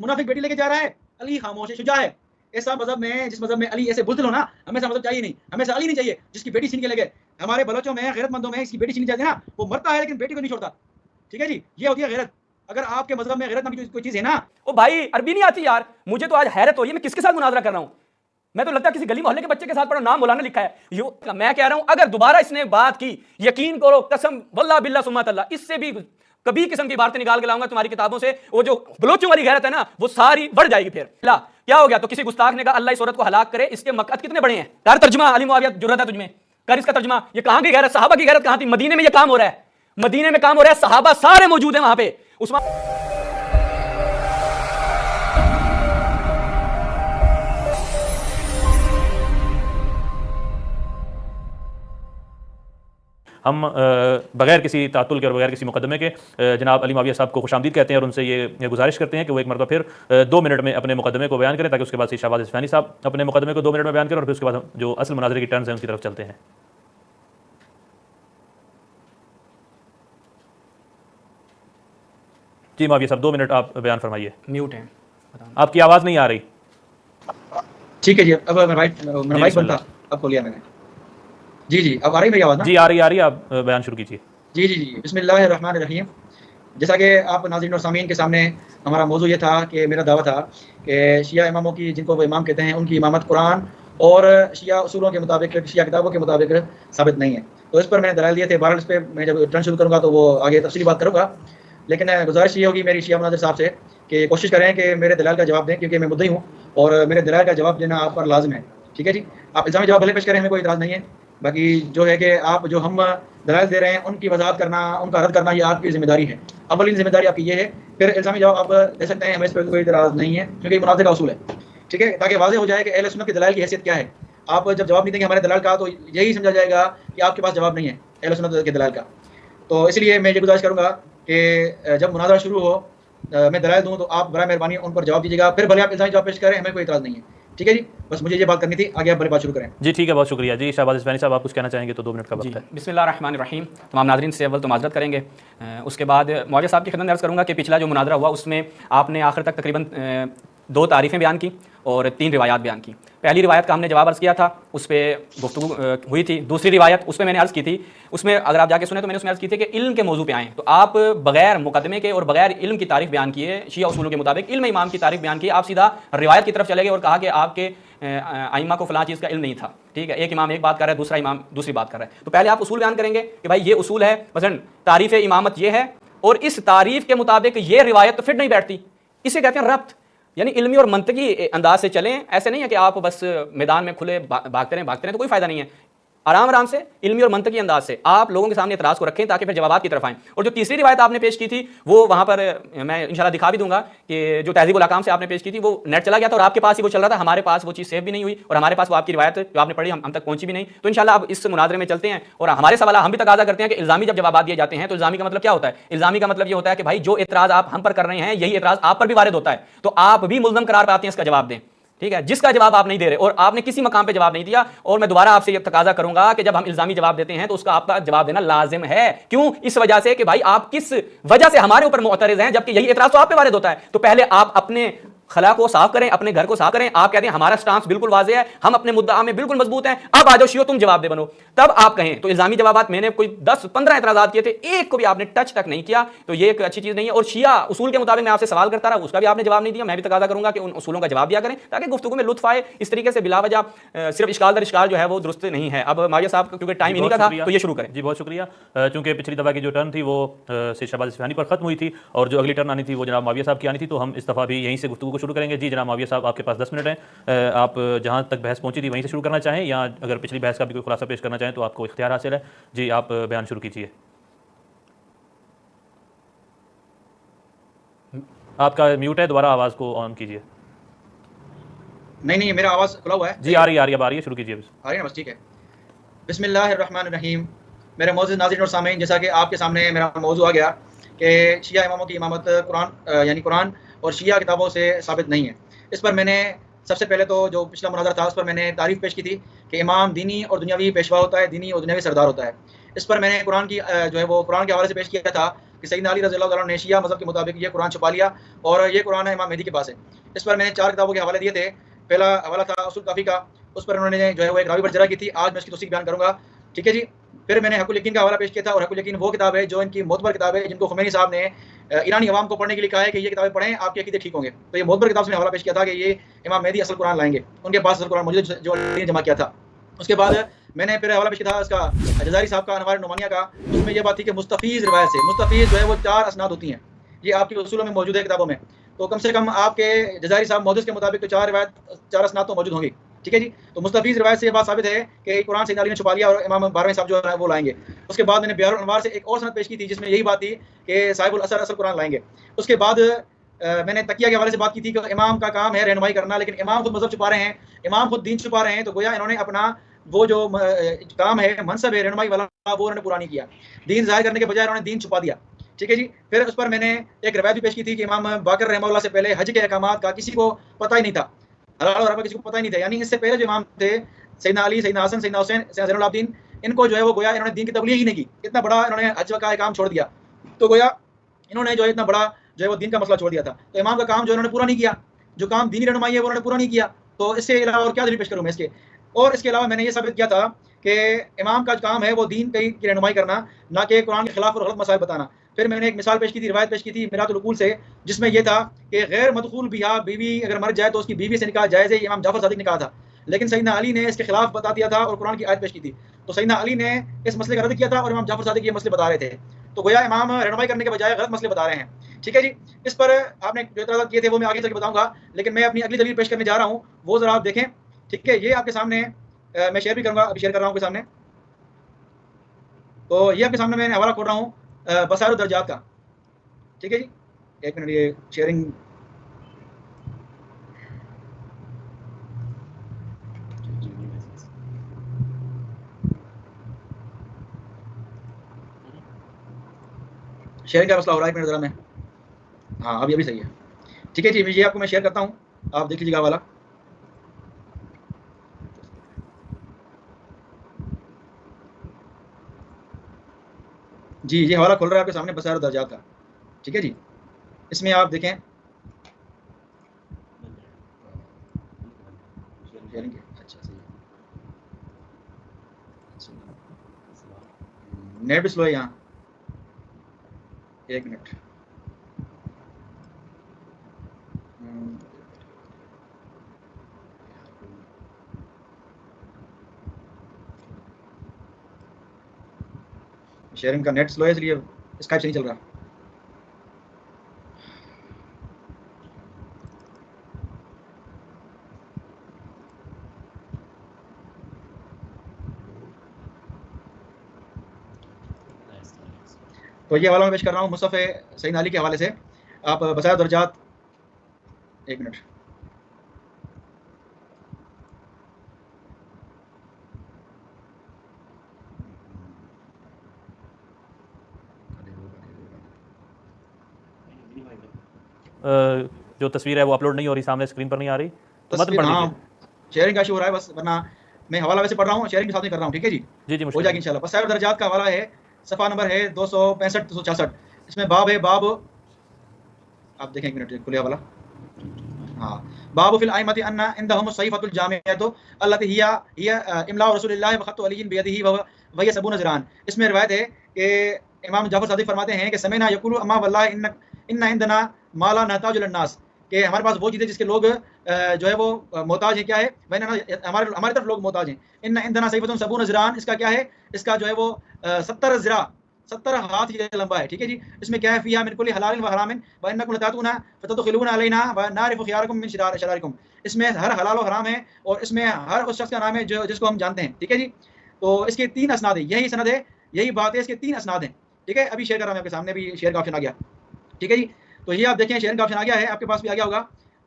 मुनाफिक बेटी लेके जा रहा है, अली खामोश है, शुजा है। ऐसा मजहब में, जिस मजहब में अली ऐसे बुज़दिल हो ना, हमें ऐसा मजहब चाहिए नहीं, हमें ऐसा अली नहीं चाहिए जिसकी बेटी छीन के ले गए। हमारे बलोचों में, गैरतमंदों में इसकी बेटी छीनी जाती है ना, वो मरता है लेकिन बेटी को नहीं छोड़ता। ठीक है जी, ये होती है गैरत। अगर आपके मजहब में गैरत नाम की कोई चीज़ है ना। ओ भाई अरबी नहीं आती यार, मुझे तो आज हैरत हो रही है, मैं किसके साथ मुनाजरा कर रहा हूँ। मैं तो लगता है किसी गली मोहल्ले के बच्चे के साथ पढ़ा, नाम मौलाना लिखा है। यो मैं कह रहा हूं अगर दोबारा इसने बात की, यकीन करो कसम वल्लाह बिल्लाह सुम्मा तल्ला, इससे भी कभी किस्म की बातें निकाल के लाऊंगा तुम्हारी किताबों से। वो जो बलोचों वाली गैरत है ना, वो सारी बढ़ जाएगी। फिर ला क्या हो गया, तो किसी गुस्ताख ने कहा अल्लाह इस औरत को हलाक करे, इसके मकअद कितने बड़े हैं। कर तर्जुमा, अली मुआविया जुर्रत है तुझमें, कर इसका तर्जुमा। ये कहां की गैरत, सहाबा की गैरत कहां थी। मदीने में ये काम हो रहा है, मदीने में काम हो रहा है, सहाबा सारे मौजूद हैं वहां पे। उस्मान हम बगैर किसी तातुल के और बगैर किसी मुकदमे के जनाब अली मुआविया साहब को खुशामदीद कहते हैं और उनसे ये गुजारिश करते हैं कि वो एक मरतबा फिर 2 मिनट में अपने मुकदमे को बयान करें, ताकि उसके बाद से शहबाज इस्फहानी साहब अपने मुकदमे को 2 मिनट में बयान करें और फिर उसके बाद हम जो असल मुनाजरे की टर्म्स हैं उनकी तरफ चलते हैं। जी मुआविया साहब 2 मिनट आप बयान फरमाइए। म्यूट है, आपकी आवाज़ नहीं आ रही। ठीक है जी, अब मेरा माइक बंद था, अब खोल लिया मैंने। जी जी, अब आ रही मेरी आवाज़ ना? जी आ रही है, आप बयान शुरू कीजिए। जी जी जी, बिस्मिल्लाहिर्रहमानिर्रहीम। जैसा कि आप नाज़रीन और सामीन के सामने हमारा मौजू ये था कि मेरा दावा था कि शिया इमामों की, जिनको वो इमाम कहते हैं, उनकी इमामत कुरान और शिया उसूलों के मुताबिक, शिया किताबों के मुताबिक साबित नहीं है। तो इस पर मैंने दलाइल दिए थे। बहरहाल इस पर मैं जब टर्न शुरू करूँगा तो वो आगे तफसीली बात करूँगा, लेकिन गुजारिश ये होगी मेरी शिया मुनाज़िर साहब से कि कोशिश करें कि मेरे दलाल का जवाब दें, क्योंकि मैं मुद्दई हूँ और मेरे दलाल का जवाब देना आप पर लाजिम है। ठीक है जी, आप इल्ज़ामी जवाब भले पेश करें, हमें कोई इतराज़ नहीं है। बाकी जो है कि आप जो हम दलाइल दे रहे हैं उनकी वजाहत करना, उनका रद्द करना, ये आपकी जिम्मेदारी है। अवलिन जिम्मेदारी आपकी ये है, फिर इल्ज़ामी जवाब आप दे सकते हैं, हमें इस पर कोई इतराज़ नहीं है, क्योंकि मुनाज़े का उसूल है। ठीक है, ताकि वाज़ेह हो जाए कि अहले सुन्नत के दलाइल की हैसियत क्या है। आप जब जवाब नहीं देंगे हमारे दलाल का, तो यही समझा जाएगा कि आपके पास जवाब नहीं है अहले सुन्नत के दलाइल का। तो इसलिए मैं ये गुजारिश करूँगा कि जब मुनाज़रा शुरू हो, मैं दलाइल दूँ, तो आप बराए मेहरबानी उन पर जवाब दीजिएगा, फिर भले आप इल्ज़ामी जवाब पेश करें, हमें कोई इतराज़ नहीं है। ठीक है जी, बस मुझे ये बात करनी थी, आगे आप भले बात शुरू करें। जी ठीक है, बहुत शुक्रिया। जी शहबाज इस्फहानी साहब, आप कुछ कहना चाहेंगे तो 2 मिनट का वक्त है। बिस्मिल्लाहिर्रहमानिर्रहीम। तमाम नाज़रीन से अव्वल तो माज़रत करेंगे, उसके बाद मुआविया साहब की खिदमत में अर्ज़ करूँगा कि पिछला जो मुनाज़रा हुआ उसमें आपने आखिर तक तकरीबन 2 तारीफ़ें बयान की और 3 रिवायात बयान की। पहली रिवायत का हमने जवाब अर्ज़ किया था, उस पर गुफ्तगू हुई थी। दूसरी रिवायत उसमें मैंने अर्ज़ की थी, उसमें अगर आप जाके सुने तो मैंने उसमें अर्ज़ की थी कि इल्म के मौजू पे आएँ, तो आप बगैर मुकदमे के और बगैर इल्म की तारीफ़ बयान किए, शिया उसूलों के मुताबिक इल्म इमाम की तारीफ़ बयान की, आप सीधा रिवायत की तरफ चले गए और कहा कि आपके आइम्मा को फ़लाँ चीज़ का इल्म नहीं था। ठीक है, एक इमाम एक बात कर रहा है, दूसरा इमाम दूसरी बात कर रहा है। तो पहले आप उसूल बयान करेंगे कि भाई ये उसूल है, मसलन तारीफ़ इमामत ये है और इस तारीफ़ के मुताबिक ये रिवायत तो फिर नहीं बैठती। इसे कहते हैं रब्त, यानी इल्मी और मंतकी अंदाज से चलें। ऐसे नहीं है कि आप बस मैदान में खुले भागते रहें तो कोई फ़ायदा नहीं है। आराम आराम से इल्मी और मंतकी अंदाज से आप लोगों के सामने इतराज़ को रखें, ताकि फिर जवाबात की तरफ आएँ। और जो तीसरी रिवायत आपने पेश की थी, वो वहाँ पर मैं इंशाल्लाह दिखा भी दूंगा कि जो तहज़ीबुल अहकाम से आपने पेश की थी, वो नेट चला गया था और आपके पास ही वो चल रहा था, हमारे पास वो चीज़ सेव भी नहीं हुई और हमारे पास वो आपकी रिवायत जो आपने पढ़ी हम तक पहुँची भी नहीं। तो इंशाल्लाह अब इस मुनाज़रे में चलते हैं और हमारे सवाल हम भी तकाज़ा करते हैं कि इल्ज़ामी जब जवाब दिए जाते हैं तो इल्ज़ामी का मतलब क्या होता है। इल्ज़ामी का मतलब ये होता है कि भाई जो एतराज़ आप हम पर कर रहे हैं, यही एतराज़ आप पर भी वारिद होता है, तो आप भी मुल्ज़म करार पाते हैं इसका जवाब दें। ठीक है, जिसका जवाब आप नहीं दे रहे और आपने किसी मकाम पे जवाब नहीं दिया, और मैं दोबारा आपसे ये तकाजा करूंगा कि जब हम इल्जामी जवाब देते हैं तो उसका आपका जवाब देना लाजिम है। क्यों? इस वजह से कि भाई आप किस वजह से हमारे ऊपर मुअतरिज़ हैं, जबकि यही एतराज़ तो आप पे वारिद होता है। तो पहले आप अपने खला को साफ करें, अपने घर को साफ करें। आप कहते हैं हमारा स्टांस बिल्कुल वाज़ेह है, हम अपने मुद्दा में बिल्कुल मजबूत हैं, अब आ जाओ शियो तुम जवाब दे बनो, तब आप कहें। तो इल्जामी जवाबात मैंने कोई 10-15 एतराज़ात किए थे, एक को भी आपने टच तक नहीं किया, तो ये एक अच्छी चीज़ नहीं है। और शिया उसूल के मुताबिक मैं आपसे सवाल करता रहा, उसका भी आपने जवाब नहीं दिया। मैं भी तकाजा करूंगा कि उन उसूलों का जवाब दिया करें, ताकि गुफ्तगू में लुत्फ आए। इस तरीके से बिला वजह सिर्फ इश्काल दर इश्काल जो है वो दुरुस्त नहीं है। अब माविया साहब क्योंकि टाइम इन्हीं का था, तो ये शुरू करें। जी बहुत शुक्रिया। चूंकि पिछली दफ़ा की जो टर्न थी वो शहबाज इस्फहानी पर ख़त्म हुई थी और जो अगली टर्न आनी थी वो जनाब माविया साहब की आनी थी, तो हम इस दफ़ा भी यहीं से गुफ्तगू को शुरू करेंगे। जी जनाब माविया साहब, आपके पास 10 मिनट हैं। आप जहां तक बहस पहुंची थी वहीं से शुरू करना चाहें, या अगर पिछली बहस का भी कोई खुलासा पेश करना चाहें तो आपको इख्तियार हासिल है। जी आप बयान शुरू कीजिए। आपका म्यूट है, दोबारा आवाज़ को ऑन कीजिए। नहीं, मेरा आवाज़ खुला हुआ है। जी आ रही है, अब आ रही है, शुरू कीजिए। आ रही है, बस ठीक है। बिस्मिल्लाहिर्रहमानिर्रहीम। मेरे मौजूद नाज़रीन और सामीन, जैसा कि आपके सामने मेरा मौजू आ गया कि शिया इमामों की इमामत कुरान यानी कुरान और शिया किताबों से साबित नहीं है। इस पर मैंने सबसे पहले तो जो पिछला मुनाज़रा था उस पर मैंने तारीफ़ पेश की थी कि इमाम दीनी और दुनियावी पेशवा होता है, दीनी और दुनियावी सरदार होता है। इस पर मैंने कुरान की जो है वो कुरान के हवाले से पेश किया था, कि सैयदना अली रज़ियल्लाहु अन्हु ने शिया मज़हब के मुताबिक ये कुरान छुपा लिया और ये कुरान है इमाम मेहदी के पास है। इस पर मैंने 4 किताबों के हवाले दिए थे। पहला हवाला था उसूल काफ़ी का, उस पर उन्होंने जो है वो एक रावी पर जरा की थी। आज मैं उसकी तौसीक बयान करूँगा, ठीक है जी। फिर मैंने हक़ुल यकीन का हवाला पेश किया था, और हक़ुल यकीन वो किताब है जो इनकी मोतबर किताब है, जिनको खुमैनी साहब ने ईरानी अवाम को पढ़ने के लिए कहा है कि ये किताबें पढ़ें, आपके अकीदे ठीक होंगे। तो ये मोतबर किताब से मैंने हवाला पेश किया था कि ये इमाम मेहदी असल कुरान लाएंगे, उनके पास असल कुरान मौजूद जो अली ने जमा किया था। उसके बाद मैंने फिर हवाला पेश किया था इसका जज़ारी साहब का अनवार नुमानिया का। उसमें ये बात थी कि मुस्तफ़ीज़ रिवायत से, मुस्तफ़ीज़ जो है वो 4 असनाद होती हैं, ये आपकी उसूलों में मौजूद है किताबों में। तो कम से कम आपके जज़ारी साहब मौजूद के मुताबिक तो 4 असनाद तो मौजूद होंगी, ठीक है जी। तो मुस्तफ़ीज़ रिवायत से ये बात साबित है कि कुरान सैयदना अली ने छुपा लिया और इमाम 12वें साहब जो है वो लाएंगे। उसके बाद मैंने बिहारुल अनवार से एक और सनद पेश की थी जिसमें यही बात थी कि साहिबुल असर असल कुरान लाएंगे। उसके बाद मैंने तकिया के हवाले से बात की थी कि इमाम का काम है रहनुमाई करना, लेकिन इमाम खुद मज़हब छुपा रहे हैं, इमाम खुद दीन छुपा रहे हैं। तो गोया इन्होंने अपना वो जो काम है, मनसब है रहनुमाई वाला, वो उन्होंने पूरा नहीं किया। दीन ज़ाहिर करने के बजाय उन्होंने दीन छुपा दिया, ठीक है जी। फिर उस पर मैंने एक रवायत भी पेश की थी कि इमाम बाकर रहमतुल्लाह से पहले हज के अहकामात का किसी को पता ही नहीं था, हलाल और हराम का किसी को पता ही नहीं था। यानी इससे पहले जो इमाम थे सैयदना अली, सैयदना हसन, सैयदना हुसैन, सैयदना ज़ैनुल आबिदीन, इनको जो है वो गोया इन्होंने दीन की तबलीग ही नहीं की। इतना बड़ा इन्होंने हज का काम छोड़ दिया, तो गोया इन्होंने जो है इतना बड़ा जो है वो दीन का मसला छोड़ दिया था। तो इमाम का काम जो इन्होंने पूरा नहीं किया, जो काम दीनी रहनुमाई है वो उन्होंने पूरा नहीं किया। तो इससे अलावा और क्या दलील पेश करूँ मैं इसके? और इसके अलावा मैंने ये साबित किया था कि इमाम का काम है वो दीन की रहनुमाई करना, ना कि कुरान के खिलाफ और गलत मसाइल बताना। फिर मैंने एक मिसाल पेश की थी, रिवायत पेश की थी मिरातुल उकूल से, जिसमें यह था कि गैर मदखूल बिहा बीवी अगर मर जाए तो उसकी बीवी से निकाह जायज़ है, इमाम जाफर सादिक ने कहा था। लेकिन सैयदना अली ने इसके खिलाफ बता दिया था और कुरान की आयत पेश की थी। तो सैयदना अली ने इस मसले का रद्द किया था और इमाम जाफर सादिक ये मसले बता रहे थे। तो गोया इमाम रहनुमाई करने के बजाय गलत मसले बता रहे हैं, ठीक है जी। इस पर आपने जो इतराज़ात किए थे वो मैं आगे चल के बताऊंगा, लेकिन मैं अपनी अगली दलील पेश करने जा रहा हूँ, वो जरा आप देखें, ठीक है। ये आपके सामने मैं शेयर भी करूंगा, अभी शेयर कर रहा हूँ आपके सामने। तो ये आपके सामने मैं हवाला खोल रहा हूँ बसाइर दर्जात का, ठीक है जी। एक मिनट, ये शेयरिंग शेयरिंग का मसला हो रहा है, एक मिनट जरा मैं, हाँ अभी सही है, ठीक है जी। ये आपको मैं शेयर करता हूँ, आप देख लीजिएगा वाला। जी ये हवाला खोल रहा है आपके सामने बसाइर दर्जात का, ठीक है जी। इसमें आप देखें, अच्छा सही है, नेट भी स्लो है यहाँ, एक मिनट। शेयरिंग का नेट स्लो है इसलिए स्काइप से नहीं चल रहा। तो ये हवाला मैं पेश कर रहा हूँ मुसफ़ सैयदना अली के हवाले से, आप बसाइर दर्जात, एक मिनट। जो तस्वीर है वो अपलोड नहीं हो रही, सामने स्क्रीन पर नहीं आ रही, तो मत पढ़ लीजिए। शेयरिंग का इशू हो रहा है बस, वरना मैं हवाला वैसे पढ़ रहा हूँ, शेयरिंग के साथ नहीं कर रहा हूँ, ठीक है जी। जी हो जाएगी इंशाल्लाह। बसाइर दर्जात का हवाला है, सफ़ा नंबर है 265-266। इसमें बाब है, बाब आप देखें, एक मिनट खुले हवाला, हाँ। बाब फिल आइमति अन्ना इंदहुम सहीफतुल जामिअतु अल्लती हिया इमला रसूलिल्लाह व खत्तु अली बियदिही व हिय 70 ज़रान। इसमें रिवायत है कि इमाम जाफर सादिक फरमाते हैं कि समेना यकुलु अम्मा वल्लाह इन्ना इंदना माला नहताजु लिन्नास, कि हमारे पास वो चीज़ें जिसके लोग जो है वो मोहताज हैं। क्या है? हमारी तरफ लोग मोहताज हैं। इन्ना इंदना सहीफतुन 70 ज़रान, इसका क्या है? इसका जो है वो 70 ज़रा, 70 हाथ ये लंबा है, ठीक है जी। इसमें क्या है? फिया मिन कुल्ली हलालिन व हरामिन व इन्नकुम लतातूना फतदखिलूना अलैना व नारिफु खियारकुम मिन शरारिकुम। इसमें हर हलाल व हराम है और इसमें हर उस शख्स का नाम है जो जिसको हम जानते हैं, ठीक है जी। तो इसके 3 असनाद है, यही सनद है, यही बात है, इसके 3 असनाद हैं, ठीक है। अभी शेयर कर रहा हूँ आपके सामने, भी शेयर का ऑप्शन आ गया, ठीक है जी। तो ये आप देखें, शेयर का ऑप्शन आ गया है, आपके पास भी आ गया होगा।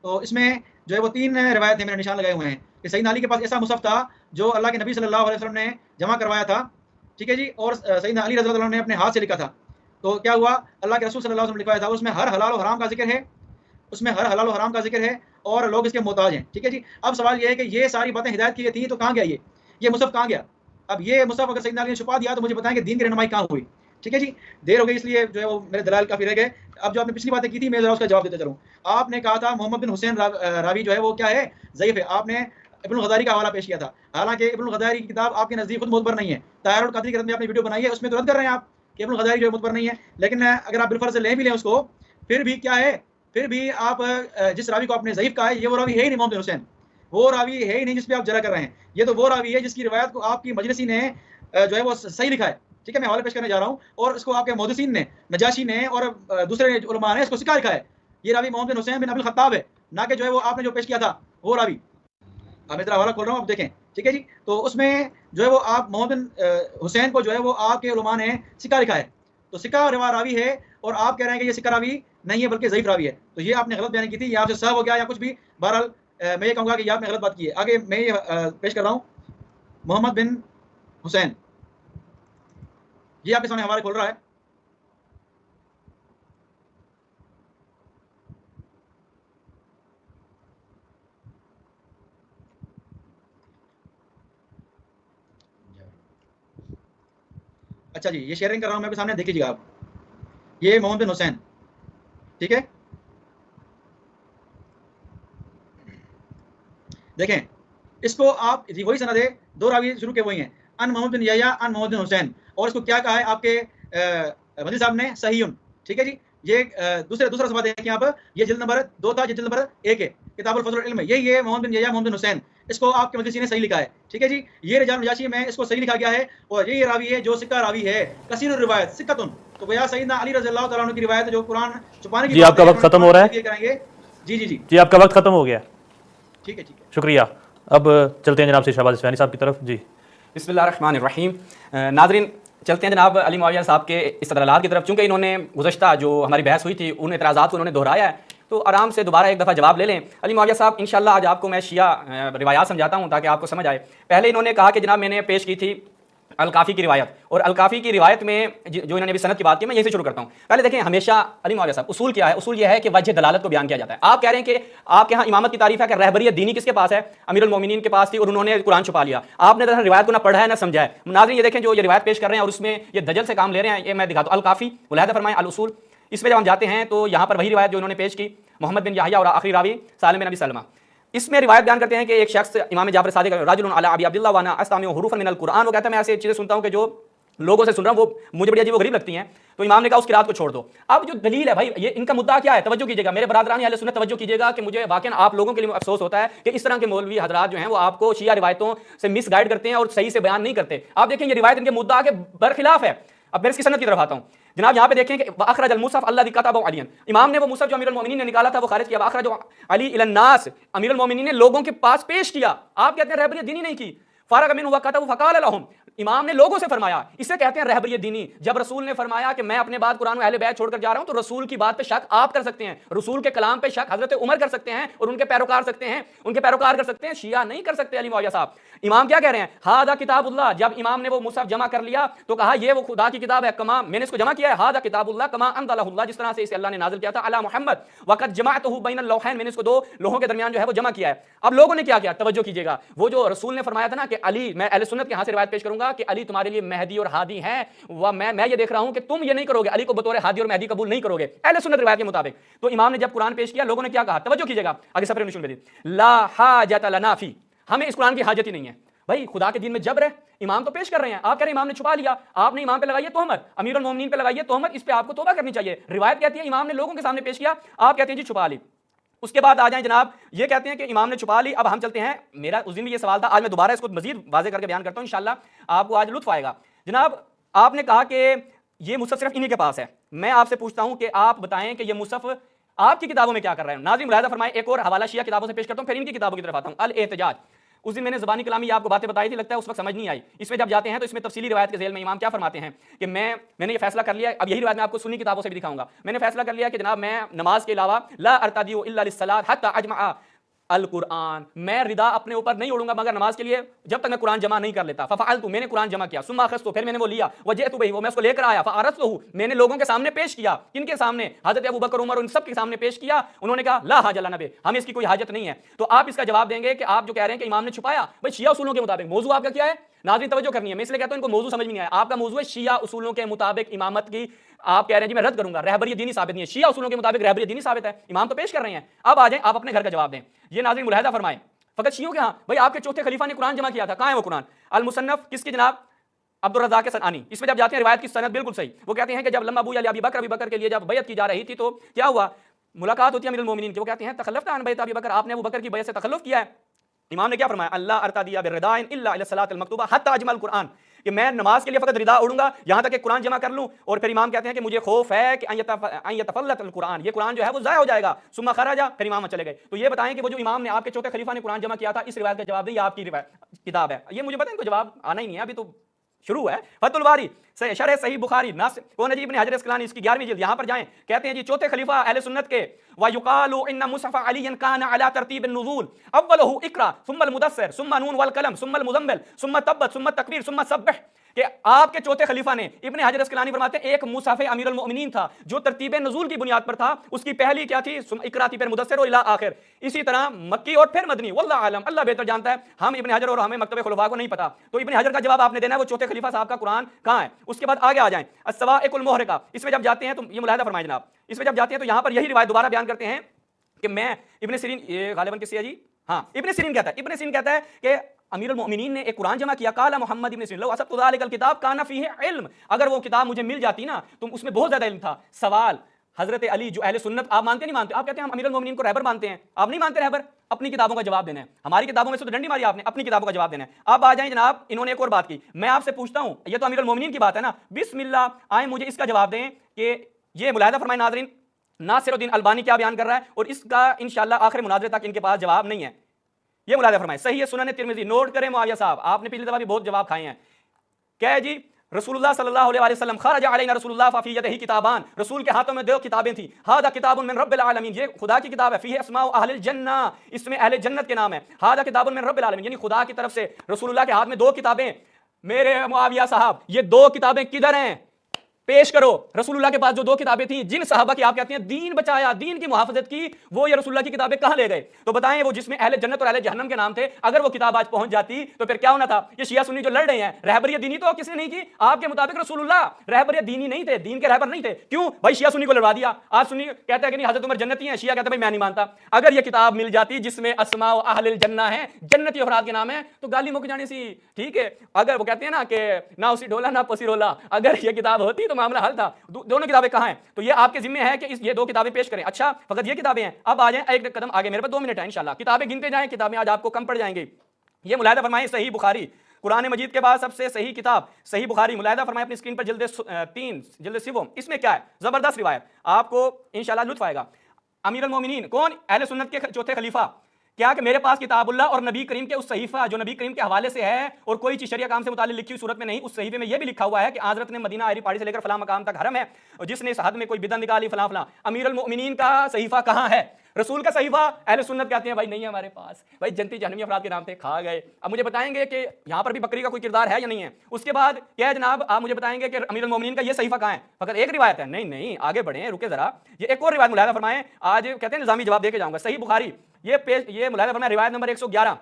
तो इसमें जो है वो 3 रिवायत है, मेरे निशान लगाए हुए हैं कि सैयदना अली के पास ऐसा मुसहफ था जो अल्लाह के नबी सल्लल्लाहु अलैहि वसल्लम ने जमा करवाया था, ठीक है जी। और सैयदना अली रज़ियल्लाहु अन्हु ने अपने हाथ से लिखा था। तो क्या हुआ? अल्लाह के रसूल सल्लल्लाहु अलैहि वसल्लम लिखवाया था, उसमें हर हलाल और हराम का जिक्र है, उसमें हर हलाल और हराम का जिक्र है और लोग इसके मोहताज हैं, ठीक है जी। अब सवाल ये है कि ये सारी बातें हिदायत की गई थी, तो कहाँ गया ये मुसहफ कहाँ गया? अब ये मुसहफ अगर सैयदना अली ने छुपा दिया तो मुझे बताएं कि दीन की रहनुमाई कहाँ हुई? ठीक है जी, देर हो गई इसलिए जो है वो मेरे दलाल काफ़ी रह गए। अब जो आपने पिछली बातें की थी मैं ज़रा उसका जवाब देता चलूँ। आपने कहा था मोहम्मद बिन हुसैन रावी जो है वो क्या है, ज़ईफ़ है। आपने इब्नुल ग़ज़ाली का हवाला पेश किया था। हालाँकि इब्नुल ग़ज़ाली की किताब आपके नज़दीक खुद मुतबर नहीं है। ताहिरुल क़ादरी की रद में आपने वीडियो बनाई है, उसमें तो रद्द कर रहे हैं आप कि इब्नुल ग़ज़ाली जो है मुतबर नहीं है। लेकिन अगर आप बिलफ़र्ज़ ले भी लें उसको, फिर भी क्या है, फिर भी आप जिस रावी को आपने ज़ईफ़ कहा है, ये वो रावी है ही नहीं मोहम्मद बिन हुसैन। वो रावी है ही नहीं जिस पे आप जरा कर रहे हैं। ये तो वो रावी है जिसकी रिवायत को आपकी मजलिसी ने जो है वो सही लिखा है। ठीक है, मैं हवाले पेश करने जा रहा हूँ और इसको आपके मुहद्दिसीन ने, नजाशी ने और दूसरे उलमा ने इसको सिक्का लिखा है। ये रावी मोहम्मद बिन हुसैन बिन अब्दुल खत्ताब है, ना कि जो है वो आपने जो पेश किया था वो रावी। अब मैं ज़रा हवाला खोल रहा हूँ, आप देखें। ठीक है जी, तो उसमें जो है वो आप मोहम्मद बिन हुसैन को जो है वो आपके उलमा ने सिक्का लिखा है। तो सिक्का रावी है और आप कह रहे हैं कि ये सिक्का रावी नहीं है बल्कि ज़ईफ़ रावी है। तो ये आपने गलत बयानी की थी, ये आपसे सहव हो गया या कुछ भी। बहरहाल मैं ये कहूँगा कि ये आपने गलत बात की है। आगे मैं ये पेश कर रहा हूँ, मोहम्मद बिन हुसैन, ये आपके सामने हवाले खोल रहा है। अच्छा जी, ये शेयरिंग कर रहा हूँ मैं आपके सामने, देख लीजिएगा आप। ये मोहम्मद बिन हुसैन, ठीक है, देखें इसको आप जी, वही सनद है, दो रावी शुरू के वही हैं, अन मोहम्मद बिन यहया अन मोहम्मद बिन हुसैन। और इसको क्या कहा है आपके मदनी साहब ने, सहीयुन। ठीक है जी, ये दूसरा सफा देखें आप, ये जिल्द नंबर 2 था, ये जिल्द नंबर 1 है, किताबुल फज़्ल इल्म। ये मोहम्मद बिन यहया मोहम्मद बिन हुसैन, इसको आपके मदरसी ने सही लिखा है। ठीक है जी, ये रिजाल नजाशी में इसको सही लिखा गया है और ये रावी है जो सिक्का रावी है, कसीरुर रिवायत सिक्कतुन। तो भैया सैयदना अली रज़ियल्लाहु तआला अन्हु की रिवायत जो कुरान छुपाने की जी आपका वक्त खत्म हो रहा है। करेंगे। जी जी जी जी आपका वक्त खत्म हो गया। ठीक है, ठीक है, शुक्रिया। अब चलते हैं जनाब से शहबाज इस्फहानी साहब की तरफ। जी बिस्मिल्लाहिर्रहमानिर्रहीम। नाज़रीन, चलते हैं जनाब अली मुआविया साहब के इस्तदलालात की तरफ। चूँकि इन्होंने गुज़श्ता जो हमारी बहस हुई थी उन एतराज़ात को उन्होंने दोहराया है, तो आराम से दोबारा एक दफ़ा जवाब ले लें। अली मुआविया साहब, इंशाअल्लाह आज आपको मैं शिया रिवायात समझाता हूँ ताकि आपको समझ आए। पहले इन्होंने कहा कि जनाब मैंने पेश की थी अल-काफ़ी की रिवायत, और अल-काफ़ी की रिवायत में जो इन्होंने अभी सनद की बात की, मैं यहीं से शुरू करता हूँ। पहले देखें, हमेशा अली मुआविया साहब उसूल क्या है? उसूल यह है कि वजह दलालत को बयान किया जाता है। आप कह रहे हैं कि आपके यहाँ इमामत की तारीफ है कि रहबरियत दीनी किसके पास है? अमीरुल मोमिनीन के पास थी और उन्होंने कुरान छुपा लिया। आपने दरअसल रिवायत को ना पढ़ा है ना समझा है। नाज़रीन ये देखें, जो ये रिवायत पेश कर रहे हैं और उसमें ये दजल से काम ले रहे हैं, ये मैं दिखाता हूँ। अल-काफ़ी मुलाहिदा फरमाएं, अल-उसूल, इसमें जब हम जाते हैं तो यहाँ पर वही रिवायत जो इन्होंने पेश की, मोहम्मद बिन याहया और आखिरी रावी सालिम बिन अबी सलमा। इसमें रिवायत बयान करते हैं कि एक शख्स इमाम जाफर सादिक राजुलन अला अबी अब्दुल्लाह वाना अस्तामी हुरूफन मिनल कुरान, वो कहता है मैं ऐसी चीज़ें सुनता हूँ कि जो लोगों से सुन रहा हूँ वो मुझे बड़ी अजीब गरीब लगती हैं। तो इमाम ने कहा उस किरात को छोड़ दो। अब जो दलील है भाई, ये इनका मुद्दा क्या है? तवज्जो कीजिएगा मेरे बरादरान अहले सुन्नत, तवज्जो कीजिएगा कि मुझे वाकई आप लोगों के लिए अफसोस होता है कि इस तरह के मौलवी हजरात जो हैं वो आपको शिया रिवायतों से मिसगाइड करते हैं और सही से बयान नहीं करते। आप देखें ये रिवायत इनके मुद्दा के बरखिलाफ है। अब मैं इसकी सनद की तरफ आता हूँ जनाब। यहाँ पे देखें कि अखरज अल मुसहफ अल्लज़ी कतबहु अलियन, इमाम ने वो मुसहफ जो अमीरुल मोमिनीन ने निकाला था वो खारिज किया। अखरज अली इलन नास, अमीरुल मोमिनीन ने लोगों के पास पेश किया। आप कहते हैं रहबरियत दीनी नहीं की। फारग मिन हुआ कतब फकाल लहुम, इमाम ने लोगों से फरमाया। इसे कहते हैं रहबरियत दीनी। जब रसूल ने फरमाया कि मैं अपने बाद कुरान में अहले बैत छोड़कर जा रहा हूं, तो रसूल की बात पे शक आप कर सकते हैं, रसूल के कलाम पे शक हजरत उमर कर सकते हैं और उनके पैरोकार कर सकते हैं, शिया नहीं कर सकते। अली मुआविया साहब, इमाम क्या कह रहे हैं? हादा किताबुल्लाह। जब इमाम ने वो मुसहफ जमा कर लिया तो कहा ये वो खुदा की किताब है, कमा मैंने इसको जमा किया है। हादा किताबुल्लाह कमा अंज़लहुल्लाह, जिस तरह से इसे अल्लाह ने नाज़िल किया था अला मुहम्मद वक़द जमाअतहु बैनल लौहैन, मैंने इसको दो लोहों के दरमियान जो है वो जमा किया है। अब लोगों ने क्या किया? तवज्जो कीजिएगा, वो जो रसूल ने फरमाया था ना कि अली, मैं अहले सुन्नत के यहाँ से रिवायत पेश करूंगा कि अली तुम्हारे लिए मेहदी और हादी हैं, वह मैं ये देख रहा हूं कि तुम ये नहीं करोगे, अली को बतौर हादी और मेहदी कबूल नहीं करोगे अहले सुन्नत रिवायत के मुताबिक। तो इमाम ने जब कुरान पेश किया, लोगों ने क्या कहा? तवज्जो कीजिएगा, आगे सफर नुशूल में ला हाजत लना फी, हमें इस कुरान की हाजत ही नहीं है। भाई खुदा के दिन में जबर है, इमाम तो पेश कर रहे हैं, आप कह रहे हैं इमाम ने छुपा लिया। आपने इमाम पे लगाई है तोहमत, अमीरुल मोमिनीन पे लगाई है तोहमत, इस पे आपको तौबा करनी चाहिए। रिवायत कहती है इमाम ने लोगों के सामने पेश किया, आप कहते हैं जी छुपा ली। उसके बाद आ जाएं जनाब, ये कहते हैं कि इमाम ने छुपा ली। अब हम चलते हैं, मेरा उस दिन भी ये सवाल था, आज मैं दोबारा इसको मजीद वाज़ेह करके बयान करता हूँ, इंशाल्लाह आपको आज लुत्फ आएगा। जनाब आपने कहा कि ये मुसहफ सिर्फ इन्हीं के पास है। मैं आपसे पूछता हूं कि आप बताएं कि ये मुसहफ आपकी किताबों में क्या कर रहे हैं। नाज़रीन मुलाहिदा फरमाएं, एक और हवाला शिया किताबों से पेश करता हूं, फिर इनकी किताबों की तरफ आता हूं। अल एहतजाज, उस दिन मैंने ज़बानी कलामी आपको बातें बताई थी, लगता है उस वक्त समझ नहीं आई। इसमें जब जाते हैं तो इसमें तफसीली रिवायत के ज़ेल में इमाम क्या फरमाते हैं कि मैंने ये फैसला कर लिया। अब यही रिवायत मैं आपको सुन्नी किताबों से भी दिखाऊंगा। मैंने फैसला कर लिया कि जनाब मैं नमाज के अलावा ला अरतदिउ इल्ला लिस्सलात हत्ता अजमा अल कुरान, मैं रिदा अपने ऊपर नहीं ओढ़ूंगा मगर नमाज के लिए, जब तक मैं कुरान जमा नहीं कर लेता। फफअलतु, मैंने कुरान जमा किया। सुम्मा अखज़तु, फिर मैंने वो लिया। वजअतु बिही, वो मैं उसको लेकर आया। फअरज़तहु, मैंने लोगों के सामने पेश किया। किनके सामने? हज़रत अबू बकर, उमर, उन सब के सामने पेश किया। उन्होंने कहा ला हाजा लना बि, हमें इसकी कोई हाजत नहीं है। तो आप इसका जवाब देंगे कि आप जो कह रहे हैं कि इमाम ने छुपाया, भाई शिया उसूलों के मुताबिक मौजू आपका क्या है? नाज़रीन तवज्जो करनी है, मैं इसलिए कहता हूं इनको मौजू समझ में नहीं आया। आपका मौजू है शिया उसूलों के मुताबिक इमामत की, आप कह रहे हैं जी मैं रद्द करूंगा, रहबरी दीनी साबित नहीं है। शिया उसूलों के मुताबिक रहबरी दीनी साबित है, इमाम तो पेश कर रहे हैं। अब आ जाए, आप अपने घर का जवाब दें। ये नाज़रीन मुलाहिजा फरमाएं, फकत शियों के हाँ भाई आपके चौथे खलीफा ने कुरान जमा किया था, कहां है वो कुरान? अल मुसन्नफ किसकी जनाब? अब्दुल रज़्ज़ाक़ सनआनी। इसमें जब जाते हैं रिवायत की सनद बिल्कुल सही, वो कहते हैं कि जब लम्मा अबू अली अबी बकर के लिए जब बैत की जा रही थी तो क्या हुआ, मुलाकात होती है अमीरुल मोमिनीन की, वो कहते हैं तखल्लफ़्ता अन बैत अबी बकर, आपने अबू बकर की बैत से तखल्लुफ़ किया है। इमाम ने क्या फरमाया, अल्लाह अरतदिया बिर्रिदाइन इल्ला इला सलातिल मक्तूबा हत्ता अजमल कुरान, कि मैं नमाज के लिए फकत रिदा उड़ूंगा यहां तक कि कुरान जमा कर लूं। और फिर इमाम कहते हैं कि मुझे खौफ है कि अयतफल्लतल कुरान, ये कुरान जो है वो ज़ाया हो जाएगा। सुम्मा खराजा, फिर इमाम चले गए। तो ये बताएं कि वो जो इमाम ने आपके चौथे खलीफा ने कुरान जमा किया था, इस रिवायत का जवाब दें, आपकी किताब है। ये मुझे पता है इनको जवाब आना ही नहीं है, अभी तो शुरू है। फतुल बारी शरह सही बुखारी कौन है जी? इब्न हजर अस्कलानी, इसकी 11वीं जिल्द, यहां पर जाएं, कहते हैं जी चौथे खलीफा अहले सुन्नत के, व युकालु इन्ना मुसफ़ अली काना अला तरतीब नुज़ूल अव्वलहु इक़रा सुम्मा अल मुदस्सिर सुम्मा नून वल कलम सुम्मा अल मुज़म्मिल सुम्मा तब्बत सुम्मा तकबीर सुम्मा सब्बिह, कि आपके चौथे खलीफा ने, इब्न हजर अस्कलानी फरमाते हैं, एक मुसहफ़ अमीरुल मोमिनीन था जो तरतीब नुज़ूल की बुनियाद पर था। उसकी पहली क्या थी? इक़रा थी, फिर मुदस्सिर और इला आखिर। इसी तरह मक्की और फिर मदनी, वल्लाहु आलम, अल्लाह बेहतर जानता है। हम इब्न हजर और हमें मकतब खुलफा को नहीं पता। तो इब्न हजर का जवाब आपने देना है, वो चौथे खलीफा साहब का कुरान कहां है। उसके बाद आगे आ जाएं, अस्सवाइकुल मुहरिका, इसमें जब जाते हैं तो ये मुलाहिजा फरमाएं जनाब, इसमें जब जाते हैं तो यहां पर यही रिवायत दोबारा बयान करते हैं कि मैं इब्न सिरीन, ये गालिबन किससे है जी? हाँ, इब्न सिरीन कहता है, इब्न सिरीन कहता है कि अमीरुल मोमिनीन ने एक कुरान जमा किया। काला मोहम्मद इब्न सिरीन लो असब तुज़ालिकल किताब काना फीहि इल्म, अगर वो किताब मुझे मिल जाती ना तो उसमें बहुत ज्यादा इल्म था। सवाल, हजरत अली जो अहले सुन्नत, आप मानते नहीं मानते? आप कहते हैं हम अमीरुल मोमिनीन को रहबर मानते हैं, आप नहीं मानते रहबर। अपनी किताबों का जवाब देना है, हमारी किताबों में से तो डंडी मारी आपने, अपनी किताबों का जवाब देना है। अब आ जाएं जनाब, इन्होंने एक और बात की, मैं आपसे पूछता हूं, ये तो अमीरुल मोमिनीन की बात है ना, बिस्मिल्लाह, आए मुझे इसका जवाब दें कि ये मुलाहिजा फरमाएं नाज़रीन, नासिरुद्दीन अलबानी क्या बयान कर रहा है, और इसका इंशाअल्लाह आखिर मुनाज़रे तक इनके पास जवाब नहीं है। ये मुलाहिजा फरमाएं, सही है सुनन तिरमिज़ी, नोट करें मुआविया साहब, आपने पिछली दफा भी बहुत जवाब खाए हैं। क्या है जी? रसूलुल्लाह सल्लल्लाहु अलैहि वसल्लम खरज अलैना रसूलुल्लाह फी यदिही किताबान, रसूल के हाथों में दो किताबें थी। हादा किताबुन मिन रब्बिल आलमीन, ये खुदा की किताब है। फीही अस्माउ अहलिल जन्ना, इसमें अहले जन्नत के नाम है। हादा किताबुन मिन रब्बिल आलमीन, यानी खुदा की तरफ से रसूलुल्लाह के हाथ में दो किताबें। मेरे मुआविया साहब, ये दो किताबें किधर हैं? पेश करो। रसूलुल्लाह के पास जो दो किताबें थी, जिन सहाबा की आप कहते हैं दीन बचाया, दीन की मुहाफजत की, वो ये रसूलुल्लाह की किताबें कहां ले गए? तो बताएं, वो जिसमें अहले जन्नत और अहले जहन्नम के नाम थे, अगर वो किताब आज पहुंच जाती तो फिर क्या होना था? ये शिया सुन्नी जो लड़ रहे हैं, रहबरियत दीनी तो किसने नहीं की? आपके मुताबिक रसूलुल्लाह रहबरियत दीनी नहीं थे, दीन के रहबर नहीं थे। क्यों भाई? शिया सुन्नी को लड़वा दिया। आज सुन्नी कहता है कि नहीं हजरत उमर जन्नती हैं, शिया कहता है भाई मैं नहीं मानता। अगर ये किताब मिल जाती जिसमें अस्मा व अहलिल जन्ना है, जन्नती अफराद के नाम है, तो गाली मुक जानी सी, ठीक है। अगर वो कहते हैं ना कि ना उसी ढोला ना पसी रोला, अगर ये किताब होती तो मामला हल था। दोनों किताबें कहां हैं? तो ये आपके जिम्मे है कि ये दो किताबें पेश करें। अच्छा, फकत ये किताबें हैं। अब आ जाएं एक कदम आगे, मेरे पास 2 मिनट है इंशाल्लाह, किताबें गिनते जाएं, किताबें आज आपको कम पड़ जाएंगी। ये मुलाहिदा फरमाएं, सही बुखारी, कुरान मजीद के बाद सबसे सही किताब सही बुखारी, मुलाहिदा फरमाएं अपनी स्क्रीन पर, जिल्द 3 जिल्द 7। इसमें क्या है? जबरदस्त रिवायत, आपको इंशाल्लाह लुत्फ आएगा। अमीरुल मोमिनीन कौन? अहले सुन्नत के चौथे खलीफा। क्या कि मेरे पास किताबुल्लाह और नबी करीम के उस सहीफा जो नबी करीम के हवाले से है और कोई चीज शरिया काम से मुताल्लिक लिखी हुई सूरत में नहीं, उस सहीफे में यह भी लिखा हुआ है कि हज़रत ने मदीना आयरी पहाड़ी से लेकर फलां मकाम तक हरम है, और जिसने इस हद में कोई बिदअत निकाली फलां फलां। अमीरुल मोमिनीन का सहीफा कहां है? रसूल का सहीफा अहले सुन्नत कहते हैं भाई नहीं है हमारे पास, भाई जनती जहन्नमी अफराद के नाम थे, खा गए। अब मुझे बताएंगे कि यहाँ पर भी बकरी का कोई किरदार है या नहीं है? उसके बाद क्या है जनाब, आप मुझे बताएंगे कि अमीरुल मोमिनीन का ये सहीफा कहाँ है? फकत एक रिवायत है? नहीं नहीं, आगे बढ़े, रुके जरा, ये एक और रिवायत मुलाहिदा फरमाएं। आज कहते हैं निजामी जवाब देके जाऊंगा। सही बुखारी, ये मुलाहिदा फरमाएं, रिवायत नंबर 111।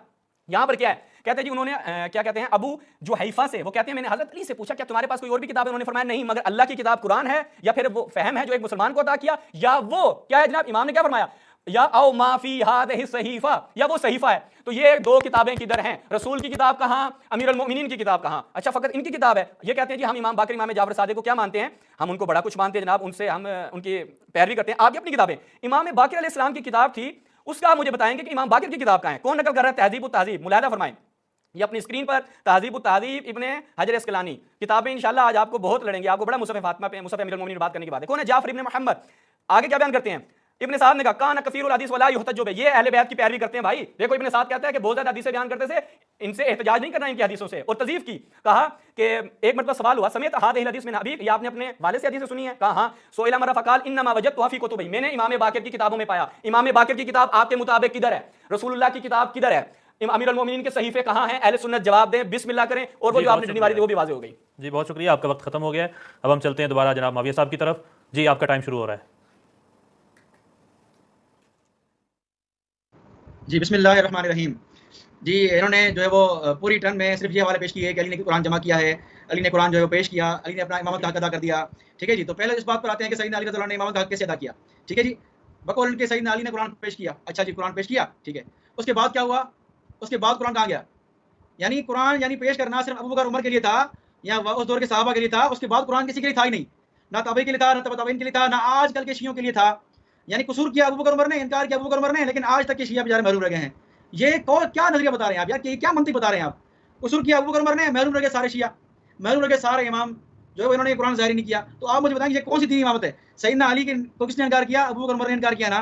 यहाँ पर क्या है? कहते हैं जी उन्होंने क्या कहते हैं, अबू जो हैफा से, वो कहते हैं मैंने हजरत अली से पूछा क्या तुम्हारे पास कोई और भी किताब है? उन्होंने फरमाया नहीं, मगर अल्लाह की किताब कुरान है, या फिर वो फहम है जो एक मुसलमान को अता किया, या वो क्या है जनाब, इमाम ने क्या फरमाया, या औ माफी हादिही सहीफा, या वो सहीफा है। तो ये दो किताबें किधर हैं? रसूल की किताब कहाँ, अमीरुल मोमिनीन की किताब कहाँ? अच्छा, फकत इनकी किताब है। ये कहते हैं जी हम इमाम बाकर इमाम जाफर सादिक को क्या मानते हैं, हम उनको बड़ा कुछ मानते हैं जनाब, उनसे हम उनकी पैरवी करते हैं। आपकी अपनी किताबें, इमाम बाकर अलैहिस्सलाम की किताब थी, उसका आप मुझे बताएंगे कि इमाम बाकर की किताब कहाँ है? कौन नकल कर रहा है? तहजीब उत तहजीब, मुलाहिदा फरमाएं, ये अपनी स्क्रीन पर तहजीब उत तहजीब इब्ने हजर अस्कलानी किताबें। इंशाल्लाह आज आपको बहुत लड़ेंगे, आपको बड़ा मुसफ़ फातिमा पे, मुसफ़ अमीरुल मोमिनीन बात करने की बात है। कौन है? जाफर इब्ने मोहम्मद। आगे क्या बयान करते हैं? इब्ने साद ने कहा कान कसीरुल हदीस वला युहतज्जु बिही, ये अहले बैत की पैरवी करते हैं भाई। देखो इब्ने साद कहता है कि बहुत ज्यादा हदीसें बयान करते थे, इनसे एहतजाज नहीं करना इनकी हदीसों से। और तज़ीफ की कहा कि एक मतलब सवाल हुआ, समेत हादिहिल हदीस में अभी, ये आपने अपने वाले से हदीसें सुनी है? कहा हाँ। सोइला मरा फकाल इन्नमा वजदतुहा फी कुतुबी, मैंने इमाम बाकर की किताबों में पाया। इमाम बाकर की किताब आपके मुताबिक किधर है? रसूलुल्लाह की किताब किधर है? अमीरुल मोमिनीन के सहीफे कहाँ हैं? अहले सुन्नत जवाब दें, बिस्मिल्लाह करें, और वो जो आपने डंडी मारी थी वो भी वाज़ेह हो गई। जी बहुत शुक्रिया, आपका वक्त खत्म हो गया है। अब हम चलते हैं दोबारा जनाब माविया साहब की तरफ। जी आपका टाइम शुरू हो रहा है। जी बिस्मिल्लाहिर्रहमानिर्रहीम। जी इन्होंने जो है वो पूरी टर्न में सिर्फ ये हवाले पेश किए कि अली ने कुरान जमा किया है, अली ने कुरान जो है वो पेश किया, अली ने अपना इमामत का हक अदा कर दिया। ठीक है जी, तो पहले इस बात पर आते हैं कि सैयदना अली रज़ियल्लाहु अन्हु ने इमामत का हक कैसे अदा किया। ठीक है जी, बकौल उनके सैयदना अली ने कुरान पेश किया। अच्छा जी, कुरान पेश किया, ठीक है। उसके बाद क्या हुआ? उसके बाद कुरान कहाँ गया? यानी कुरान यानी पेश करना सिर्फ अबू बकर उमर के लिए था या उस दौर के सहाबा के लिए था। उसके बाद कुरान किसी के लिए था ही नहीं, ना ताबई के लिए था, ना तबा ताबईन के लिए था, ना आजकल के शियों के लिए था। यानी कसूर किया अबू बकर उमर ने, इनकार किया अबू बकर उमर ने, लेकिन आज तक के शिया बेचारे महरूम रह गए हैं। ये क्या नजरिया बता रहे हैं आप यार, क्या मंतिक बता रहे हैं आप? कसूर किया अबू बकर उमर ने, महरूम रह गए सारे शिया, महरूम रह गए सारे इमाम जो है इन्होंने कुरान जारी नहीं किया। तो आप मुझे बताएंगे ये कौन सी दीन इमामत है? सैयदना अली को किसने इनकार किया? अबू बकर उमर ने इनकार किया ना,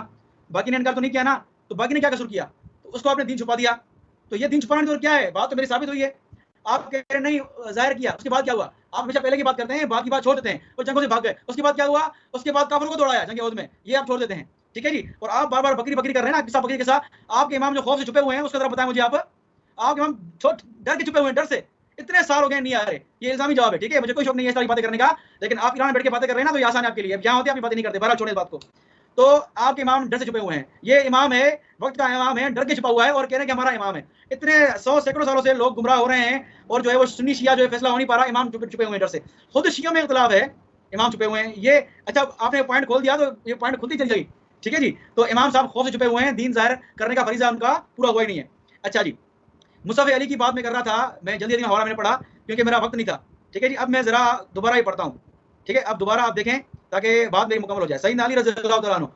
बाकी ने इनकार तो नहीं किया ना। तो बाकी ने क्या कसूर किया? तो उसको आपने दीन छुपा दिया। तो ये दीन छुपाने की क्या है? बात तो मेरी साबित हुई है। आप कह रहे नहीं जाहिर किया, उसके बाद क्या हुआ? आप हमेशा पहले की बात करते हैं, बाद की बात छोड़ देते हैं और जंगों से भाग गए। उसके बाद क्या हुआ? उसके बाद काफिरों को दौड़ाया जंग उहद में, ये आप छोड़ देते हैं। ठीक है जी, और आप बार बार बकरी बकरी कर रहे हैं ना, किस्सा बकरी के साथ। आपके इमाम जो खौफ से छुपे हुए हैं उसका जरा बताएं मुझे। आपके इमाम डर के छुपे हुए हैं, डर से इतने साल हो गए नहीं आ रहे। ये इल्जामी जवाब है, ठीक है। मुझे कोई शौक नहीं है इस तरह की बातें करने का, लेकिन आप ईरान में बैठ के बातें कर रहे हैं ना, तो ये आसान है आपके लिए। जहाँ होते हैं आप बातें नहीं करते, बहरहाल छोड़े इस बात को। तो आपके इमाम डर से छुपे हुए हैं। ये इमाम है, वक्त का इमाम है, डर के छुपा हुआ है और कह रहे हैं कि हमारा इमाम है। इतने 100 सैकड़ों सालों से लोग गुमराह हो रहे हैं और जो है वो सुन्नी शिया जो है फैसला हो नहीं पा रहा, इमाम छुपे हुए हैं डर से। खुद शिया में इख्तिलाफ है, इमाम छुपे हुए हैं। ये अच्छा, आपने पॉइंट खोल दिया तो ये पॉइंट खुलती चली जाएगी। ठीक है जी, तो इमाम साहब खौफ से छुपे हुए हैं, दीन जाहिर करने का फरीजा उनका पूरा हुआ ही नहीं है। अच्छा जी, मुसफ़ अली की बात मैं कर रहा था, मैं जल्दी जल्दी में हवाला मैंने पढ़ा क्योंकि मेरा वक्त नहीं था। ठीक है जी, अब मैं जरा दोबारा ही पढ़ता हूँ। ठीक है, अब दोबारा आप देखें ताकि बात मेरी मुकम्मल हो जाए। सैयदना अली रज़ियल्लाहु तआला अन्हु,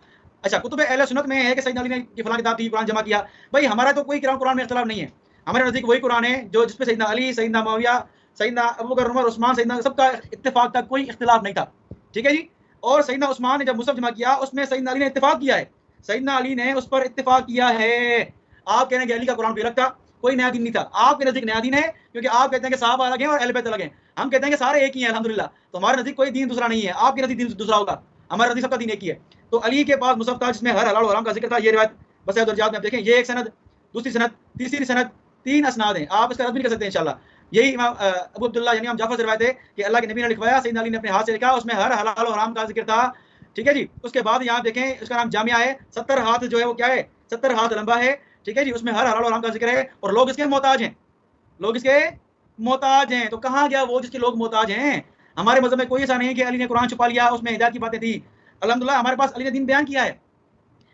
अच्छा कुतुब अहले सुन्नत में है कि सैयदना अली ने की फलां किताब थी, कुरान जमा किया। भाई हमारा तो कोई कुरान में इख्तिलाफ नहीं है। हमारे नज़दीक वही कुरान है जो जिसपे सैयदना अली, सैयदना मुआविया, सैयदना अबू बकर, उमर, उस्मान, सैयदना सबका इत्तेफाक था, कोई इख्तिलाफ नहीं था। ठीक है जी, और सैयदना उस्मान ने जब मुसहफ जमा किया उसमें सैयदना अली ने इत्तेफाक किया है, सैयदना अली ने उस पर इत्तेफाक किया है। आप कह रहे हैं कि अली का कुरान भी अलग था, कोई नया दीन नहीं था। आपके नज़दीक नया दीन है क्योंकि आप कहते हैं कि साहबा अलग हैं और अहले बैत अलग हैं। हम कहते हैं कि सारे एक ही हैं अल्हम्दुलिल्लाह। तो हमारे नज़दीक कोई दीन दूसरा नहीं है, आपके नज़दीक दीन दूसरा होगा, हमारे नज़दीक सबका दीन एक ही है। तो अली के पास मुसहफ था जिसमें हर हलाल और हराम का जिक्र था। ये रिवायत बसैद और जात में आप देखें, ये एक सनद, दूसरी सनद, तीसरी सनद, 3 असनाद हैं। आप इसका रद्द भी कर सकते हैं इंशाल्लाह। यही इमाम अबू अब्दुल्लाह यानी इमाम जाफर से रिवायत है कि अल्लाह के नबी ने लिखवाया, सैयदना अली ने अपने हाथ से लिखा, उसमें हर हलाल और हराम का जिक्र था। ठीक है जी, उसके बाद यहाँ देखें उसका नाम जामिया है, 70 हाथ जो है वो क्या है, 70 हाथ लंबा है। ठीक है जी, उसमें हर हलाल और हराम का जिक्र है और लोग इसके मोहताज हैं, लोग इसके मोहताज हैं। तो कहाँ गया वो जिसके लोग मोहताज हैं? हमारे मज़हब में कोई ऐसा नहीं है कि अली ने कुरान छुपा लिया, उसमें हिदायत की बातें थी। अल्हम्दुलिल्लाह हमारे पास अली ने दीन बयान किया है,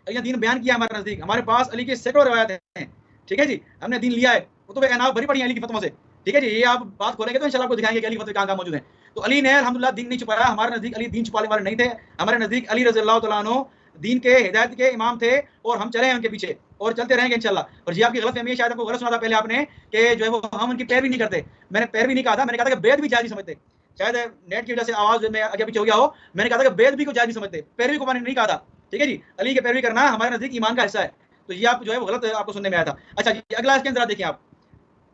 अली ने दीन बयान किया। हमारे नज़दीक हमारे पास अली की सैकड़ों रिवायतें हैं। ठीक है जी, हमने दीन लिया है, कुतुब अनाब भरी पड़ी है अली की फतवों से। ठीक है जी, ये आप बात खोलेंगे तो इंशाल्लाह आपको दिखाएंगे कि अली की फतवे कहाँ मौजूद हैं। तो अली ने अल्हम्दुलिल्लाह दीन नहीं छुपाया। हमारे नज़दीक अली दीन छुपाने वाले नहीं थे। हमारे नज़दीक अली रज़ियल्लाहु तआला अन्हु दीन के हिदायत के इमाम थे और हम चले हैं उनके पीछे और चलते रहेंगे इंशाल्लाह। और जी आपकी गलतफहमी है, शायद आपको गलत सुना था पहले आपने कि जो है वो हम उनकी पैरवी नहीं करते। मैंने पैरवी नहीं कहा था, मैंने कहा था कि बेद भी जायज़ नहीं समझते। शायद नेट की वजह से आवाज़ में आगे पीछे हो गया हो। मैंने कहा था कि बेद भी को जायज़ नहीं समझते, पैरवी को मैंने नहीं कहा था। ठीक है जी, अली की पैरवी करना हमारे नज़दीक ईमान का हिस्सा है। तो ये आप जो है वो गलत आपको सुनने में आया था। अच्छा जी, अगला इसके अंदर देखें आप,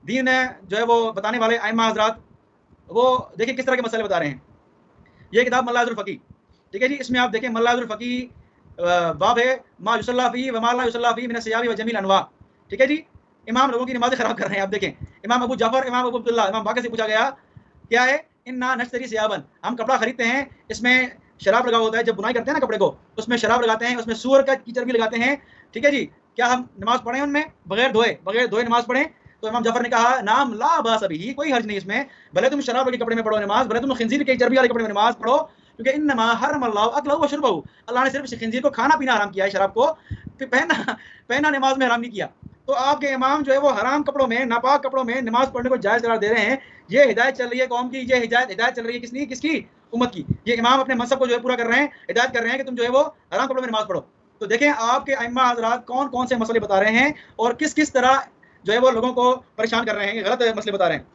दीन जो है वो बताने वाले आइम्मा हज़रात वो देखिए किस तरह के मसले बता रहे हैं। ये किताब मल्लाहुल फ़क़ीह, ठीक है जी, इसमें आप देखें मल्लाहुल फ़क़ीह बाब है मा युसल्ला फ़ीह व मा ला युसल्ला फ़ीह मिन अस्सियाबि व जमील अनवा। ठीक है जी, इमाम लोगों की नमाज़ें ख़राब कर रहे हैं। आप देखें इमाम अबू जाफ़र, इमाम अबू अब्दुल्लाह, इमाम बाक़र से पूछा गया क्या है, इन्ना नश्तरी सियाबन, हम कपड़ा खरीदते हैं, इसमें शराब लगा होता है, जब बुनाई करते हैं ना कपड़े को उसमें शराब लगाते हैं, उसमें सूअर की चर्बी लगाते हैं। ठीक है जी, क्या हम नमाज़ पढ़ें उनमें बगैर धोए नमाज़ पढ़ें? तो इमाम जाफर ने कहा नाम ला बास अभी, कोई हर्ज नहीं इसमें, भले तुम शराब के कपड़े में पढ़ो नमाज, भले तुम खिंजीर के चर्बी वाले कपड़े में नमाज पढ़ो, क्योंकि इन्नमा हर्रमल्लाहु अकलहु व शुरबहु, अल्लाह ने सिर्फ खिंजीर को खाना पीना हराम किया है, शराब को पहना नमाज में हराम नहीं किया। तो आपके इमाम जो है वो हराम कपड़ों में, नापाक कपड़ों में नमाज पढ़ने को जायज़ करार दे रहे हैं। ये हिदायत चल रही है कौम की, ये हिदायत चल रही है किसकी? उम्मत की। ये इमाम अपने मसहब को जो है पूरा कर रहे हैं, हिदायत कर रहे हैं कि तुम जो है वो हराम कपड़ों में नमाज पढ़ो। तो देखें आपके अइम्मा हज़रात कौन कौन से मसले बता रहे हैं और किस किस तरह जो है वो लोगों को परेशान कर रहे हैं, गलत मसले बता रहे हैं।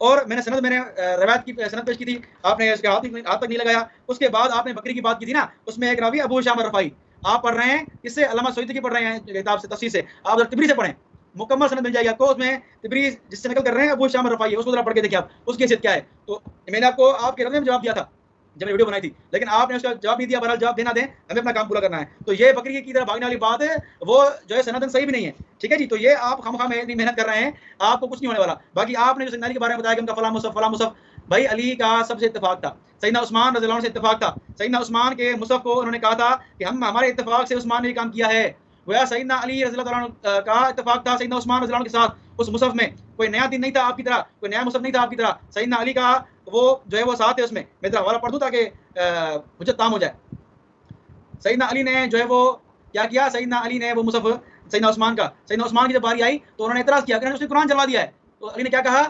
और मैंने रवायत की सनद पेश की थी, आपने इसके हाथ तक नहीं लगाया। उसके बाद आपने बकरी की बात की थी ना, उसमें एक रावी अबू शाम रफ़ाई, आप पढ़ रहे हैं किससे? अल्लामा सऊदी की पढ़ रहे हैं किताब से, तफसीर से। आप तिबरी से पढ़ें, मुकम्मल सनद मिल जाएगी आपको। उसमें तिबरी जिससे नकल कर रहे हैं अबू शाम रफ़ाई है, उसको जरा पढ़ के देखिए आप, उसकी हैसियत क्या है। तो मैंने आपको आपके रद्द में जवाब दिया था जब मैं वीडियो बनाई थी, लेकिन आपने उसका जवाब नहीं दिया। बहरहाल जवाब देना दें, हमें अपना काम पूरा करना है। तो ये बकरी की तरह भागने वाली बात है, वो जो है सनदन सही भी नहीं है। ठीक है जी, तो ये आप खामखा मेहनत कर रहे हैं, आपको कुछ नहीं होने वाला। बाकी आपने जो सैयदना अली के बारे में बताया कि उनका फला मुसहफ, भाई अली का सबसे इत्तेफाक था, सैयदना उस्मान रज़ियल्लाहु अन्हु से इत्तेफाक था। सैयदना उस्मान के मुसहफ को उन्होंने कहा था कि हम हमारे इत्तेफाक से उस्मान ने काम किया है। गोया सैयदना अली रज़ियल्लाहु अन्हु का इत्तेफाक था सैयदना उस्मान रज़ियल्लाहु अन्हु के साथ उस मुसहफ में। कोई नया दिन नहीं था आपकी तरह, कोई नया मुसहफ नहीं था आपकी तरह। सैयदना अली का वो जो है वो साथ है उसमें। मैं तेरा हवाला पढ़ दूं ताकि हुज्जत ताम हो जाए। सैयदना अली ने जो है वो क्या किया, सैयदना अली ने वो मुसहफ सैयदना उस्मान का, सैयदना उस्मान की जब बारी आई तो उन्होंने एतराज़ किया कि उसने कुरान जलवा दिया है। तो अली ने क्या कहा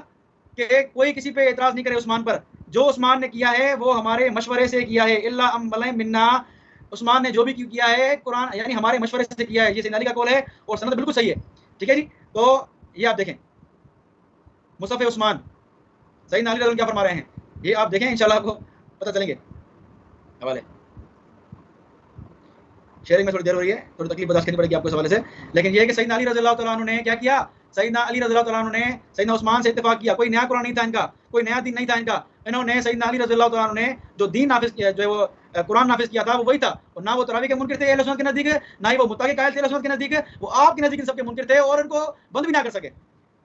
कि कोई किसी पे एतराज़ नहीं करे उस्मान पर, जो उस्मान ने किया है वो हमारे मशवरे से किया है, इल्ला अमल मिन्ना। उस्मान ने जो भी किया है कुरान यानी हमारे मशवरे से किया है। ये सैयदना अली का कौल है और सनद बिल्कुल सही है। ठीक है जी। तो ये आप देखें मुसहफ उस्मान, सैयदना अली क्या फरमा रहे हैं, ये आप देखें, इंशाल्लाह आपको पता चलेंगे। हवाले शेयरिंग में थोड़ी देर हो रही है, थोड़ी तकलीफ बर्दाश्त करनी पड़ेगी आपको इस हवाले से। लेकिन ये है कि सैयदना अली रज़ियल्लाहु तआला अन्हु ने क्या किया, सैयदना अली रज़ियल्लाहु तआला अन्हु ने सैयदना उस्मान से इत्तेफाक किया। कोई नया कुरान नहीं था इनका, कोई नया दिन नहीं था इनका। इन्होंने सैयदना अली रज़ियल्लाहु तआला अन्हु ने जो दीन नाफिज किया, जो है वो कुरान नाफिज किया था, वो वही था। और ना वो तरावी के मुनकिर थे अहले सुन्नत के नज़दीक, ना ही वो मुत्ता के कायल थे अहले सुन्नत के नज़दीक, वो आपके नज़दीक सबके मुनकिर थे और इनको बंद भी ना कर सके।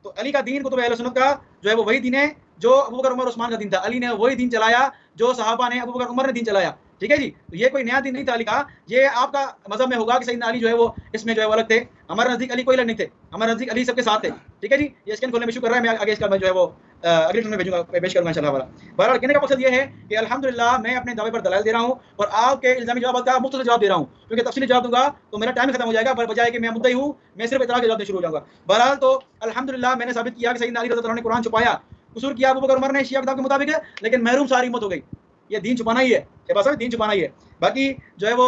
तो अली का दीन कुतुब अहले सुन्नत का जो है वो वही दीन है जो अबू बकर उमर उस्मान का दीन था। अली ने वही दीन चलाया जो सहाबा ने अबू बकर उमर ने दीन चलाया। ठीक है जी। तो ये कोई नया दिन नहीं था अली का। ये आपका मजहब में होगा कि सैयदना अली जो है वो इसमें जो है वो अलग थे, हमारे नज़दीक अली कोई अलग नहीं थे, हमारे नज़दीक अली सबके साथ थे। ठीक है जी। ये स्कैन खोलने में शुक्र है, मैं आगे इसका मैं जो है वो अगले टर्न में भेजूंगा, पेश करूंगा इंशाल्लाह। बहरहाल कहने का मकसद ये है कि अल्हम्दुलिल्लाह मैं अपने दावे पर दलाइल दे रहा हूँ और आपके इल्जामी जवाब का मुख्तसर जवाब दे रहा हूँ, क्योंकि तफसीली जवाब दूंगा तो मेरा टाइम खत्म हो जाएगा, बजाय कि मैं मुद्दई हूँ मैं सिर्फ इतरा के जवाब शुरू हो जाऊंगा। बहरहाल तो अल्हम्दुलिल्लाह मैंने साबित किया कि सैयदना अली रज़ियल्लाहु अन्हु ने कुरान छुपाया, कसूर किया अबू बकर उमर ने शिया किताब के मुताबिक, लेकिन महरूम सारी उम्मत हो गई। ये दीन छुपाना ही है, दीन छुपाना ही है। बाकी जो है वो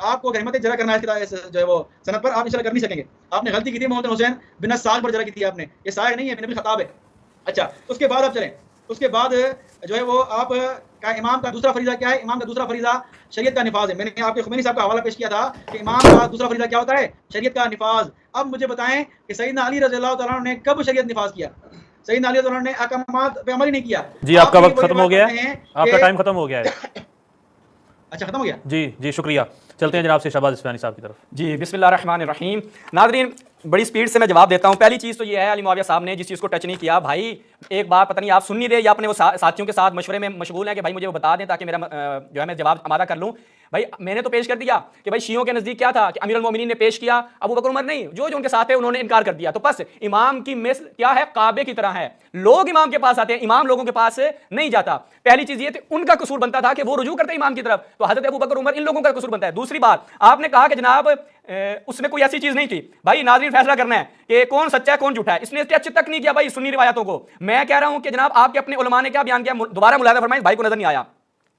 आपको रहमत जरा करना है जो है वो सनद पर, आप इंशाल्लाह कर नहीं सकेंगे। आपने गलती की थी मोहम्मद हुसैन बिना साग पर जरा की थी आपने, ये साग नहीं है, बिन खताब है। अच्छा, उसके बाद आप चलें, उसके बाद जो है वो आप का इमाम का दूसरा फरीज़ा क्या है। इमाम का दूसरा फरीज़ा शरीयत का निफाज है। मैंने आपके खुमैनी साहब का हवाला पेश किया था कि इमाम का दूसरा फरीज़ा क्या होता है, शरीयत का निफाज। अब मुझे बताएं कि सैयदना अली रज़ियल्लाहु तआला अन्हु ने कब शरीयत निफाज किया। सैयदना अली रज़ियल्लाहु अन्हु ने अहकामात पे अमल ही नहीं किया। जी आपका वक्त खत्म हो गया है, आपका टाइम खत्म हो गया है। अच्छा, खत्म हो गया। जी जी, शुक्रिया। चलते हैं जनाब से शहबाज इस्फहानी साहब की तरफ। जी, बिस्मिल्लाहिर्रहमानिर्रहीम। नाज़रीन, बड़ी स्पीड से मैं जवाब देता हूँ। पहली चीज़ तो ये है, अली मुआविया साहब ने जिस चीज़ को टच नहीं किया, भाई एक बात पता नहीं आप सुन नहीं रहे या अपने वो साथियों के साथ मशवरे में मशगूल हैं कि भाई मुझे वो बता दें ताकि मेरा जो है मैं जवाब आमादा कर लूँ। भाई मैंने तो पेश कर दिया कि भाई शियों के नज़दीक क्या था कि अमीरुल मोमिनीन ने पेश किया, अबू बकर उमर नहीं, जो जो उनके साथ है उन्होंने इनकार कर दिया। तो बस इमाम की मिसल क्या है, काबे की तरह है, लोग इमाम के पास आते हैं, इमाम लोगों के पास नहीं जाता। पहली चीज़ ये थी, उनका कसूर बनता था कि वो रुजू करते इमाम की तरफ, तो हज़रत अबू बकर उमर इन लोगों का कसूर बनता है। दूसरी बात, आपने कहा कि जनाब उसमें कोई ऐसी चीज़ नहीं थी। भाई नाज़रीन फैसला करना है कि कौन सच्चा है कौन झूठा है। इसने टच तक नहीं किया भाई सुन्नी रिवायतों को। मैं कह रहा हूं कि जनाब आपके अपने उलमा ने क्या बयान किया, दोबारा मुलाहिजा फरमाएं, भाई को नजर नहीं आया।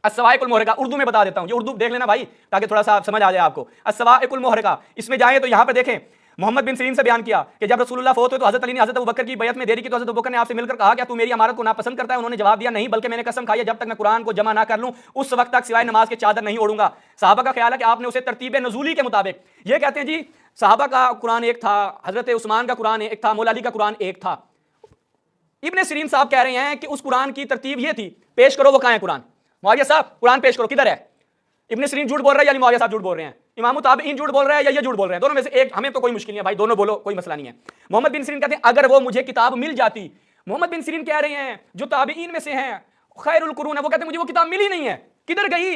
अस्सवाइकुल मुहरिका उर्दू में बता देता हूं, ये उर्दू देख लेना भाई ताकि थोड़ा सा समझ आ जाए आपको। अस्सवाइकुल मुहरिका, इसमें जाए तो यहां पर देखें, मोहम्मद बिन सीरीन से बयान किया कि जब रसूलुल्लाह फौत हुए तो हज़रत अली ने हज़रत अबू बकर की बैत में देरी की, तो हज़रत अबू बकर ने आपसे मिलकर कहा क्या तू मेरी अमारत को नापसंद करता है। उन्होंने जवाब दिया नहीं, बल्कि मैंने कसम खाई है जब तक मैं कुरान को जमा ना कर लूं उस वक्त तक सिवाय नमाज के चादर नहीं ओढ़ूंगा। साहबा का ख्याल है कि आपने उसे तरतीब नज़ूली के मुताबिक, ये कहते हैं जी साहबा का कुरान एक था, हज़रत उस्मान का कुरान एक था, मौला अली का कुरान एक था। इब्ने सीरीन साहब कह रहे हैं कि उस कुरान की तरतीब ये थी, पेश करो वो कहाँ है कुरान, मुआविया साहब कुरान पेश करो, किधर है। इब्ने सीरीन झूठ बोल रहा है या अली मुआविया साहब झूठ बोल रहे हैं, इमाम ताबईन झूठ बोल रहा है या ये झूठ बोल रहे हैं, दोनों में से एक, हमें तो कोई मुश्किल नहीं है भाई, दोनों बोलो कोई मसला नहीं है। मोहम्मद बिन सीरीन कहते हैं अगर वो मुझे किताब मिल जाती, मोहम्मद बिन सीरीन कह रहे हैं जो ताबईन में से हैं खैरुल कुरून है, वो कहते हैं मुझे वो किताब मिली नहीं है, किधर गई।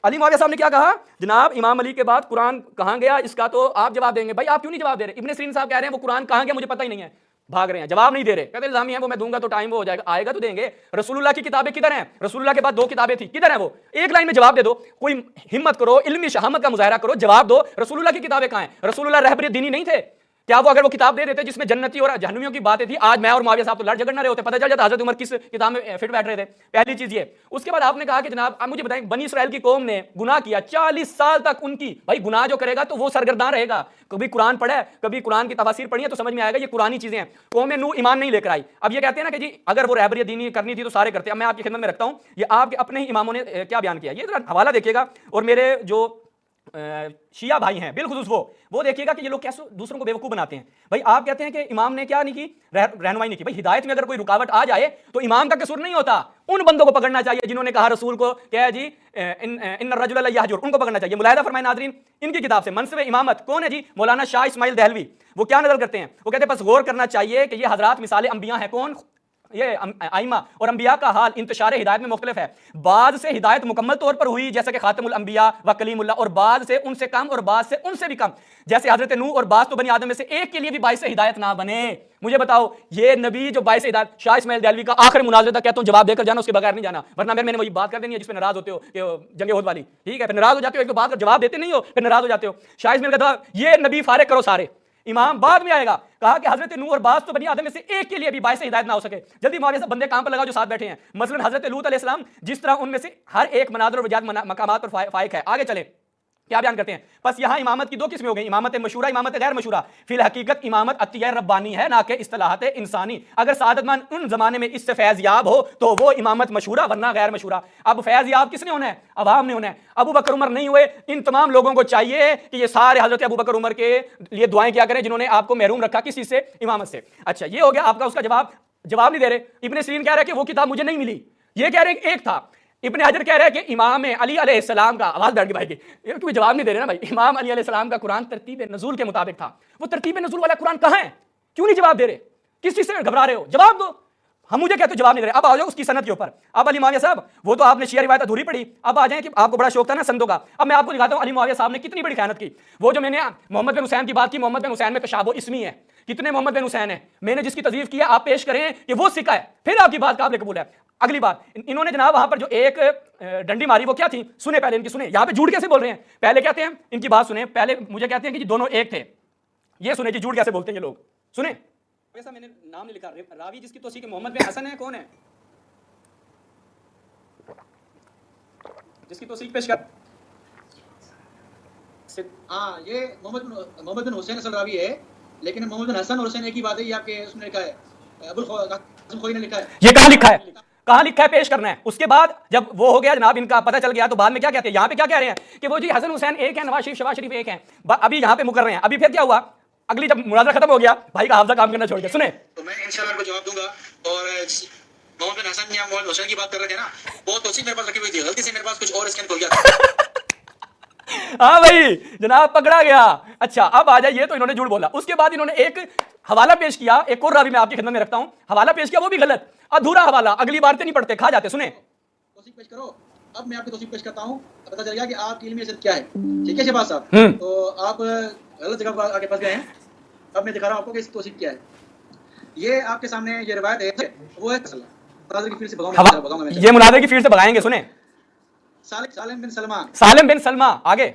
अली मुआविया साहब ने क्या कहा, जनाब इमाम अली के बाद कुरान कहाँ गया, इसका तो आप जवाब देंगे। भाई आप क्यों नहीं जवाब दे रहे। इब्ने सीरीन साहब कह रहे हैं वो कुरान कहाँ गया मुझे पता ही नहीं है, भाग रहे हैं, जवाब नहीं दे रहे, कहते इल्जामी है वो मैं दूंगा तो टाइम वो हो जाएगा, आएगा तो देंगे। रसूलुल्लाह की किताबें किधर हैं, रसूलुल्लाह के बाद 2 किताबें थी, किधर हैं वो, एक लाइन में जवाब दे दो, कोई हिम्मत करो, इल्मी शहामत का मुजाहरा करो, जवाब दो, रसूलुल्लाह की किताबें कहाँ हैं। रसूलुल्लाह रहबरे दीनी नहीं थे क्या, वो अगर वो किताब दे देते जिसमें जन्नती और जहन्नमियों की बातें थी, आज मैं और मुआविया साहब तो लड़ झगड़ ना रहे होते, पता चल जाता हज़रत उमर किस किताब में फिट बैठ रहे थे। पहली चीज ये। उसके बाद आपने कहा कि जनाब आप मुझे बताएं, बनी इसराइल की कौम ने गुनाह किया 40 साल तक, उनकी भाई गुनाह जो करेगा तो वो सरगर्दान रहेगा। कभी कुरान पढ़ा है, कभी कुरान की तफसीर पढ़ी है तो समझ में आएगा ये कुरानी चीजें हैं। कौम नूह ईमान नहीं लेकर आई। अब ये कहते हैं ना कि जी अगर वो रहबरी दीनी करनी थी तो सारे करते हैं। मैं आपकी खिदमत में रखता हूँ ये आपके अपने ही इमामों ने क्या बयान किया, ये जरा हवाला देखिएगा। और मेरे जो शिया भाई हैं बिलखुसूस वो देखिएगा कि ये लोग कैसे दूसरों को बेवकूफ बनाते हैं। भाई आप कहते हैं कि इमाम ने क्या नहीं की, रहनुमाई नहीं की। भाई हिदायत में अगर कोई रुकावट आ जाए तो इमाम का कसूर नहीं होता, उन बंदों को पकड़ना चाहिए जिन्होंने कहा रसूल को क्या है जी इन रजुल यहजुर, उनको पकड़ना चाहिए। मुलाहिदा फरमाए नाज़रीन, इनकी किताब से मनसब इमामत कौन है जी, मौलाना शाह इस्माइल दहलवी, वो क्या नजर करते हैं, वो कहते हैं बस गौर करना चाहिए कि ये हजरात मिसाल अंबिया हैं। कौन, ये आइमा और अंबिया का हाल इंतशार हिदायत में मुख्तलिफ है। बाद से हिदायत मुकम्मल तौर पर हुई जैसे कि खातमुल अंबिया व कलीमुल्लाह, और बाद से उनसे कम और बाद से उनसे भी कम जैसे हजरत नूह, और बाद तो बनी आदम में से एक के लिए भी बाइस हिदायत ना बने। मुझे बताओ ये नबी जो बाइस हिदायत, शाह इस्माइल देहलवी का आखिरी मुनाज़रा कहता हूं जवाब देकर जाना, उसके बगैर नहीं जाना, वरना मैंने वही बात कर देनी है जिस पे नाराज होते हो कि जंगे ओहद वाली, ठीक है, फिर नाराज हो जाते हो, एक तो बात का जवाब देते नहीं हो फिर नाराज हो जाते हो। शाह इस्माइल कहता ये नबी फारिग करो सारे, इमाम बाद में आएगा। कहा कि हजरत नूह और बास तो बनी आदम में से एक के लिए भी बाइस हिदायत ना हो सके। जल्दी मारे सब बंदे काम पर लगा जो साथ बैठे हैं। मसलन हजरत लूत अलैहिस्सलाम, जिस तरह उनमें से हर एक मनादर और वजात मकामात पर फाइक है। आगे चले क्या बयान करते हैं। बस यहाँ इमामत की दो किस्में हो गई, इमामत मशूरा, इमामत गैर मशूरा। फिल हकीकत इमामत अतिया रब्बानी है, ना कि इस्तिलाहत इंसानी। अगर सादतमंद उन जमाने में इससे फैज याब हो तो वो इमामत मशूरा, वरना गैर मशूरा। अब फैज याब किसने होना है? अवाम ने होना है। अबू बकर उमर नहीं हुए। इन तमाम लोगों को चाहिए कि ये सारे हजरत अबू बकर उमर के लिए दुआएं क्या करें जिन्होंने आपको महरूम रखा किस चीज से? इमामत से। अच्छा ये हो गया आपका उसका जवाब नहीं दे रहे। इब्ने सीरीन कह रहे हैं कि वो किताब मुझे नहीं मिली, ये कह रहे हैं एक था। इब्ने हजर कह रहे हैं कि इमाम अली अलैहिस्सलाम का, आवाज बैठ गई भाई की, क्योंकि जवाब नहीं दे रहे ना भाई, इमाम अली अलैहिस्सलाम का कुरान तरतीब नुज़ूल के मुताबिक था। वो तरतीब नुज़ूल वाला कुरान कहाँ है? क्यों नहीं जवाब दे रहे? किस चीज से घबरा रहे हो? जवाब दो। हम मुझे कहते हो जवाब नहीं दे रहे। अब आ जाओ उसकी सनद के ऊपर। अब अली मुआविया साहब, वो तो आपने शिया रिवायत अधूरी पढ़ी, अब आ जाए कि आपको बड़ा शौक था ना संदों का। अब मैं आपको दिखाता हूं अली मुआविया साहब ने कितनी बड़ी खयानत की। वो जो मैंने मोहम्मद बिन हुसैन की बात की, मोहम्मद बिन हुसैन में तशाबुह इसमी है। कितने मोहम्मद बिन हुसैन है? मैंने जिसकी तज़ीफ की है आप पेश करें कि वो सिक्का है, फिर आपकी बात काबिल कबूल है। अगली बात, इन्होंने जनाब वहां पर जो एक डंडी मारी वो क्या थी? सुने पहले इनकी, सुने यहाँ पे झूठ कैसे बोल रहे हैं। पहले कहते हैं इनकी बात सुने, पहले मुझे कहते हैं कि दोनों एक थे। ये सुने कि झूठ कैसे बोलते हैं ये लोग, सुने। ऐसा मैंने नाम नहीं लिखा, रावी जिसकी तौसीक मोहम्मद बिन हसन है, कौन है जिसकी तौसीक पेश कर? हाँ, ये मोहम्मद बिन हुसैन असल रावी है, लेकिन मोहम्मद बिन हसन और हुसैन एक ही बात है। ये आपके उसमें लिखा है, अबुल कासिम खोई ने लिखा है। ये कहाँ लिखा है? कहाँ लिखा है? पेश करना है। उसके बाद जब वो हो गया जनाब, इनका पता चल गया, तो बाद में क्या कहते हैं? यहाँ पे क्या कह रहे हैं कि वो जी हसन हुसैन एक है, नवाज शरीफ शहबाज शरीफ एक है। अभी यहाँ पे मुकर रहे हैं। अभी फिर क्या हुआ? अगली जब मुनाज़रा खत्म हो गया, भाई का हाफजा काम करना छोड़ दिया। सुने, तो मैं इंशाल्लाह आपको जवाब दूंगा। और मोहम्मद बिन हसन या मोहम्मद हुसैन की बात कर रहे थे ना, वो तौसीक मेरे पास रखी हुई थी, गलती से मेरे पास कुछ और स्कैन हो गया। हाँ भाई जनाब पकड़ा गया। अच्छा अब आ जाइए, तो इन्होंने झूठ बोला। उसके बाद इन्होंने एक हवाला पेश किया, एक और रावी मैं आपकी खिदमत में रखता हूं, हवाला पेश किया, वो भी गलत, अधूरा हवाला। अगली बार से नहीं पढ़ते, खा जाते। सुने, तौसीक पेश करो। अब मैं आपकी तौसीक पेश करता हूं, पता चल गया कि आपकी इल्मी इज्जत क्या है। ठीक है शहबाज साहब, तो आप गलत जगह पर आके फंस गए हैं। अब मैं दिखा रहा हूं आपको कि इसकी तौसीक क्या है। ये आपके सामने ये रिवायत है, वो है मुनाज़रे की फील्ड से भगाऊंगा मैं। ये मुनाज़रे की फील्ड से भगाएंगे। सुने, सालिम बिन सलमान, सालिम बिन सलमा। आगे,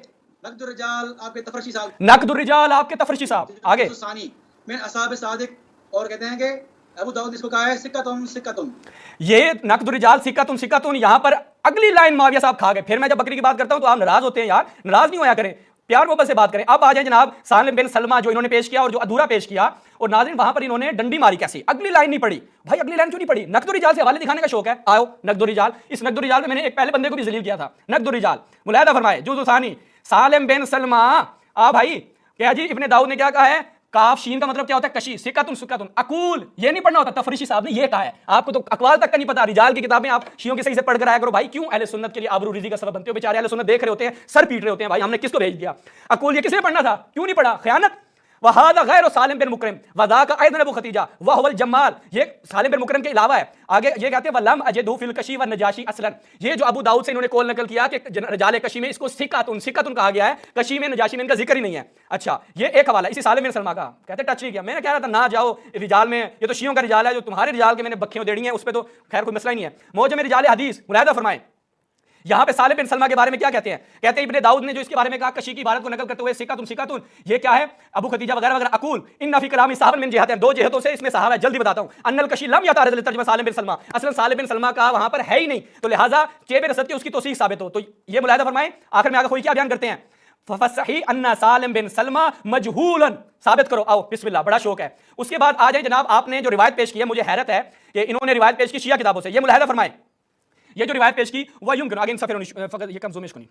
नक़दुर रिजाल आपके तफरशी साहब, नक़दुर रिजाल आपके तफरशी साहब। आगे, सानी में असहाब सादिक, और कहते हैं कि अबू दाऊद इसको कहा है सिक्कतुन। ये नक़दुर रिजाल सिक्कतुन, यहाँ पर अगली लाइन मुआविया साहब खा गए। फिर मैं जब बकरी की बात करता हूँ तो आप नाराज होते हैं। यार नाराज नहीं होया करें, प्यार मोहब्बत से बात करें। अब आ जाए जनाब सालिम बिन सलमा, जो इन्होंने पेश किया और जो अधूरा पेश किया, और नाज़रीन वहां पर इन्होंने डंडी मारी कैसी? अगली लाइन नहीं पढ़ी भाई। अगली लाइन क्यों नहीं पढ़ी? नक़दुर रिजाल से हवाले दिखाने का शौक है, आओ नक़दुर रिजाल। इस नक़दुर रिजाल में मैंने एक पहले बंदे को भी जलील किया था। नक़दुर रिजाल मुलाहिदा फरमाए, जुज़ सानी सालिम बिन सलमा। आ भाई क्या जी, इब्ने दाऊद ने क्या कहा है? काफ शीन का मतलब क्या होता है? कशी। सिक्कतुन अकूल, ये नहीं पढ़ना होता, तफरीशी साहब ने ये कहा है। आपको तो अकवाल तक का नहीं पता। रिजाल की किताबें आप शियों के सही से पढ़ कर आया करो भाई। क्यों अहले सुन्नत के लिए आबरू रिजी का सबब बनते हो? बेचारे अहले सुन्नत देख रहे होते हैं, सर पीट रहे होते हैं, भाई हमने किसको भेज दिया? अकूल ये किसने पढ़ना था? क्यों नहीं पढ़ा? खयानत। वहादा गैर सालिम बिन मुकरम वदा का ऐदन अबू खतीजा वहुवल जमाल, ये सालिम बिन मुकरम के अलावा है। आगे ये कहते हैं वलम अजदू फिल कशी व नजाशी असलन। ये जो अबू दाऊद से इन्होंने कॉल नकल किया कि रजाल कशी में इसको सिक्कतुन कहा गया है, कशी में नजाशी में इनका जिक्र ही नहीं है। अच्छा ये एक हवाला इसी सालिम बिन सलमा का, कहते टच नहीं किया। मैंने कह रहा था ना जाओ रिजाल में, ये तो शियों का रिजाल है, जो तुम्हारे रिजाल के मैंने बखियों देड़ी है, उस पर तो खैर कोई मसला ही नहीं है। मौज में रिजाल हदीस मुलाहिदा फरमाए। यहां पे सालिम बिन सलमा के बारे में क्या कहते हैं? कहते हैं इब्ने दाऊद ने जो इसके बारे में कहा, कशी की इबारत को नकल करते हुए सिक्कतुन, ये क्या है? अबू खतीजा वगैरह वगैरह। अकूल इन फी कलामी साहब मिन जिहत, दो जिहतों से इसमें साहब है। जल्दी बताता हूं। अन्नल कशी लम यतारद लिल तर्जुमा सालिम बिन सलमा, असल सालिम बिन सलमा का वहां पर है ही नहीं, तो लिहाजा चेबे रसद के उसकी तौसीक साबित हो। तो ये मुलाहिदा फरमाएं। आखिर में आगे कोई क्या बयान करते हैं? फसही अन्ना सालिम बिन सलमा मजहूलन, साबित करो। आओ बिस्मिल्लाह, बड़ा शौक है। उसके बाद आ जाए जनाब, आपने जो रिवायत पेश की है, मुझे हैरत है कि इन्होंने रिवायत पेश की शिया किताबों से। ये मुलाहिदा फरमाए, ये जो रिवायत पेश की वह यूं आगे इन सफर ये कमजोर को नहीं।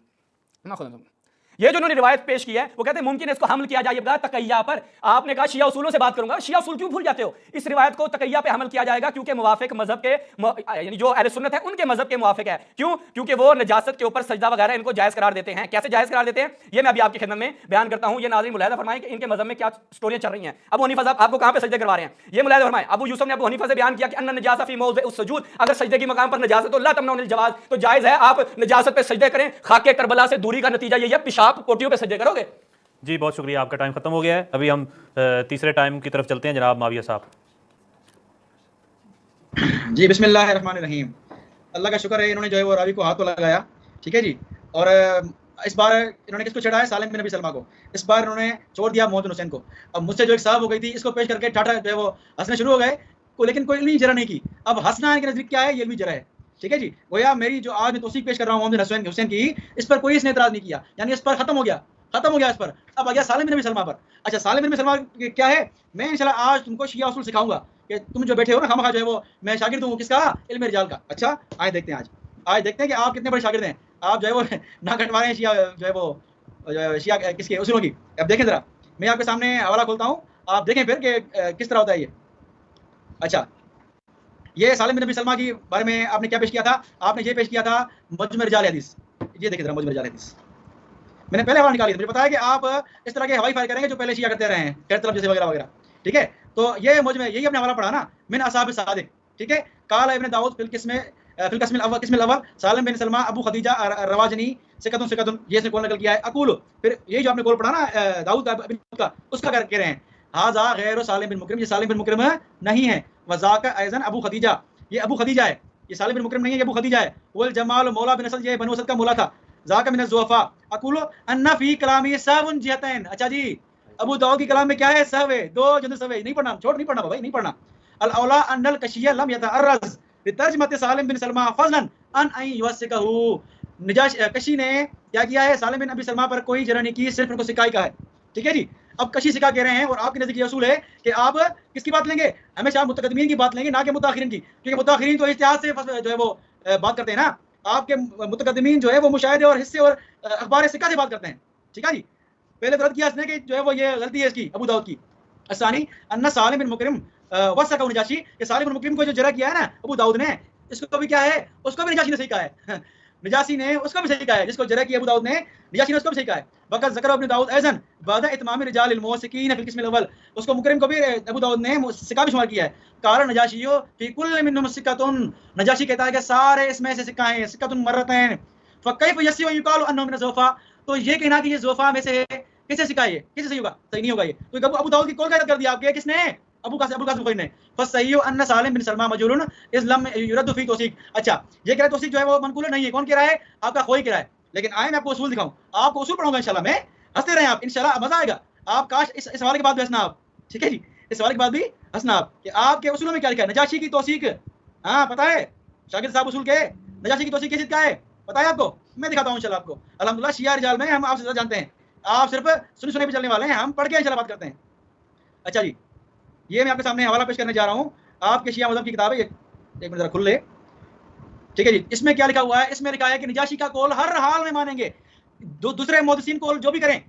ये जो उन्होंने रिवायत पेश की है वो कहते हैं मुमकिन है इसको हमल किया जाए बगैर तकैया पर। आपने कहा शिया उसूलों से बात करूंगा, शिया उसूल क्यों भूल जाते हो? इस रिवायत को तकैया पे हमल किया जाएगा क्योंकि मुवाफिक मजहब के यानी जो अहले सुन्नत है उनके मजहब के मुवाफिक है। क्यों? क्योंकि वो नजासत के ऊपर सजदा वगैरह इनको जायज करार देते हैं। कैसे जायज करार देते हैं ये मैं अभी आपकी खिदमत में बयान करता हूं। ये नाज़रीन मुलाहिजा फरमाएं कि इनके मजहब में क्या स्टोरियां चल रही हैं। अबू हनीफा साहब आपको कहां पे सजदे करवा रहे हैं ये मुलाहिजा फरमाएं। अबू यूसुफ ने अबू हनीफा से बयान किया कि अन्ना नजासा फी मौज़िउ सुजूद, अगर सजदे की मकाम पर नजासत तो ला तमनउल जवाज, तो जायज है आप नजासत पे सजदे करें। खाके करबला से दूरी का नतीजा ये है पेशाब पोटियों पे सजदे करोगे। जी बहुत शुक्रिया, आपका टाइम खत्म हो गया है। अभी हम तीसरे टाइम की तरफ चलते हैं। जनाब माविया साहब। जी बिस्मिल्लाहिर्रहमानिर्रहीम। अल्लाह का शुक्र है इन्होंने जो है वो रावी को हाथ तो लगाया, ठीक है जी। और इस बार इन्होंने किसको छेड़ा है? सालिम बिन नबी सलमा को। इस बार इन्होंने छोड़ दिया मोहम्मद हुसैन को। अब मुझसे जो एक साहब हो गई थी इसको पेश करके ठाठा जो है वो हंसने शुरू हो गए, लेकिन कोई इल्मी जरा नहीं की। अब हंसना इनके नजदीक क्या है? ये इल्मी जरा है, ठीक है जी। गोया मेरी जो आज मैं तौसीक पेश कर रहा हूँ मोहम्मद हुसैन की, इस पर कोई इसने एतराज नहीं किया, यानी इस पर खत्म हो गया इस पर। अब आ गया सालिम बिन नबी सलमा पर। अच्छा सालिम बिन नबी सलमा क्या है? मैं इंशाल्लाह आज तुमको शिया उसूल सिखाऊंगा कि तुम जो बैठे हो ना खामखा जो है वो, मैं शागिर्द हूँ किसका? इल्म रिजाल का। अच्छा आए देखते हैं, आज देखते हैं कि आप कितने बड़े शागिर्द हैं। आप जो है वो ना कटवा रहे हैं शिया जो है वो शिया किसके उसूलों की। अब देखें जरा, मैं आपके सामने हवाला खोलता हूँ, आप देखें फिर कि किस तरह होता है ये। अच्छा ये सालिम बिन नबी सलमा की बारे में आपने क्या पेश किया था? आपने ये पेश किया था मुजम रिजाल हदीस। ये देखिए जरा मुजम रिजाल हदीस, मैंने पहले हवाला निकाली थी। मुझे पता है कि आप इस तरह के हवाई फायर करेंगे जो पहले शिया करते रहे हैं, खैर तलब जैसे वगैरह वगैरह, ठीक है। तो ये मुझ में यही अपने हवाला पढ़ा ना, मिन असहाब सादिक, ठीक है। काला इब्न दाऊद फिल किस्मिल अव्वल सालिम बिन सलमा अबू खदीजा रवाजनी सिकतुन ये से कौन नकल किया है? अकूल, फिर यही जो आपने कौल पढ़ा ना दाऊद का, उसका कर कह रहे हैं हाजा गैर सालिम बिन मुकरिम, ये सालिम बिन मुकरिम नहीं है। वज़ाका अयज़न अबू खदीजा, ये अबू खदीजा है, ये सालिम बिन मुकरिम नहीं है, ये अबू खदीजा है। वल जमाल मौला बिन असद, ये बनु असद का मौला था। ज़ाका मिन ज़ुअफ़ा अक़ूलु अन्ना फ़ी कलामी सहवन जिहतैन। अच्छा जी, अबू दाऊद की कलाम में क्या है? सहव है, दो जंद सहव है। नहीं पढ़ना, छोड़ नहीं पढ़ना भाई, नहीं पढ़ना। अल औला अन्नल कशिया लम यतअर्रज़ बितर्जमत सालिम बिन सलमा फज़लन अन अन युवसिकहु। कशी ने क्या किया है? सालिम बिन नबी सलमा पर कोई जरा नहीं की, सिर्फ उनको सिकाई का है, ठीक है जी। अब कशी सिका कह रहे हैं और आपके नज़दीक ये असूल है कि आप किसकी बात लेंगे? हमेशा मुतकद्दिमीन की बात लेंगे, ना कि मुताखिरीन की, क्योंकि मुताखिरीन तो इज्तिहाद से जो है वो बात करते हैं ना। आपके मुतकद्दिमीन जो है वो मुशाहिदे और हिस्से और अखबार सिक्का से बात करते हैं, ठीक है जी। पहले तो रद्द किया इसने कि जो है वो ये गलती है इसकी अबू दाऊद की। असानी अन्ना सालिम बिन मुकरिम वसका नजाशी, कि सालिम बिन मुकरिम को जो जरा किया है ना अबू दाऊद ने, इसको भी क्या है? उसको भी नजाशी ने सही कहा है। नजाशी ने उसको भी सही कहा है, जिसको जरा किया अबू दाऊद ने, नजाशी ने उसको भी सही कहा है। वक़द ज़करा इब्न दाऊद ऐज़न बाद इतमाम रिजाल अल मुवस्सिकीन फिल किस्म अव्वल, उसको मुकरिम को भी अबू दाऊद ने सिक्का भी शुमार किया है। कारण नजाशियो फी कुल्ल मिनहुम सिक्कतुन, नजाशी कहता है कि सारे इसमें से सिक्का हैं, सिक्कतुन मर्रतैन। फकैफ यसिउ युकालु अन्नहु मिन ज़ुफ़ा, तो ये कहना कि ये ज़ुफ़ा में से है, किससे सिक्का है? किससे सही होगा? सही नहीं होगा ये। तो अबू दाऊद की कौल गलत कर दिया आपके, किसने? अबू कासिम बुखारी ने। फसय्यु अन्न सालिम बिन सलमा मजरून इस्लाम युरद्दु फी तौसीक। अच्छा ये कह रहा है तौसीक जो है वो मनकूल नहीं है। कौन कह रहा है? आपका खोई कह रहा है। लेकिन आए मैं आपको उसूल दिखाऊं, आपको उसूल पढ़ाऊंगा इंशाल्लाह मैं। हंसते रहें आप, इंशाल्लाह मजा आएगा। आप काश इस सवाल के बाद भी हंसना आप, ठीक है जी। इस सवाल के बाद भी हंसना आप कि आपके उसूलों में क्या लिखा है। नजाशी की तौसीक, हाँ पता है शागिर्द साहब उसूल के, नजाशी की तौसीक कैसे क्या है पता है आपको? मैं दिखाता हूँ इंशाल्लाह आपको। अल्हम्दुलिल्लाह शिया रिजाल में हम आपसे ज़्यादा जानते हैं, आप सिर्फ सुने पे चलने वाले हैं, हम पढ़ के इंशाल्लाह बात करते हैं। अच्छा जी, ये मैं आपके सामने हवाला पेश करने जा रहा हूँ आपके शिया मज़हब की किताब है, एक मिनट जरा खुल ले, ठीक है जी। इसमें क्या लिखा हुआ है? इसमें लिखा है कि नजाशी का कौल हर हाल में मानेंगे, दूसरे मुहद्दिसीन कौल जो भी करें,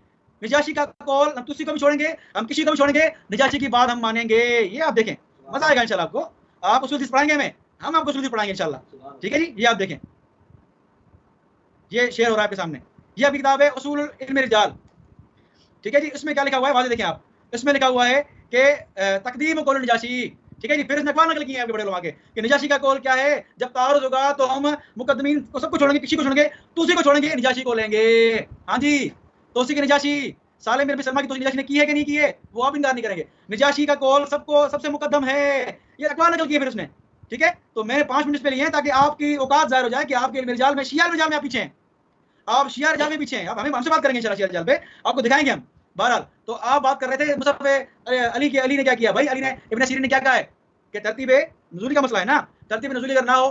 नजाशी का कौल हम किसी को भी छोड़ेंगे, हम किसी को भी छोड़ेंगे, नजाशी की बात हम मानेंगे। ये आप देखें, मजा आएगा इंशाल्लाह आपको। आप उसूल पढ़ाएंगे, हम आपको उसूल पढ़ाएंगे इंशाल्लाह, ठीक है जी। ये आप देखें, ये शेयर हो रहा है आपके सामने। ये आपकी किताब है उसूल इल्म रिजाल, ठीक है जी। इसमें क्या लिखा हुआ है वाज़ेह देखें आप। इसमें लिखा हुआ है कि तकदीम कौल नजाशी, ठीक है जी। फिर इसने अखबार नकल किए हैं आपके बड़े लोग आके कि नजाशी का कौल क्या है, जब तारुज़ होगा तो हम मुकद्दमीन को सबको छोड़ेंगे, किसी को छोड़ेंगे, तूसी को छोड़ेंगे, नजाशी को लेंगे। हाँ जी, तोसी की नजाशी, सालिम बिन नबी सलमा की तोसी नजाशी ने की है कि नहीं की है, वो आप इनकार नहीं करेंगे। नजाशी का कौल सबको सबसे मुकद्दम है, ये अखबार नकल किए फिर उसने, ठीक है। तो मैंने 5 मिनट पे लिए हैं ताकि आपकी औकात ज़ाहिर हो जाए कि आपके इल्म रिजाल में, शिया रिजाल में आप पीछे हैं, आप शिया रिजाल में पीछे हैं। आप हमसे बात करेंगे इंशाल्लाह शिया रिजाल पे, आपको दिखाएंगे हम। बहरहाल तो आप बात कर रहे थे मुसफ़ अली के, अली ने क्या किया भाई? अली ने, इब्न सीरीन ने क्या कहा है कि तरतीब नुज़ूली का मसला है ना, तरतीब नुज़ूली अगर ना हो,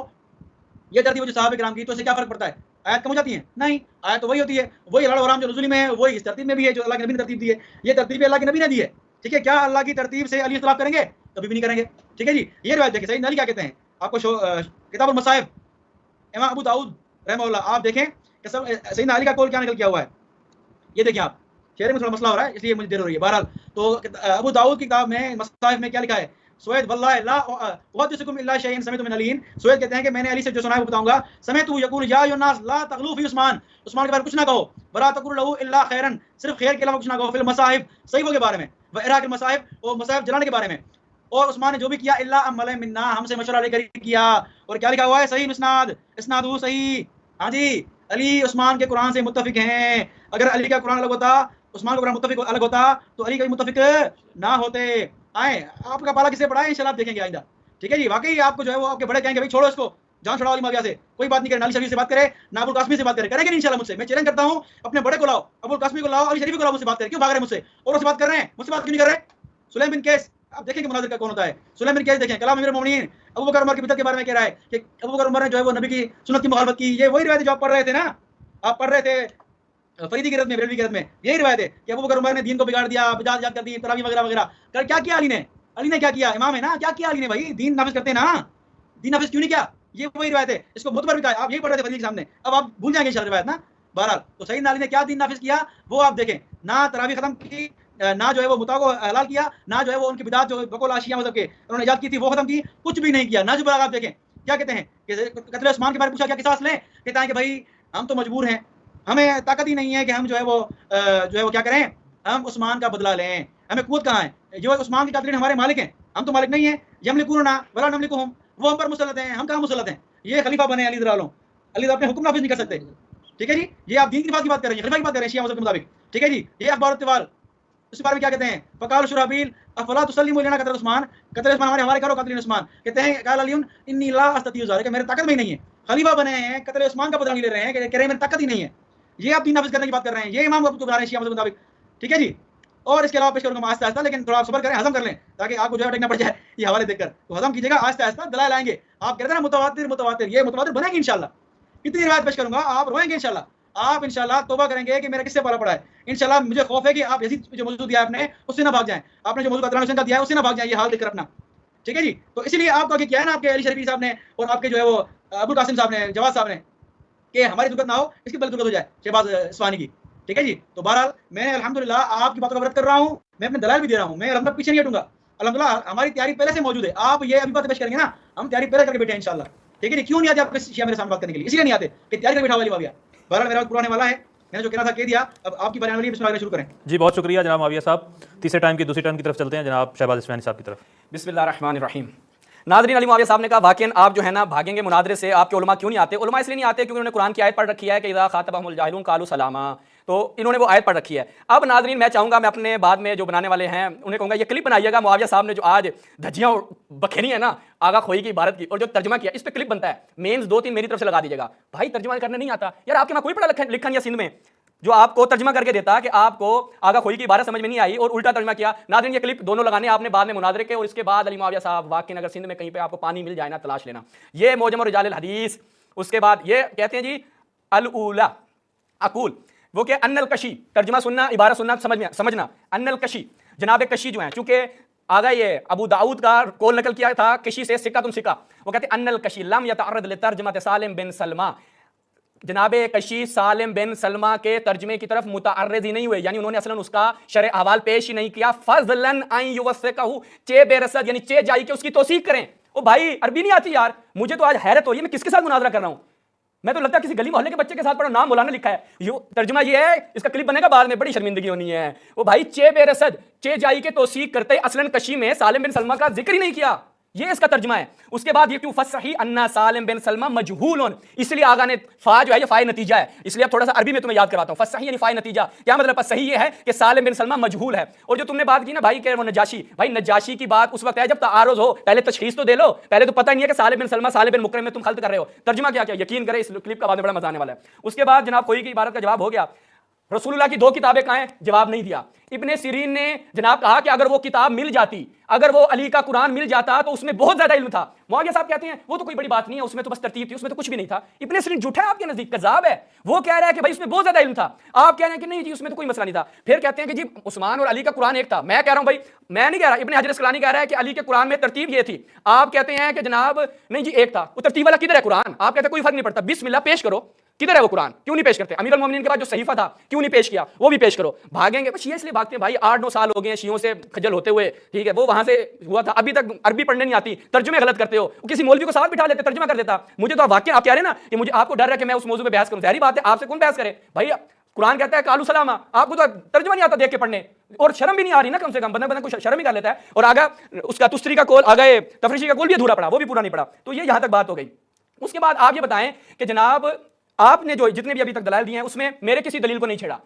ये तरतीब जो सहाबा किराम की, तो इससे क्या फर्क पड़ता है? आयत कम हो जाती है? नहीं, आयत तो वही होती है, वही हलाल हराम जो नुज़ूली में है वही इस तरतीब में भी है, जो अल्लाह के नबी ने तरतीब दी है। ये तरतीब अल्लाह के नबी ने दी है, ठीक है। क्या अल्लाह की तरतीब से अली इख्तिलाफ करेंगे? कभी भी नहीं करेंगे, ठीक है जी। ये रिवायत देखिए, सही अली क्या कहते हैं आपको, किताबुल मसाहिब इमाम अबू दाऊद रहमहुल्लाह, आप देखें कि सब सैयदना अली का कौल क्या निकल किया हुआ है। ये देखिए आप, चेहरे में थोड़ा मसला हो रहा है इसलिए मुझे देर हो रही है। बहरहाल तो अबू दाऊद की किताब में मसाहिफ में क्या लिखा है, सुवैद वल्लाहि ला उहद्दिसुकुम इल्ला शैअन समिअतु मिन अली, सुवैद कहते हैं कि मैंने अली से जो सुना है वो बताऊंगा, समिअतु यक़ूल या अय्युहन्नास ला तग़लू फी उस्मान, उस्मान के बारे में कुछ ना कहो, वला तक़ूलू लहू इल्ला खैरन, सिर्फ खैर के अलावा कुछ ना कहो, फिल मसाहिफ, सहीफों के बारे में, व इराक़िल मसाहिफ, और मसाहिफ जलाने के बारे में, और उस्मान ने जो भी किया इल्ला अमल मिन्ना, हमसे मशवरा लेकर किया। और क्या लिखा हुआ है, सही मुस्नाद, इस्नादु सही। हाँ जी, अली उस्मान के कुरान से मुत्तफिक हैं। अगर अली का कुरान अलग होता, उस्मान का कुरान मुत्तफिक अलग होता तो अली कभी मुत्तफिक ना होते। आए आपका पाला किसे पड़ा है इंशाल्लाह आप देखेंगे आइंदा, ठीक है जी। वाकई आपको जो है वो आपके बड़े कहेंगे भाई छोड़ो इसको, जान छुड़ाओ अली मुआविया से, कोई बात नहीं करे, अली शरीफ से बात करे, ना अबुल कासमी से बात करे, करेंगे इंशाल्लाह मुझसे। मैं चैलेंज करता हूं, अपने बड़े को लाओ, अबुल कासमी को लाओ, अली शरीफ को लाओ, मुझसे बात करे। क्यों भाग रहे हैं मुझसे, और उससे बात कर रहे हैं, मुझसे बात क्यों नहीं कर रहे? सुलैम बिन कैस, आप देखेंगे मुनाज़िर का कौन होता है। सुलैम बिन कैस देखें, कलाम अमीरुल मोमिनीन, अबू बकर उमर की बिदअत के बारे में कह रहा है कि अबू बकर उमर ने जो है वो नबी की सुन्नत की मुखालफत की। ये वही रिवायत जो आप पढ़ रहे थे ना, आप पढ़ रहे थे फरीदी की रत में, बरेलवी की रत में, यही रिवायत है कि अबू बकर उमर ने दीन को बिगाड़ दिया, बिदअत इजाद कर दी, तरावी वगैरह वगैरह। क्या किया अली ने? अली ने क्या किया? इमाम है ना, क्या किया अली ने? भाई दीन नाफिज करते हैं ना, दीन नाफिज क्यों नहीं किया? ये वही रिवायत है, इसको मुतबर भी कहा, आप यही पढ़ रहे थे फरीदी के सामने, अब आप भूल जाएंगे इंशाल्लाह रिवायत ना। बहरहाल तो सैयदना अली ने क्या दीन नाफिज किया वो आप देखें, ना तरावी खत्म की, ना जो है वो मुता को हलाल किया, ना जो है वो उनकी बिदात जो बकौल आशिया मतलब के उन्होंने इजाद की थी वो खत्म की, कुछ भी नहीं किया। ना जुबान आप देखें क्या कहते हैं कि कत्ल उस्मान के बारे में पूछा क्या किसास लें, कहता है कि भाई हम तो मजबूर हैं, हमें ताकत ही नहीं है कि हम जो है वो क्या करें, हम उस्मान का बदला लें, हमें कुव्वत कहाँ है, जो उस्मान के कातिल हमारे मालिक हैं, हम तो मालिक नहीं है, यमलिकुना वला नमलिकुहुम, वो हम पर मुसल्लत हैं, हम कहाँ मुसल्लत हैं? ये खलीफा बने अली रज़ियल्लाहु, अली अपने हुक्म नाफिज नहीं कर सकते, ठीक है जी। ये आप दीन की बात कर रहे हैं, खलीफा की बात कर रहे हैं शिया मज़हब के मुताबिक, ठीक है जी। ये अखबार तिवाल इस बारे में क्या कहते हैं, फ़क़ाल शुरहबील अफ़ला तुसल्लिमू लना कत्ल उस्मान, कत्ल उस्मान हमारे करो कत्ल उस्मान, कहते हैं क़ाल अली इन्नी ला अस्ततियु ज़ालिका, मेरे ताकत में ही नहीं है, खलीफा बने हैं, कत्ल उस्मान का बदला नहीं ले रहे हैं, कह रहे हैं मेरी ताकत ही नहीं है। ये आप दीन नाफिज करने की बात कर रहे हैं, ये इमाम को बता रहे हैं शिया मज़हब के मुताबिक, ठीक है जी। और इसके अलावा पेश करूंगा आहिस्ता आहिस्ता, लेकिन थोड़ा सब्र करें, हजम कर लें, ताकि आपको जो है टेकना पड़ जाए ये हवाले देखकर, तो हजम कीजिएगा, आहिस्ता आहिस्ता दलाइल आएंगे। आप कहते हैं ना मुतवातिर मुतवातिर, ये मुतवातिर बनेंगे इंशाल्लाह। कितनी रिवायत पेश करूंगा, आप रोएंगे इंशाल्लाह, आप इंशाल्लाह तौबा करेंगे कि मेरा किससे पाला पड़ा है। इंशाल्लाह मुझे खौफ है कि आप यजीद जो मौजूद दिया आपने उससे ना भाग जाएं, आपने जो मौजूद अदनान हुसैन का दिया है उससे ना भाग जाएं, ये हाल देखकर अपना, ठीक है जी। तो इसीलिए आपको आगे किया है ना आपके अली शरीफी साहब ने और आपके जो है वो अबुल कासिम साहब ने, जवाद साहब ने, कि हमारी दुर्गत ना हो, इसकी बल दुर्गत हो जाए शहबाज इस्फहानी की, ठीक है जी। तो बहरहाल मैं अल्हम्दुलिल्लाह आपकी बातों का व्रत कर रहा हूँ, मैं अपने दलाइल भी दे रहा हूँ, मैं अल्हम्दुलिल्लाह पीछे नहीं हटूंगा, अल्हम्दुलिल्लाह हमारी तैयारी पहले से मौजूद है। आप ये अभी बात पेश करेंगे ना, हम तैयारी पहले करके बैठे हैं इंशाल्लाह, ठीक है जी। क्यों नहीं आते आपके शिया मेरे सामने बात करने के लिए? इसलिए नहीं आते कि तैयारी करके बैठा वाली माविया। बहरहाल मेरा पुराने वाला है, मैंने जो कहना था कह दिया, अब आपकी बयान वाली बिस्मिल्लाह शुरू करें जी। बहुत शुक्रिया जनाब माविया साहब। तीसरे टाइम की दूसरी टर्न की तरफ चलते हैं, जनाब शहबाज इस्फहानी साहब की तरफ। बिस्मिल्लाहिर्रहमानिर्रहीम। नाज़रीन, अली मुआविया साहब ने कहा वाक़ईन आप जो है ना भागेंगे मुनादरे से, आपके उलमा क्यों नहीं आते? उलमा इसलिए नहीं आते क्योंकि उन्होंने कुरान की आयत पढ़ रखी है कि इज़ा ख़ातबहुमुल जाहिलून क़ालू सलामा, तो इन्होंने वो आयत पढ़ रखी है। अब नाज़रीन मैं चाहूँगा, मैं अपने बाद में जो बनाने वाले हैं उन्हें कहूँगा ये क्लिप बनाइएगा, मुआविया साहब ने जो आज धज्जियाँ बखेरी है ना आगा खोई की इबारत की और जो तर्जुमा किया, इस पर क्लिप बनता है, मेंस 2-3 मेरी तरफ से लगा दीजिएगा। भाई तर्जुमा करने नहीं आता यार, आपके वहाँ कोई पढ़ा लिखा नहीं है सिंध में जो आपको तर्जुमा करके देता कि आपको आगा खोई की इबारत समझ में नहीं आई और उल्टा तर्जुमा किया। नाज़रीन ये क्लिप दोनों लगाने आपने बाद में मुनाज़रे के, और इसके बाद अली मुआविया साहब वाक़ईन अगर सिंध में कहीं पे आपको पानी मिल जाए ना तलाश लेना, ये मोजम और रिजाल हदीस। उसके बाद ये कहते हैं जी अल ऊला अकूल, वो क्या अन्नल कशी, तर्जुमा सुनना इबारत सुनना समझना। अन्नल कशी, जनाब कशी जो है, चूंकि आगा ये अबू दाऊद का कौल नकल किया था कशी से, सिक्का तुम सिक्का, वो कहते हैं अन्नल कशी लम यतअर्रद लितर्जुमत सालिम बिन सलमा, जनाबे कशी सालिम बिन सलमा के तर्जमे की तरफ मुतअर्रिद ही नहीं हुए, यानी उन्होंने असलन उसका शरअ अहवाल पेश ही नहीं किया। फज़लन अन युवस्सिकहु, चे बेरसद यानी चे जाई के उसकी तौसीक करें। ओ भाई अरबी नहीं आती यार, मुझे तो आज हैरत हो रही है, मैं किसके साथ मुनाजरा कर रहा हूं? मैं तो लगता है किसी गली मोहल्ले के बच्चे के साथ पढ़ो, नाम मौलाना लिखा है, यो तर्जुमा ये है, इसका क्लिप बनेगा बाद में, बड़ी शर्मिंदगी होनी है। वो भाई चे बेरसद, चे जाई के तौसीक करते असलन कशी में सालिम बिन सलमा का जिक्र ही नहीं किया, ये इसका तर्जुमा है। उसके बाद ये क्यों फसही अन्ना सालिम बिन सलमा मजहूल, इसलिए आगा ने फा जो है ये फाए नतीजा है, इसलिए अब थोड़ा सा अरबी में तुम्हें याद कराता हूं। फसही यानी फाए नतीजा, क्या मतलब? सही ये है कि सालिम बिन सलमा मजहूल है। और जो तुमने बात की ना भाई के वो नजाशी, भाई नजाशी की बात उस वक्त है जब तारुज़ हो, पहले तशखीस तो दे लो, पहले तो पता नहीं है कि सालिम बिन सलमा सालिम बिन मुकरम में तुम खल्त कर रहे हो। तर्जुमा क्या क्या यकीन करें, इस क्लिप का बाद में बड़ा मजा आने वाला है। उसके बाद जनाब कोई की इबारत का जवाब हो गया। रसूलुल्लाह की 2 किताबें कहाँ हैं? जवाब नहीं दिया। इब्ने सिरीन ने जनाब कहा कि अगर वो किताब मिल जाती, अगर वो अली का कुरान मिल जाता तो उसमें बहुत ज्यादा इल्म था। मुआविया साहब कहते हैं वो तो कोई बड़ी बात नहीं है, उसमें तो बस तरतीब थी, उसमें तो कुछ भी नहीं था। इब्ने सिरीन झूठा है आपके नजदीक, कज़ाब है। वो कह रहा है कि भाई उसमें बहुत ज्यादा इल्म था, आप कह रहे हैं कि नहीं जी उसमें तो कोई मसला नहीं था। फिर कहते हैं कि जी उस्मान और अली का कुरान एक था। मैं कह रहा हूं भाई, मैं नहीं कह रहा, इब्ने हजर अस्कलानी कह रहा है कि अली के कुरान में तरतीब ये थी, आप कहते हैं कि जनाब नहीं जी एक था। वो तरतीब वाला किधर है कुरान? आप कहते हैं कोई फर्क नहीं पड़ता। बिस्मिल्लाह पेश करो, किधर है वो कुरान, क्यों नहीं पेश करते? अमीर अल मोमिनीन के बाद जो सहीफा था क्यों नहीं पेश किया, वो भी पेश करो। भागेंगे बस, ये इसलिए भागते हैं भाई, 8-9 साल हो गए हैं शियों से खजल होते हुए, ठीक है, वो वहां से हुआ था, अभी तक अरबी पढ़ने नहीं आती, तर्जुमे गलत करते हो, किसी मौलवी को साथ बिठा लेते, तर्जुमा कर देता। मुझे तो वाकई आप कह रहे हैं ना कि मुझे आपको डर है कि मैं उस मौजू में बहस करूं, जाहिर बात है आपसे कौन बहस करे भाई, कुरान कहता है कालू सलामा, आपको तो तर्जुमा नहीं आता देख के पढ़ने, और शर्म भी नहीं आ रही ना, कम से कम बंदा बंदा कुछ शर्म ही कर लेता है। और आगा उसका तुस्तरी का कौल, आगा तफरीशी का कौल भी अधूरा पड़ा, वो भी पूरा नहीं पड़ा। तो ये यहां तक बात हो गई। उसके बाद आप ये बताएं कि जनाब आपने जो जितने भी अभी तक दलाल दिए हैं उसमें मेरे किसी दलील को नहीं छेड़ा,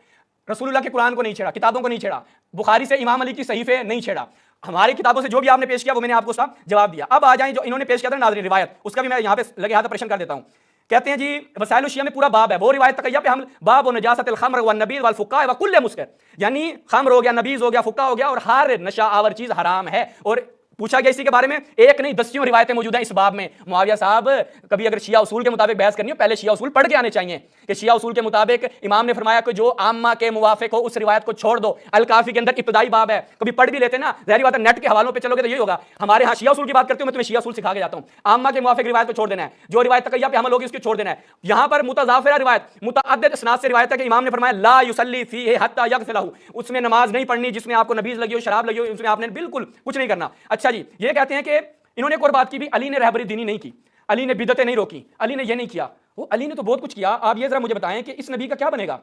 रसूलुल्लाह के कुरान को नहीं छेड़ा, किताबों को नहीं छेड़ा, बुखारी से इमाम अली की सहीफे नहीं छेड़ा, हमारी किताबों से जो भी आपने पेश किया वो मैंने आपको सब जवाब दिया। अब आ जाएं जो इन्होंने पेश किया था नाज़रीन रिवायत, उसका भी मैं यहाँ पे लगे हाथ प्रश्न कर देता हूँ। कहते हैं जी वसाइल शिया में पूरा बाब है, वो रिवायत तकैया पे हम बाब व नजासतिल खम्र व नबीज़ वल फुक्का व कुल्ल मुस्कर, यानी खम्र हो गया, नबीज़ हो गया, फुक्का हो गया, और हर नशा आवर चीज हराम है। और पूछा गया इसी के बारे में, एक नहीं 10 रिवायतें मौजूद हैं इस बाब में। मुआविया साहब कभी अगर शिया उसूल के मुताबिक बहस करनी हो, पहले शिया उसूल पढ़ के आने चाहिए कि शिया उसूल के मुताबिक इमाम ने फरमाया कि जो आम्मा के मुवाफिक हो उस रिवायत को छोड़ दो। अल काफी के अंदर इब्तदाई बाब है, कभी पढ़ भी लेते ना, ज़ाहिर बात है नेट के हवालों पे चलोगे तो यही होगा। हमारे यहाँ शिया उसूल की बात करते हो, मैं तुम्हें शिया उसूल सिखा के जाता हूँ। आम्मा के मुवाफिक रिवायत को छोड़ देना है, जो रिवायत तकैया पे हमल होगी उसको छोड़ देना है। यहाँ पर मुतज़ाफिरा रिवायत मुतअद्दिद इसनाद से रिवायत है कि इमाम ने फरमाया ला युसल्ली फीहि हत्ता यग़सिलहु, उसमें नमाज नहीं पढ़नी जिसमें आपको नबीज़ लगी हो, शराब लगी हो, उसमें आपने बिल्कुल कुछ नहीं करना। अच्छा जी, ये कहते हैं कि इन्होंने एक और बात की भी, अली ने रहबरी दीनी नहीं की, अली ने बिदतें नहीं रोकी, अली ने ये नहीं किया, वो अली ने तो बहुत कुछ किया। आप ये जरा मुझे बताएं कि इस नबी का क्या बनेगा?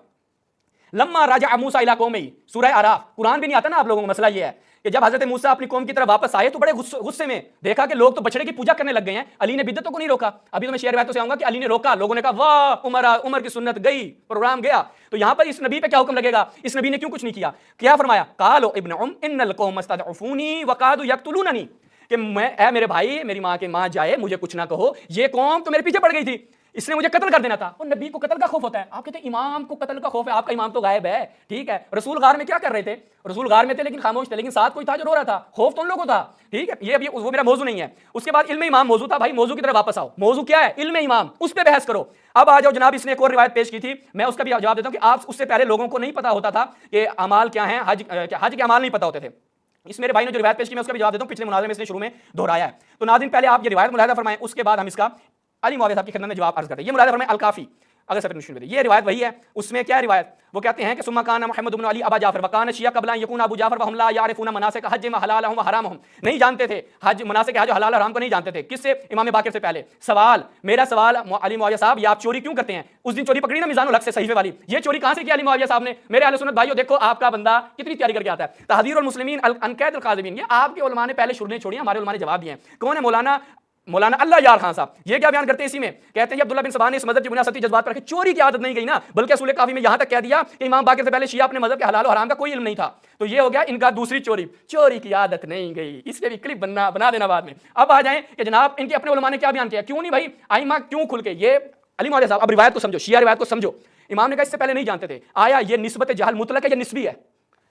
लम्मा राजा मूसा इला कौमी, सूरह आराफ, कुरान भी नहीं आता ना आप लोगों को। मसला ये है कि जब हजरत मूसा अपनी कौम की तरफ वापस आए तो बड़े गुस्से में देखा कि लोग तो बछड़े की पूजा करने लग गए हैं, अली ने बिदतों को नहीं रोका। अभी तो मैं शेर रिवायतों से आऊंगा कि अली ने रोका, लोगों ने कहा वाह उमर की सुन्नत गई, प्रोग्राम गया। तो यहां पर इस नबी पे क्या हुक्म लगेगा? इस नबी ने क्यों कुछ नहीं किया? क्या फरमाया? कालो इब्न इन्नल कौम इस्तदअफूनी वकादू यक्तुलूननी, कि मैं ए मेरे भाई, मेरी माँ के माँ जाए, मुझे कुछ ना कहो, ये कौम तो मेरे पीछे पड़ गई थी, इसने मुझे कत्ल कर देना था। और नबी को कत्ल का खौफ होता है, आप कहते हैं इमाम को कत्ल का खौफ है, आपका इमाम तो गायब है, ठीक है। रसूल गार में क्या कर रहे थे? रसूल गार में थे लेकिन खामोश थे, लेकिन साथ कोई था जो रो रहा था, खौफ तो उन लोगों को था, ठीक है। ये अभी वो मेरा मौजू नहीं है। उसके बाद इल्म इमाम मौजू था, भाई मौजू की तरफ वापस आओ। मौजू क्या है? इल्म इमाम, उस पर बहस करो। अब आ जाओ जनाब, इसने एक और रिवायत पेश की थी, मैं उसका भी जवाब देता हूं कि आप उससे पहले लोगों को नहीं पता होता था कि अमाल क्या है, हज के अमाल नहीं पता होते थे। इस मेरे भाई ने जो रिवायत पेश की मैं उसका भी जवाब देता हूं, पिछले मुनाज़रे में इसने शुरू में दोहराया है। तो नाज़रीन पहले आप ये रिवायत मुलाहिज़ा फरमाएं, उसके बाद हम इसका अली मुआविया साहब की खिदमत में जवाब अर्ज करते हैं। ये मुलाहिज़ा फरमाएं अल काफ़ी, अगर सब मुश्किल ये रिवायत वही है। उसमें क्या रिवायत? वो कहते हैं कि सुम्मा काना मुहम्मद इब्न अली अबा जाफर वकान शिया क़ब्ला यकून अबू जाफर वहुम ला यारिफून मनासिक हज व हलालहुम व हरामहुम, नहीं जानते थे हज, मनासिक हज हलाल हराम को नहीं जानते थे। किससे? इमाम बाकिर से पहले। सवाल, मेरा सवाल अली मुआविया साहब, ये आप चोरी क्यों करते हैं? उस दिन चोरी पकड़ी ना मीज़ानुल हक से सहीफे वाली, ये चोरी कहां से की अली मुआविया साहब ने? मेरे अहले सुन्नत भाइयों देखो आपका बंदा कितनी तैयारी करके आता है। तहज़ीरुल मुस्लिमीन अन कैदिल काज़िबीन, ये आपके उलमा ने पहले शुरू छोड़ी, हमारे उलमा ने जवाब दिए हैं। कौन है? मौलाना अल्लाह यार खान साहब। ये क्या बयान करते हैं इसी में? कहते हैं अब्दुल्लाह बिन सबान ने इस मजहब की बुनियाद सती जज्बात पर रखी, चोरी की आदत नहीं गई ना, बल्कि असूल काफी में यहां तक कह दिया कि इमाम बाकिर से पहले शिया अपने मजहब के हलाल और हराम का कोई इल्म नहीं था। तो ये हो गया इनका दूसरी चोरी, चोरी की आदत नहीं गई। इससे भी क्लिप बना देना बाद में। अब आ जाएं कि जनाब इनके अपने उलमा ने क्या बयान किया, क्यों नहीं भाई आइमा क्यों खुल के? ये अली मुआविया साहब, अब रिवायत को समझो, शिया रिवायत को समझो। इमाम ने कहा इससे पहले नहीं जानते थे, आया ये निस्बत जहल मुतलक है, ये निस्बी है,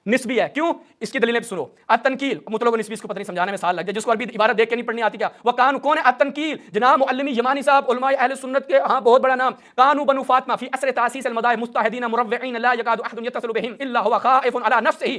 निस्बी है। क्यों? इसकी दलीलें सुनो। अतनकील, मुतलक और निस्बी इसको पता नहीं समझाने में साल लग जाए, जिसको अरबी इबारत देख के नहीं पढ़नी आती क्या? वह कानू कौन है? अतनकील, जनाब मुअल्लिमी यमानी साहब, उलमाए अहले सुन्नत के हाँ बहुत बड़ा नाम। कानू बनु फातिमा फी असर तासीस अल मदाहिब मुस्तहिदीन मुरव्विईन ला यकादु अहदुन यत्तसिलु बिहिम इल्ला हुवा खाइफुन अला नफ्सिही।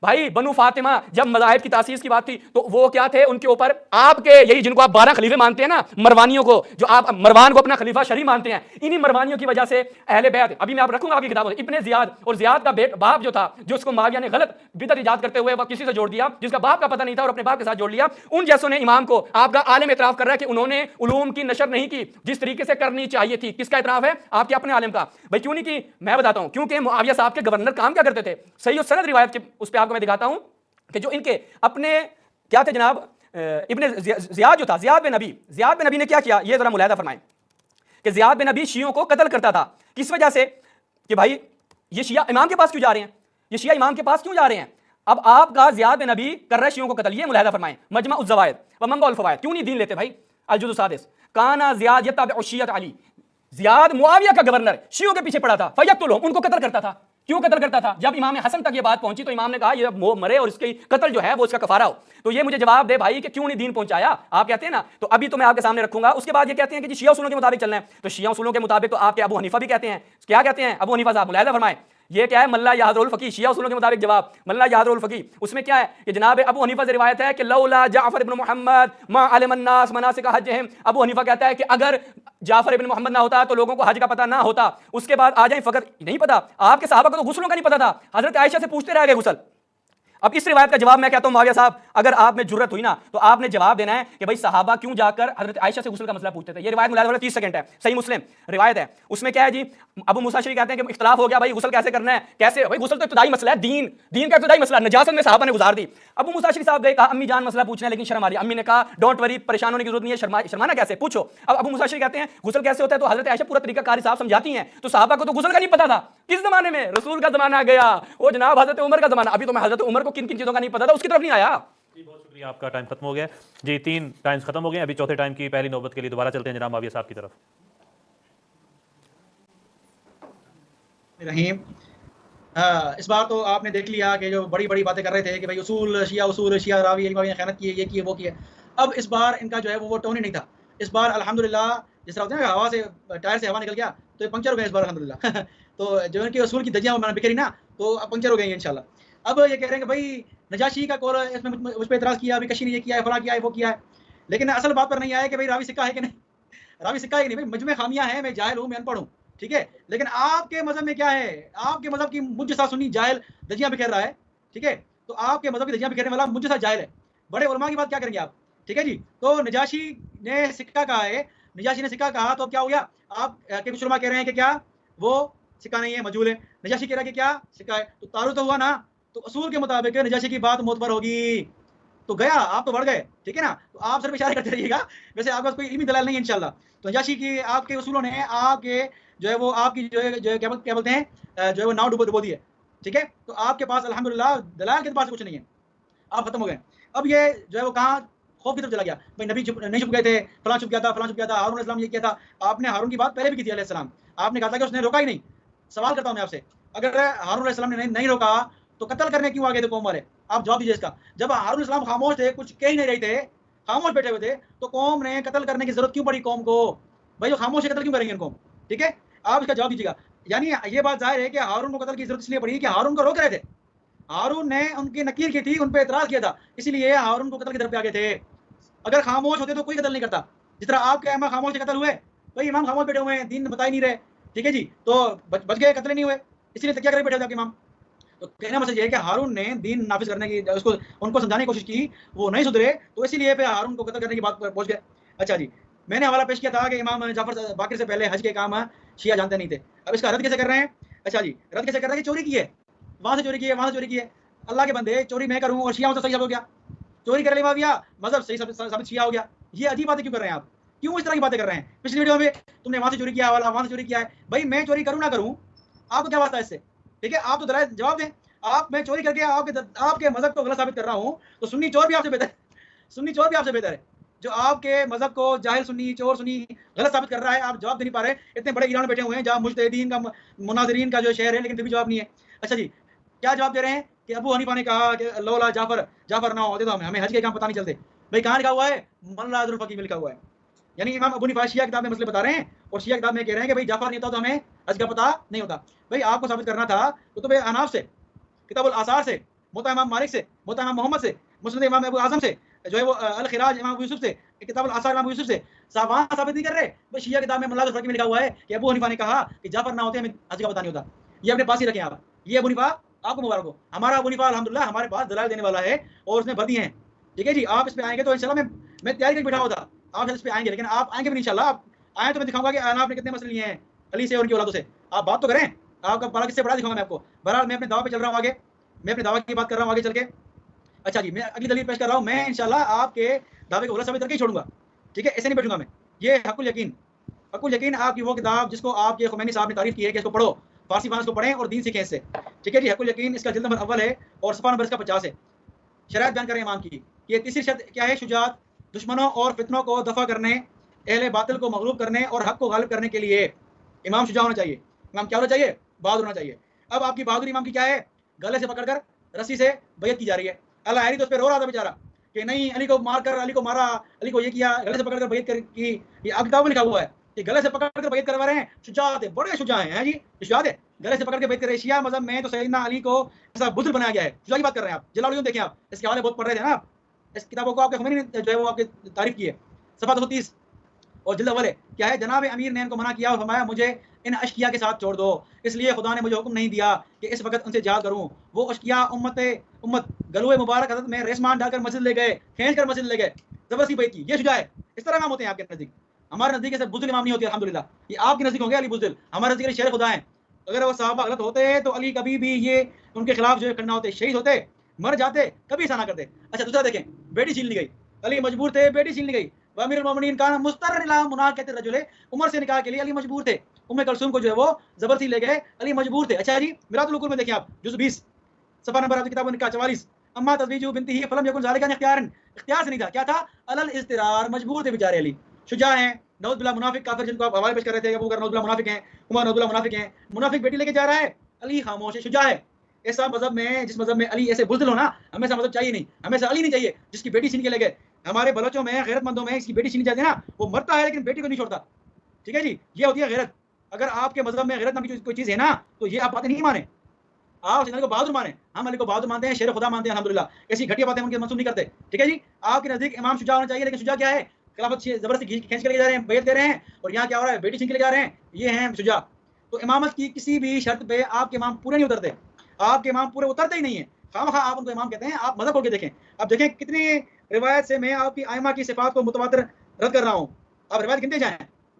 भाई बनु फातिमा जब मज़ाहिब की तासीस की बात थी तो वो क्या थे? उनके ऊपर आपके यही जिनको आप 12 खलीफे मानते हैं ना, मरवानियों को, जो आप मरवान को अपना खलीफा शरी मानते हैं, इन्हीं मरवानियों की वजह से अहले बैत, अभी मैं आप रखूंगा आपकी किताबों से, इब्ने ज़ियाद, और ज़ियाद का बाप जो था, जो उसको मुआविया ने गलत बिदअत इजाद करते हुए वह किसी से जोड़ दिया, जिसका बाप का पता नहीं था और अपने बाप के साथ जोड़ लिया, उन जैसों ने इमाम को आपका आलिम इतराफ कर रहा है कि उन्होंने उलूम की नशर नहीं की जिस तरीके से करनी चाहिए थी। किसका इतराफ है? आपके अपने आलिम का। भाई क्यों नहीं की? मैं बताता हूं, क्योंकि मुआविया साहब के गवर्नर काम क्या करते थे? सही और सनद रिवायत के उस पर आपको मैं दिखाता हूं कि जो इनके अपने क्या थे जनाब, इब्ने ज़ियाद जो था, ज़ियाद बिन नबी ने क्या किया, ये जरा मुलाहिज़ा फरमाएं कि ज़ियाद बिन नबी शियों को कत्ल करता था। किस वजह से? कि भाई ये शिया इमाम के पास क्यों जा रहे हैं, ये शिया इमाम के पास क्यों जा रहे हैं? अब आपका ज़ियाद बिन नबी कर रहा है शियों को कत्ल, ये मुलाहिज़ा फरमाएं। मजमा उज़ ज़वाइद व मंबा उल फ़वाइद, क्यों नहीं दीन लेते भाई? अल-जुज़ सादिस, काना ज़ियाद यत्तबिउ शिय्यत अली, ज़ियाद मुआविया का गवर्नर शियों के पीछे पड़ा था, फयक्तुलहुम, उनको कत्ल करता था। क्यों कत्ल करता था? जब इमाम हसन तक ये बात पहुंची तो इमाम ने कहा ये मरे और इसकी कत्ल जो है वो इसका कफारा हो। तो ये मुझे जवाब दे भाई कि क्यों नहीं दीन पहुंचाया? आप कहते हैं ना, तो अभी तो मैं आपके सामने रखूंगा। उसके बाद ये कहते हैं कि जी शिया उसूलों के मुताबिक चलना है, तो शिया उसूलों के मुताबिक तो आपके अबू हनीफा भी कहते हैं, क्या कहते हैं? अबू हनीफा साहब मुलाहिज़ा फरमाएं, ये क्या है? मल्ला याहरुल फकी, शिया उसूलों के मुताबिक जवाब मल्ला याहरुल फकी। उसमें क्या है कि जनाब अबू हनीफा से रिवायत है कि लौला जाफर इब्न मोहम्मद मा अलमन नास मनासिक हज्जहिम। अबू हनीफा कहता है कि अगर जाफर इब्न मोहम्मद ना होता तो लोगों को हज का पता ना होता। उसके बाद आ जाए फकत नहीं पता, आपके सहाबा को तो गुस्लों का नहीं पता था, हजरत आयशा से पूछते रह गए गुस्ल। अब इस रिवायत का जवाब मैं कहता हूं मुआविया साहब, अगर आप में जुर्रत हुई ना तो आपने जवाब देना है कि भाई सहाबा क्यों जाकर हजरत आयशा से गुस्ल का मसला पूछते थे। ये रिवायत मुलाहिजा 30 सेकंड है, सही मुस्लिम रिवायत है। उसमें क्या है जी, अबू मूसा अशअरी कहते हैं कि इख्तिलाफ हो गया भाई गुस्ल कैसे करना है, कैसे भाई गुस्ल तो इब्तिदाई मसला है, दीन का इब्तिदाई मसला, नजासत में सहाबा ने गुजार दी। अबू मूसा अशअरी साहब गए, कहा अम्मी जान मसला पूछना है लेकिन शर्म आ रही है। अम्मी ने कहा डोंट वरी, परेशान होने की जरूरत नहीं है, शर्माना कैसे, पूछो। अब अबू मूसा अशअरी कहते हैं गुस्ल कैसे होता है, तो हजरत आयशा पूरा तरीका कारी साहब समझाती हैं। तो सहाबा को तो गुस्ल का नहीं पता था, किस जमाने में, रसूल का जमाना गया, वो जनाब हजरत उमर का जमाना, अभी तो मैं हजरत उमर को किन किन चीजों का नहीं पता था उसकी तरफ नहीं आया। जी बहुत शुक्रिया, आपका टाइम खत्म हो गया जी, 3 टाइम्स खत्म हो गए, अभी चौथे टाइम की पहली नौबत के लिए दोबारा चलते हैं जनाब मुआविया साहब की तरफ। रहीम, इस बार तो आपने देख लिया कि जो बड़ी बड़ी बातें कर रहे थे कि भाई उसूल शिया रावी ने खयानत की है, ये किए वो किए। अब इस बार इनका जो है वो टोन ही नहीं था। इस बार अल्हम्दुलिल्लाह जिस तरह होता है ना हवा से, टायर से हवा निकल गया तो ये पंक्चर हो गए इस बार अल्हम्दुलिल्लाह तो जो इनके उसूल की धज्जियां मैंने बिखरी ना, तो अब पंक्चर हो गई इंशाल्लाह। अब ये कह रहे हैं कि भाई नजाशी का कौल इसमें मुझ पर एतराज़ किया, अभी कशी ने ये किया है, फला किया है, वो किया है, लेकिन असल बात पर नहीं आया कि भाई रावी सिक्का है कि नहीं, रावी सिक्का है कि नहीं। भाई मुझमें खामियां हैं, मैं जाहिल हूँ, मैं अनपढ़ हूँ, ठीक है, लेकिन आपके मजहब में क्या है, आपके मजहब की मुझ जैसा सुन्नी जाहिल धज्जियां बिखेर रहा है, ठीक है, तो आपके मजहब की धज्जियां बिखेरने वाला मुझ जैसा जाहिल है, बड़े उलमा की बात क्या करेंगे आप, ठीक है जी। तो नजाशी ने सिक्का कहा है, नजाशी ने सिक्का कहा तो क्या हो गया, आप के कुछ उलमा कह रहे हैं कि क्या वो सिक्का नहीं है, मजहूल है, नजाशी कह रहा है कि क्या सिक्का है, तो तारुफ तो हुआ ना, तो असूल के मुताबिक नजाशी की बात मोतबर होगी, तो गया, आप तो बढ़ गए, ठीक है ना। तो आप सिर्फ इशारे करते रहिएगा, वैसे आपका कोई इल्मी दलाल नहीं है इंशाल्लाह। तो नजाशी की आपके उसूलों ने आपके जो है वो आपकी जो है क्या बोलते हैं जो है वो नाव डुबो दी है, ठीक है। तो आपके पास अल्हम्दुलिल्लाह दलाल के पास कुछ नहीं है, आप खत्म हो गए। अब ये जो है वो कहाँ खौफ की तरफ चला गया, भाई नबी नहीं छुप गए थे, फलां छुप गया था, फलां छुप गया था, हारून अलैहिस्सलाम ये किया था। आपने हारून की बात पहले भी की थी अलैहिस्सलाम, आपने कहा था कि उसने रोका ही नहीं। सवाल करता हूं मैं आपसे, अगर हारून अलैहिस्सलाम ने नहीं रोका तो कत्ल करने क्यों आ गए थे कौम वाले, आप जवाब दीजिए इसका। जब हारून अलैहिस्सलाम खामोश थे, कुछ कह ही नहीं रहे थे, खामोश बैठे हुए थे, तो कौम ने कत्ल करने की जरूरत क्यों पड़ी कौम को, भाई जो खामोश है कत्ल क्यों करेंगे कौम, ठीक है, आप इसका जवाब दीजिएगा। यानी ये बात जाहिर है कि हारून को कत्ल की जरूरत इसलिए पड़ी कि हारून को रोक रहे थे, हारून ने उनकी नकीर की थी, उन पर एतराज किया था, इसीलिए हारून को कत्ल की तरफ आ गए थे। अगर खामोश होते तो कोई कत्ल नहीं करता, जिस तरह आपके इमाम खामोश से कत्ल हुए, भाई इमाम खामोश बैठे हुए हैं, दीन बता ही नहीं रहे, ठीक है जी, तो बच गए, कत्ल नहीं हुए, इसलिए तकिया करके बैठे थे आपके इमाम। तो कहना मतलब ये है कि हारून ने दीन नाफिज करने की उसको उनको समझाने की कोशिश की, वो नहीं सुधरे, तो इसीलिए पे हारून को कत्ल करने की बात पर पहुंच गए। अच्छा जी, मैंने हवाला पेश किया था कि इमाम जाफर बाकिर से पहले हज के काम शिया जानते नहीं थे। अब इसका रद्द कैसे कर रहे हैं, अच्छा जी, रद्द कैसे कर रहे हैं कि चोरी की है, वहां से चोरी की है, वहां से चोरी की है, अल्लाह के बंदे चोरी मैं करूं और शिया तो सही हो गया, चोरी कर ले माविया मजहब सही साबित शिया हो गया। ये अजीब बातें क्यों कर रहे हैं आप, क्यों इस तरह की बातें कर रहे हैं। पिछली वीडियो में तुमने वहां से चोरी किया, वाला वहां से चोरी किया है, भाई मैं चोरी करूं ना करूं आपको क्या वास्ता है इससे, ठीक है, आप तो दलाल जवाब दें। आप मैं चोरी करके आपके मजहब को गलत साबित कर रहा हूं, तो सुन्नी चोर भी आपसे बेहतर है, सुन्नी चोर भी आपसे बेहतर है, जो आपके मजहब को जाहिल सुन्नी चोर सुन्नी गलत साबित कर रहा है, आप जवाब दे नहीं पा रहे। इतने बड़े ईरान में बैठे हुए हैं जहाँ मुजतहिदीन का मुनाजिरीन का जो शहर है, लेकिन फिर भी जवाब नहीं है। अच्छा जी, क्या जवाब दे रहे हैं कि अबू हनीफा ने कहा कि लौला जाफर ना होते तो हमें हज के काम पता नहीं चलते। भाई कहाँ लिखा हुआ है, मल्ला अब्दुल फकी में लिखा हुआ है, यानी इमाम अबू हनीफा शिया किताब में मसले बता रहे हैं, और शिया किताब में कह रहे हैं कि भाई जाफर नहीं होता तो हमें हज का पता नहीं होता। भाई आपको साबित करना था कुतुब अहनाफ से, किताबुल आसार से, मुत्ता इमाम मालिक से, मुत्ता इमाम मोहम्मद से, मुस्नद इमाम अबू आजम से, जो है वो अल खिराज इमाम अबू यूसुफ से, किताबुल आसार इमाम अबू यूसुफ से, वहां साबित नहीं कर रहे। भाई शिया किताब में मल्ला अब्दुल फकी में लिखा हुआ है कि अबू हनीफा ने कहा कि जाफर ना होते हमें हज का पता नहीं होता। ये अपने पास ही रखें आप, ये अबू हनीफा आपको मुबारक हो, हमारा अबू हनीफा अल्हम्दुलिल्लाह हमारे पास दलाल देने वाला है और उसने भर दी हैं, ठीक है जी। आप इस पे आएंगे तो इंशाल्लाह मैं तैयारी करके बैठा हुआ था, आप इस पे आएंगे, लेकिन आप आएंगे भी नहीं इंशाल्लाह। आप आए तो मैं दिखाऊंगा कि अहनाफ ने कितने मसले लिए हैं अली से और उनकी औलादों से, आप बात तो करें, आपका पारा किससे बड़ा दिखाऊंगा मैं आपको। बहरहाल मैं अपने दावा पे चल रहा हूँ आगे, मैं अपने दावा की बात कर रहा हूँ आगे चल के। अच्छा जी, मैं अगली दलील पेश कर रहा हूँ, मैं इंशाल्लाह आपके दावे को गलत साबित करके ही छोड़ूंगा, ठीक है, ऐसे नहीं बैठूंगा मैं। ये हकुल यकीन आपकी वो किताब जिसको आपके खुमैनी साहब ने तारीफ की है कि इसको पढ़ो, फारसी भाषा को पढ़ें और दीन सीखें इससे, ठीक है जी। हकुल यकीन इसका जिल्द नंबर अव्वल है और सफ़ा नंबर इसका 50 है। शरायत बयान करें ईमान की, ये तीसरी शर्त क्या है, शुजात, दुश्मनों और फितनों को दफा करने, अहले बातिल को मगलूब करने और हक को गालिब करने के लिए इमाम शुजा होना चाहिए। इमाम क्या होना चाहिए, बहादुर होना चाहिए। अब आपकी बहादुर इमाम की क्या है, गले से पकड़कर रस्सी से बैत की जा रही है। अल्लाह हैरी तो उस पर रो रहा था बेचारा कि नहीं अली को मारकर, अली को मारा, अली को ये किया, गले से पकड़कर बैत की। ये अब किताब में लिखा हुआ है कि गले से पकड़कर बैत करवा रहे हैं, शुजात है, बड़े शुजा हैं जी, शुजात है। गले से पकड़ के बैठ कर रहे। शिया मजहब में तो सैयदना अली को ऐसा बुजुर्ग बनाया गया है। शुजा की बात कर रहे हैं आप, जलालुद्दीन देखें आप, इसके हवाले बहुत पढ़ रहे थे ना आप, इस किताबों को आपके खुमैनी ने जो है वो आपकी तारीफ की है। सफ़ा 230 और जिल्द अव्वल क्या है, जनाब अमीर ने इनको मना किया और फरमाया मुझे इन अशकिया के साथ छोड़ दो, इसलिए खुदा ने मुझे हुक्म नहीं दिया कि इस वक्त उनसे जिहाद करूं। वो अशकिया उम्मत गलुए मुबारक हज़रत में रेसमान डालकर मस्जिद ले गए, खींच कर मस्जिद ले गए, जबरदस्ती बैठ की। ये शुजा है। इस तरह इमाम होते हैं आपके नज़दीक। हमारे नज़दीक ऐसे बुज़दिल इमाम नहीं होते अल्हम्दुलिल्लाह। ये आपके नज़दीक होंगे अली बुज़दिल, हमारे नज़दीक शेर खुदा हैं। अगर वो सहाबा गलत होते तो अली कभी भी ये उनके खिलाफ जो है करना होते, शहीद होते, मर जाते, कभी ऐसा ना करते। अच्छा दूसरा देखें, बेटी छीन ली गई, अली मजबूर थे, बेटी छीन ली गई। अमीरुल मोमिनीन का मुस्तरर इला मुनाकित रजुले, उमर से निकाह के लिए अली मजबूर थे। उम्मे कलसूम को जो है वो जबरदस्ती ले गए, अली मजबूर थे। अच्छा जी, मिरातुल उकूल में देखें आप, जुज़ 20 सफ़ा नंबर आपकी किताब निकाह 44, अम्मा तज़वीजु बिनती ही फलम यकुन ज़ालिका इख्तियारन, इख्तियार से नहीं था, क्या था, अलल इज़्तिरार, मजबूर थे बेचारे अली। शुजा हैं, नऊज़ बिल्लाह मुनाफिक काफिर जिनको आप हवाले पेश कर रहे थे, अबू बकर नऊज़ बिल्लाह मुनाफिक हैं, उमर नऊज़ बिल्लाह मुनाफिक हैं। मुनाफिक बेटी लेके जा रहा है, अली खामोश है, शुजा है। ऐसा मजहब में, जिस मजहब में अली ऐसे बुज़दिल हो ना, हमें ऐसा मजहब चाहिए नहीं, हमें ऐसा अली नहीं चाहिए जिसकी बेटी छीन के ले गए। हमारे बलोचों में, गैरतमंदों में इसकी बेटी छीनी जाती है ना, वो मरता है लेकिन बेटी को नहीं छोड़ता। ठीक है जी, ये होती है गैरत। अगर आपके मजहब में गैरत नाम की कोई चीज़ है ना, तो ये आप बातें नहीं माने, आप अली को बहादुर माने। हम अली को बहादुर मानते हैं, शेर खुदा मानते हैं अल्हम्दुलिल्लाह। ऐसी घटिया बातें उनके मंसूब नहीं करते। ठीक है जी, आपके नज़दीक इमाम शुजा होना चाहिए, लेकिन शुजा क्या है, खिलाफत जबरदस्ती खींच के ले जा रहे हैं, बैत दे रहे हैं, और यहाँ क्या हो रहा है, बेटी छीन के ले जा रहे हैं, ये हैं शुजा। तो इमामत की किसी भी शर्त पे आपके इमाम पूरे नहीं उतरते, आपके इमाम पूरे उतरते ही नहीं है, खामखा आप उनको इमाम कहते हैं। आप मज़हब खोल के देखें, अब देखें कितनी रिवायत से मैं आपकी आइमा की सिफात को मुतवातिर रद्द कर रहा हूँ। आप रिवायत गिनते जाएँ,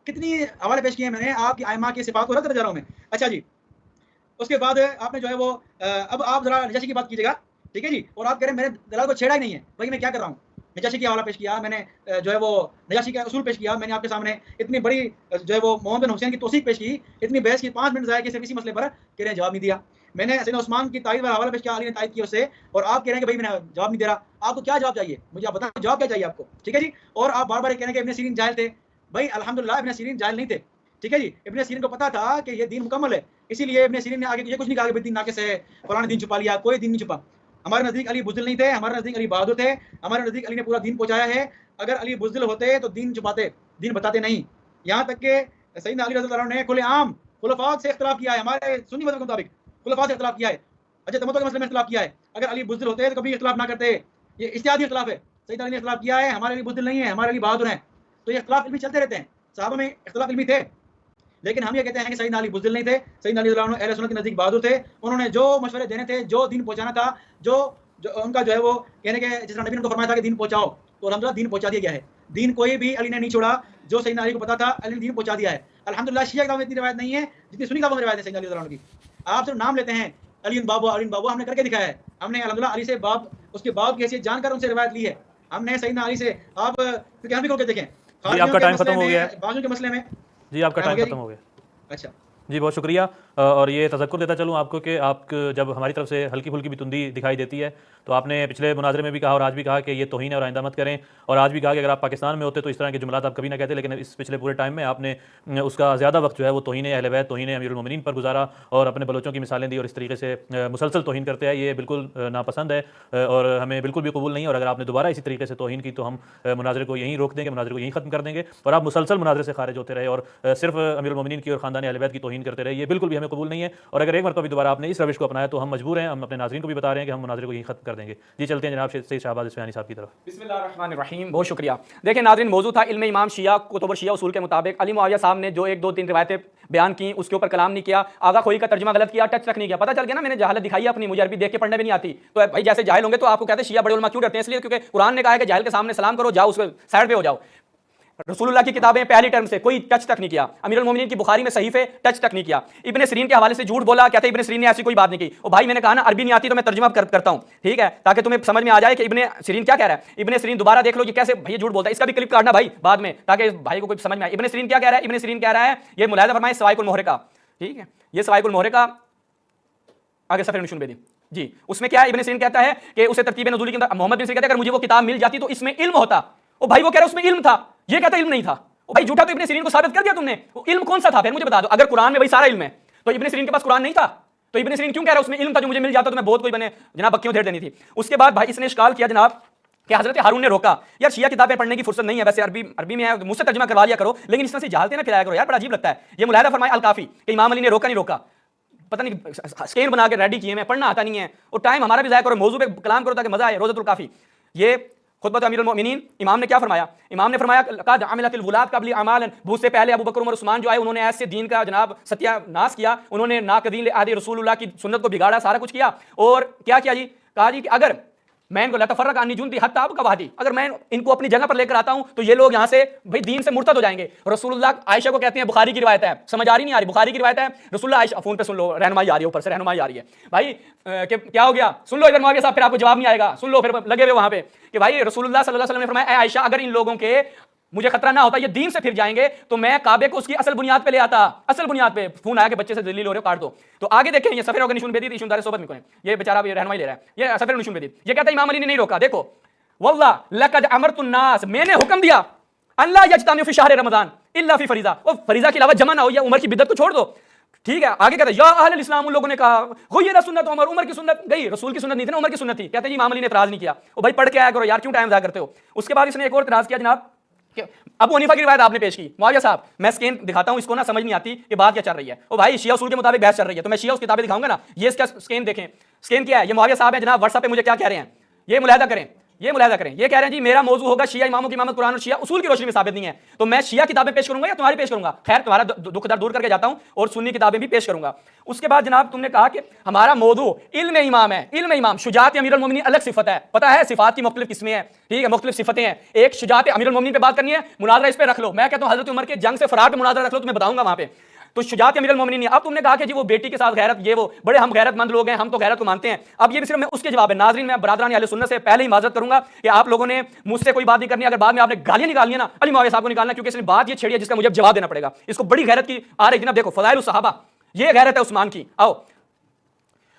कितनी हवाले पेश किए हैं मैंने, आपकी आइमा की सिफात को रद्द कर जा रहा हूँ मैं। अच्छा जी, उसके बाद आपने जो है वो अब आप जरा नजाशी की बात कीजिएगा, ठीक है जी, और आप कह रहे हैं मेरे दलाल को छेड़ा ही नहीं है, भाई मैं क्या कर रहा हूँ। नजाशी की हवाला पेश किया मैंने, जो है वो नजाशी का उसूल पेश किया मैंने आपके सामने, इतनी बड़ी जो है वो मोहम्मद बिन हुसैन की तौसीक पेश की, इतनी बहस की, 5 मिनट ज़ाया कि सिर्फ इसी मसले पर कह रहे हैं जवाब नहीं दिया। मैंने सैयदना उस्मान की तारीफ वाला हवाला पेश किया, अली ने तारीफ की उससे, और आप कह रहे हैं कि भाई मैंने जवाब नहीं दे रहा। आपको क्या जवाब चाहिए, मुझे आप बताएं, जवाब क्या चाहिए आपको। ठीक है जी, और आप बार बार कह रहे हैं कि इब्ने सीरीन जाहिल थे। भाई अल्हम्दुलिल्लाह इब्ने सीरीन जाहिल नहीं थे। ठीक है जी, इब्ने सीरीन को पता था कि ये दीन मुकम्मल है, इसीलिए इब्ने सीरीन ने आगे ये कुछ नहीं कहा कि दीन नाक़िस है, फलाना दीन छुपा लिया, कोई दीन नहीं छुपा। हमारे नज़दीक अली बुज़दिल नहीं थे, हमारे नज़दीक अली बहादुर थे, हमारे नज़दीक अली ने पूरा दीन पहुंचाया है। अगर अली बुज़दिल होते तो दीन छुपाते, दीन बताते नहीं। यहाँ तक कि सैयदना अली रज़ियल्लाहु अन्हु ने खुलेआम खुलफा से इख्तिलाफ किया है, हमारे सुन्नी मज़हब के मुताबिक खुलफा से इख्तिलाफ किया है, अच्छा तमत्तु के मसले में इख्तिलाफ किया है। अगर अली बुज़दिल होते तो कभी इख्तिलाफ ना करते, ये इज्तिहादी इख्तिलाफ है। सैयदना अली ने इख्तिलाफ किया है, हमारे अली बुज़दिल नहीं है, हमारे अली बहादुर हैं। तो ये इख्तिलाफ इल्मी चलते रहते हैं, सहाबा में इख्तिलाफ इल्मी थे, लेकिन हम ये कहते हैं कि सैयदना अली बुज़दिल नहीं थे। सैयदना अली रज़ियल्लाहु अन्हु अहले सुन्नत के नज़दीक बहादुर थे, उन्होंने जो मशवरे देने थे, जो दीन पहुंचाना था, जो उनका जो है वो कहने के, जिस तरह नबी ने उनको फरमाया था कि दीन पहुंचाओ, तो अल्हम्दुलिल्लाह दीन पहुंचा दिया गया है। दीन कोई भी अली ने नहीं छोड़ा, जो सैयदना अली को पता था अली ने दीन पहुंचा दिया है अल्हम्दुलिल्लाह। शिया की इतनी रिवायत नहीं है जितनी सुन्नी की रिवायत है सैयदना अली रज़ियल्लाहु अन्हु की। आप सिर्फ नाम लेते हैं, अली बाबू हमने करके दिखाया है, हमने अल्हम्दुलिल्लाह अली से बाप, उसके बाप की हैसियत जानकर उनसे रिवायत ली है हमने सैयदना अली से। आप क्योंकि हम भी करके देखें, आपका टाइम खत्म हो गया है, बाजू के मसले में जी आपका टाइम खत्म हो गया। अच्छा जी बहुत शुक्रिया। और ये तज़क्कुर देता चलूँ आपको कि आप जब हमारी तरफ से हल्की फुल्की भी तुंदी दिखाई देती है, तो आपने पिछले मुनाजरे में भी कहा और आज भी कहा कि ये तौहीन है और आइंदा मत करें, और आज भी कहा कि अगर आप पाकिस्तान में होते तो इस तरह के जुमलात आप कभी ना कहते, लेकिन इस पिछले पूरे टाइम में आपने उसका ज़्यादा वक्त जो है वो तौहीन अहले बैत, तौहीन अमीरुल मोमिनीन पर गुजारा और अपने बलोचों की मिसालें दी, और इस तरीके से मुसलसल तौहीन करते हैं। ये बिल्कुल नापसंद है और हमें बिल्कुल भी कबूल नहीं है, और अगर आपने दोबारा इसी तरीके से तौहीन की तो हम मुनाजरे को यहीं रोक देंगे, मुनाजरे को यहीं ख़त्म कर देंगे, और आप मुसलसल मुनाजरे से खारिज होते रहे और सिर्फ अमीरुल मोमिनीन की और ख़ानदान अहले बैत की तौहीन करते रहे, ये बिल्कुल भी हमें कबूल नहीं है। और अगर एक मरतबा भी दोबारा आपने इस रविश को अपनाया तो हम मजबूर हैं, हम अपने नाज़रीन को भी बता रहे हैं कि हम मुनाज़रे को यहीं खत्म कर देंगे। जी चलते हैं जनाब सैयद शहबाज इस्फहानी साहब की तरफ। बिस्मिल्लाहिर्रहमानिर्रहीम, बहुत शुक्रिया। देखिए नाज़रीन, मौजूद था इल्म इमाम शिया कुतुब शिया उसूल के मुताबिक। अली मुआविया साहब ने जो 1 2 3 रिवायतें बयान की, उसके ऊपर कलाम नहीं किया, आगा खोई का तर्जुमा गलत किया, टच तक नहीं किया। पता चल गया ना, मैंने जहालत दिखाई अपनी, मुझे अरबी देख के पढ़ने भी नहीं आती। तो भाई जैसे जाहिल होंगे तो आपको कहते हैं शिया बड़े उलमा क्यों डरते हैं, इसलिए क्योंकि कुरान ने कहा है कि जाहिल के सामने सलाम करो, जाओ उसके साइड पे हो जाओ। रसूलुल्लाह की किताबें पहली टर्म से कोई टच तक नहीं किया। अमीरुल मोमिनीन की बुखारी में सहीफे टच तक नहीं किया। इब्ने सीरीन के हवाले से झूठ बोला, कहते इब्ने सीरीन ने ऐसी कोई बात नहीं की। और भाई मैंने कहा ना अरबी नहीं आती तो मैं तर्जुमा करता हूं, ठीक है, ताकि तुम्हें समझ में आ जाए कि इब्ने सीरीन क्या कह रहा है। इब्ने सीरीन दोबारा देख लो कि कैसे भाई झूठ बोलता है, इसका भी क्लिप काटना भाई बाद में, ताकि भाई को कोई समझ में आए। इब्ने सीरीन क्या कह रहा है, इब्ने सीरीन कह रहा है, ये मुलाहिज़ा फरमाएं सवाइकुल मुहरिका, ठीक है, ये सवाइकुल मुहरिका आगे सफर निशुन बेदी जी, उसमें क्या है, इब्ने सीरीन कहता है कि उसे तरतीब नुज़ूली के अंदर मोहम्मद बिन सीरीन कहता है अगर मुझे वो किताब मिल जाती तो इसमें इल्म होता। ओ भाई वो कह रहा है उसमें इल्म था, ये कहता है इल्म नहीं था। ओ भाई झूठा तो इब्ने सीरीन को साबित कर दिया तुमने। वो इल्म कौन सा था फिर मुझे बता दो। अगर कुरान में भाई सारा इल्म है तो इब्ने सीरीन के पास कुरान नहीं था, तो इब्ने सीरीन क्यों कह रहा है उसमें इल्म था, जो मुझे मिल जाता तो मैं बहुत कोई बने जनाब बक्कियों धेर देनी थी। उसके बाद भाई इसने इश्काल किया जनाब कि हजरत हारून ने रोका, यार शिया किताबें पढ़ने की फुर्सत नहीं है, वैसे अरबी में है, मुझसे तर्जुमा करवा लिया करो, लेकिन इस तरह से जहालते ना खिलाया करो यार, बड़ा अजीब लगता है। ये मुलाहिज़ा फरमाए अल काफ़ी कि इमाम अली ने रोका नहीं रोका, पता नहीं स्केल बना के रेडी किए, मैं पढ़ना आता नहीं है, और टाइम हमारा भी ज़ाया करो, मौजू पे कलाम करो ताकि मजा आए। रोज़तुल काफ़ी, ये खुतबत अमीरुल मोमिनीन, इमाम ने क्या फरमाया? इमाम ने फरमाया क़द अमिलतिल वुलाद क़ब्ली अमालन, बहुत से पहले अबू बकर उमर उस्मान जो आए उन्होंने ऐसे दीन का जनाब सत्यानाश किया, उन्होंने नाक़दीन आदि रसूलुल्लाह की सुन्नत को बिगाड़ा, सारा कुछ किया। और क्या किया जी? कहा जी कि अगर मैं इनको लतफर्रक अन्नी जुनती हत्ता अब कवादी, अगर मैं इनको अपनी जगह पर लेकर आता हूं तो ये लोग यहां से भाई दीन से मुर्तद हो जाएंगे। रसूलुल्लाह आयशा को कहते हैं, बुखारी की रिवायत है, समझ आ रही नहीं आ रही? बुखारी की रिवायत है, रसूलुल्लाह आयशा, फोन पे सुन लो, रहनुमाई आ रही है, ऊपर से रहनुमाई आ रही है भाई। क्या हो गया? सुन लो इधर मुआविया साहब, फिर आपको जवाब नहीं आएगा, सुन लो, फिर लगे हुए वहां पे कि भाई रसूलुल्लाह सल्लल्लाहु अलैहि वसल्लम ने फरमाया, ए आयशा, अगर इन लोगों के मुझे खतरा ना होता, ये दीन से फिर जाएंगे, तो मैं काबे को उसकी असल बुनियाद पे ले आता, असल बुनियाद पे। फोन आया कि बच्चे से दलील हो रहे हो, काट दो। तो आगे देखें, ये सफेर निशुन बेदी इशुनदार सोबत में कौन है? ये बेचारा ये रहनुमाई ले रहा है, ये सफेर निशुन बेदी। ये कहता है इमाम अली ने नहीं रोका, देखो, वल्लाह लक़द अमरतुन्नास, मैंने हुक्म दिया, अल्लाह यजतमिउ फी शहर रमजान इल्ला फी फरीज़ा, वो फरीज़ा के अलावा जमा ना हो, या उमर की बिदअत को छोड़ दो। ठीक है, आगे कहता है या अहल इस्लाम, उन लोगों ने कहा हुय्यिना सुन्नत उमर, उमर की सुन्नत गई, रसूल की सुन्नत नहीं थी ना, उमर की सुन्नत थी। कहते हैं जी इमाम अली ने इतराज नहीं किया, ओ भाई पढ़ के आया करो यार, क्यों टाइम ज़ाया करते हो? उसके बाद इसने एक और इतराज किया जनाब, अबू हनीफा की रिवायत आपने पेश की, मुआविया साहब मैं स्कैन दिखाता हूं, इसको ना समझ नहीं आती कि बात क्या चल रही है। ओ भाई शिया उसूल के मुताबिक बहस चल रही है, तो मैं शिया उस किताबें दिखाऊंगा ना, ये इसका स्कैन देखें, स्कैन क्या है? ये मुआविया साहब है जनाब, व्हाट्सएप पे मुझे क्या कह रहे हैं, ये मुलाहिदा करें, ये मुलाहिदा करें। ये कह रहे हैं जी मेरा मौजू होगा शिया इमामों की इमामत कुरान और शिया उसूल की रोशनी में साबित नहीं है, तो मैं शिया किताबें पेश करूंगा या तुम्हारी पेश करूंगा? खैर तुम्हारा दुख दर्द दूर करके जाता हूं, और सुन्नी किताबें भी पेश करूंगा। उसके बाद जनाब तुमने कहा कि हमारा मौजू इल्म इमाम है, इल्म इमाम। शुजात अमीरुल मोमिनीन अलग सिफत है, पता है सिफात की मुख्तलिफ किस्में हैं, ठीक है, मुख्तलिफ सिफतें हैं। एक शुजात अमीरुल मोमिनीन पे बात करनी है, मुनाजरा इस पे रख लो, मैं कहता हूं हजरत उमर के जंग से फरार पे मुनाजरा रख लो, तुम्हें बताऊंगा वहां पे। तो शुजात अमीरुल मोमिनीन, अब तुमने कहा कि जी वो बेटी के साथ गैरत, ये वो बड़े हम गैरतमंद लोग हैं, हम तो गैरत को मानते हैं। अब ये भी सिर्फ मैं उसके जवाब है। नाज़रीन, मैं बरादरान अहले सुन्नत से पहले ही माजरत करूंगा कि आप लोगों ने मुझसे कोई बात नहीं करनी, अगर बाद में आपने गालियां निकालनी है ना, अली मुआविया साहब को निकालना, क्योंकि इसने बात ये छेड़ी है जिसका मुझे जवाब देना पड़ेगा। इसको बड़ी गैरत की आ रही थी ना, देखो फज़ाइल सहाबा, ये गैरत है उस्मान की। आओ,